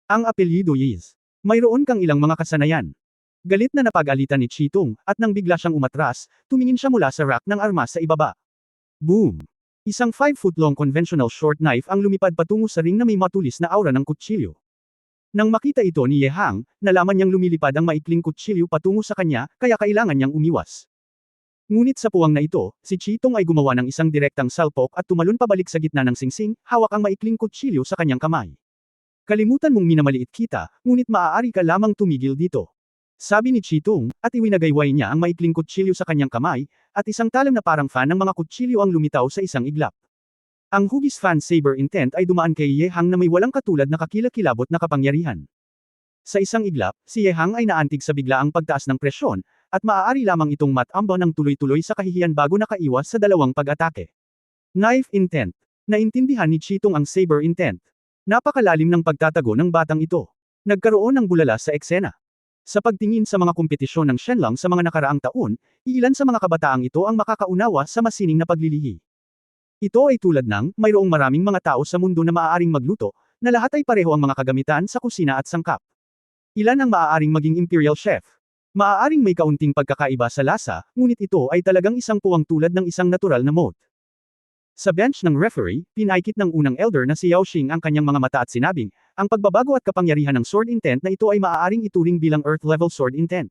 Ang apelyido Yiz. Mayroon kang ilang mga kasanayan. Galit na napag-alitan ni Chitong, at nang bigla siyang umatras, tumingin siya mula sa rack ng armas sa ibaba. Boom! Isang 5-foot-long conventional short knife ang lumipad patungo sa ring na may matulis na aura ng kutsilyo. Nang makita ito ni Ye Hang, nalaman niyang lumilipad ang maikling kutsilyo patungo sa kanya, kaya kailangan niyang umiwas. Ngunit sa puwang na ito, si Chitong ay gumawa ng isang direktang salpok at tumalon pabalik sa gitna ng singsing, hawak ang maikling kutsilyo sa kanyang kamay. Kalimutan mong minamaliit kita, ngunit maaari ka lamang tumigil dito. Sabi ni Chitong, at iwinagayway niya ang maikling kutsilyo sa kanyang kamay, at isang talam na parang fan ng mga kutsilyo ang lumitaw sa isang iglap. Ang hugis fan saber intent ay dumaan kay Ye Hang na may walang katulad na kakilakilabot na kapangyarihan. Sa isang iglap, si Ye Hang ay naantig sa biglaang pagtaas ng presyon, at maaari lamang itong matamba ng tuloy-tuloy sa kahihiyan bago nakaiwas sa dalawang pag-atake. Knife intent. Naintindihan ni Chitong ang saber intent. Napakalalim ng pagtatago ng batang ito. Nagkaroon ng bulala sa eksena. Sa pagtingin sa mga kompetisyon ng Shenlong sa mga nakaraang taon, ilan sa mga kabataang ito ang makakaunawa sa masining na paglilihi. Ito ay tulad ng, mayroong maraming mga tao sa mundo na maaaring magluto, na lahat ay pareho ang mga kagamitan sa kusina at sangkap. Ilan ang maaaring maging imperial chef? Maaaring may kaunting pagkakaiba sa lasa, ngunit ito ay talagang isang puwang tulad ng isang natural na mold. Sa bench ng referee, pinaikit ng unang elder na si Yao Xing ang kanyang mga mata at sinabing, ang pagbabago at kapangyarihan ng sword intent na ito ay maaaring ituring bilang earth-level sword intent.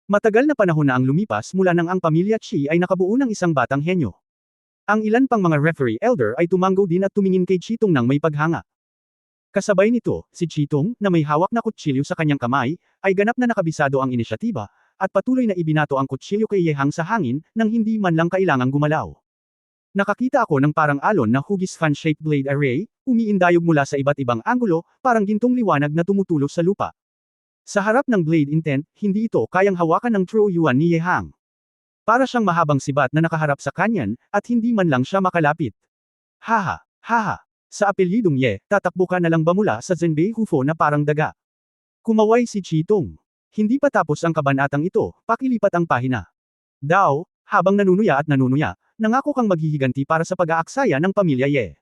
Matagal na panahon na ang lumipas mula nang ang pamilya Qi ay nakabuo ng isang batang henyo. Ang ilan pang mga referee elder ay tumanggo din at tumingin kay Chitong ng may paghanga. Kasabay nito, si Chitong, na may hawak na kutsilyo sa kanyang kamay, ay ganap na nakabisado ang inisyatiba, at patuloy na ibinato ang kutsilyo kay Ye Hang sa hangin, nang hindi man lang kailangang gumalaw. Nakakita ako ng parang alon na hugis fan-shaped blade array, umiindayog mula sa iba't ibang anggulo, parang gintong liwanag na tumutulos sa lupa. Sa harap ng blade intent, hindi ito kayang hawakan ng true yuan ni Ye Hang. Para siyang mahabang sibat na nakaharap sa kanyan, at hindi man lang siya makalapit. Haha, haha. Sa apelyidong Ye, tatakbo ka na lang ba mula sa Zenbei Hufo na parang daga? Kumaway si Chitong. Hindi pa tapos ang kabanatang ito, pakilipat ang pahina. Dao, habang nanunuya at nanunuya, nangako kang maghihiganti para sa pag-aaksaya ng pamilya Ye.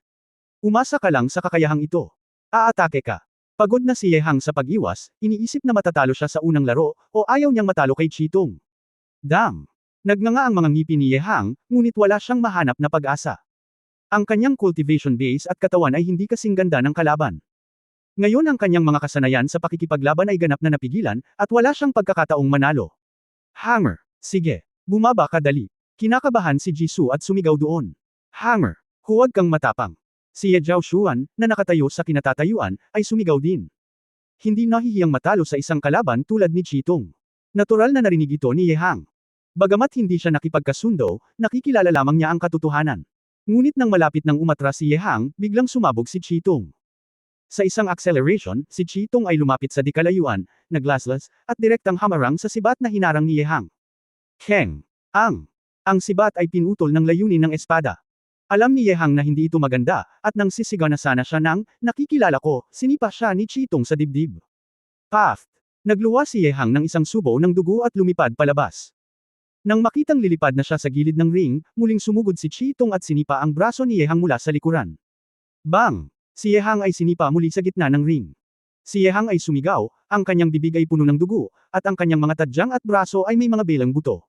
Umasa ka lang sa kakayahang ito. Aatake ka. Pagod na si Ye Hang sa pag-iwas, iniisip na matatalo siya sa unang laro, o ayaw niyang matalo kay Chitong. Dam! Nagnganga ang mga ngipin ni Ye Hang, ngunit wala siyang mahanap na pag-asa. Ang kanyang cultivation base at katawan ay hindi kasing ganda ng kalaban. Ngayon ang kanyang mga kasanayan sa pakikipaglaban ay ganap na napigilan, at wala siyang pagkakataong manalo. Hammer! Sige! Bumaba ka dali! Kinakabahan si Jisoo at sumigaw doon. Hammer! Huwag kang matapang! Si Ye Jiaoshuan, na nakatayo sa kinatatayuan, ay sumigaw din. Hindi nahihiyang matalo sa isang kalaban tulad ni Chitong. Natural na narinig ito ni Ye Hang. Bagamat hindi siya nakipagkasundo, nakikilala lamang niya ang katotohanan. Ngunit nang malapit nang umatras si Ye Hang, biglang sumabog si Chitong. Sa isang acceleration, si Chitong ay lumapit sa dikalayuan, naglaslas, at direktang hamarang sa sibat na hinarang ni Ye Hang. Keng! Ang sibat ay pinutol ng layunin ng espada. Alam ni Ye Hang na hindi ito maganda, at nang sisigaw na sana siya ng, nakikilala ko, sinipa siya ni Chitong sa dibdib. Paft! Nagluwa si Ye Hang ng isang subo ng dugo at lumipad palabas. Nang makitang lilipad na siya sa gilid ng ring, muling sumugod si Chitong at sinipa ang braso ni Ye Hang mula sa likuran. Bang! Si Ye Hang ay sinipa muli sa gitna ng ring. Si Ye Hang ay sumigaw, ang kanyang bibig ay puno ng dugo, at ang kanyang mga tadyang at braso ay may mga belang buto.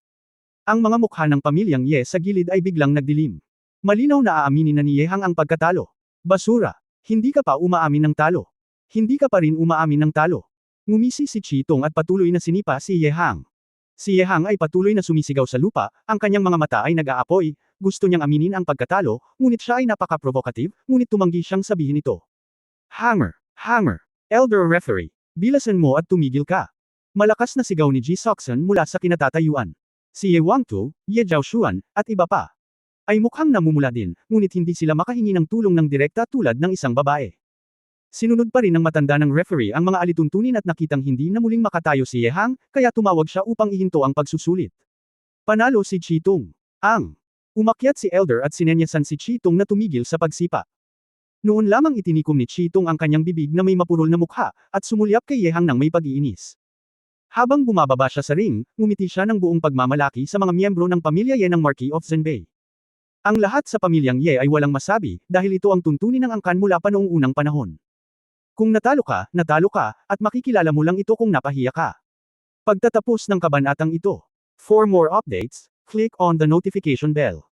Ang mga mukha ng pamilyang Ye sa gilid ay biglang nagdilim. Malinaw na aaminin na ni Ye Hang ang pagkatalo. Basura! Hindi ka pa umaamin ng talo. Hindi ka pa rin umaamin ng talo. Ngumisi si Chitong at patuloy na sinipa si Ye Hang. Si Ye Hang ay patuloy na sumisigaw sa lupa, ang kanyang mga mata ay nag-aapoy, gusto niyang aminin ang pagkatalo, ngunit siya ay napaka-provocative, ngunit tumanggi siyang sabihin ito. Hammer! Hammer! Elder referee! Bilasan mo at tumigil ka! Malakas na sigaw ni Ji Soxon mula sa kinatatayuan. Si Ye Wangtu, Ye Jiaoshuan, at iba pa. Ay mukhang namumula din, ngunit hindi sila makahingi ng tulong ng direkta tulad ng isang babae. Sinunod pa rin ng matanda ng referee ang mga alituntunin at nakitang hindi na muling makatayo si Ye Hang, kaya tumawag siya upang ihinto ang pagsusulit. Panalo si Chi-tung. Umakyat si Elder at sinenyasan si Chi-tung na tumigil sa pagsipa. Noon lamang itinikom ni Chi-tung ang kanyang bibig na may mapurol na mukha, at sumulyap kay Ye Hang ng may pag-iinis. Habang bumababa siya sa ring, ngumiti siya ng buong pagmamalaki sa mga miyembro ng pamilya Ye ng Marquis of Zhenbei. Ang lahat sa pamilyang Ye ay walang masabi, dahil ito ang tuntunin ng angkan mula pa noong unang panahon. Kung natalo ka, at makikilala mo lang ito kung napahiya ka. Pagtatapos ng kabanatang ito. For more updates, click on the notification bell.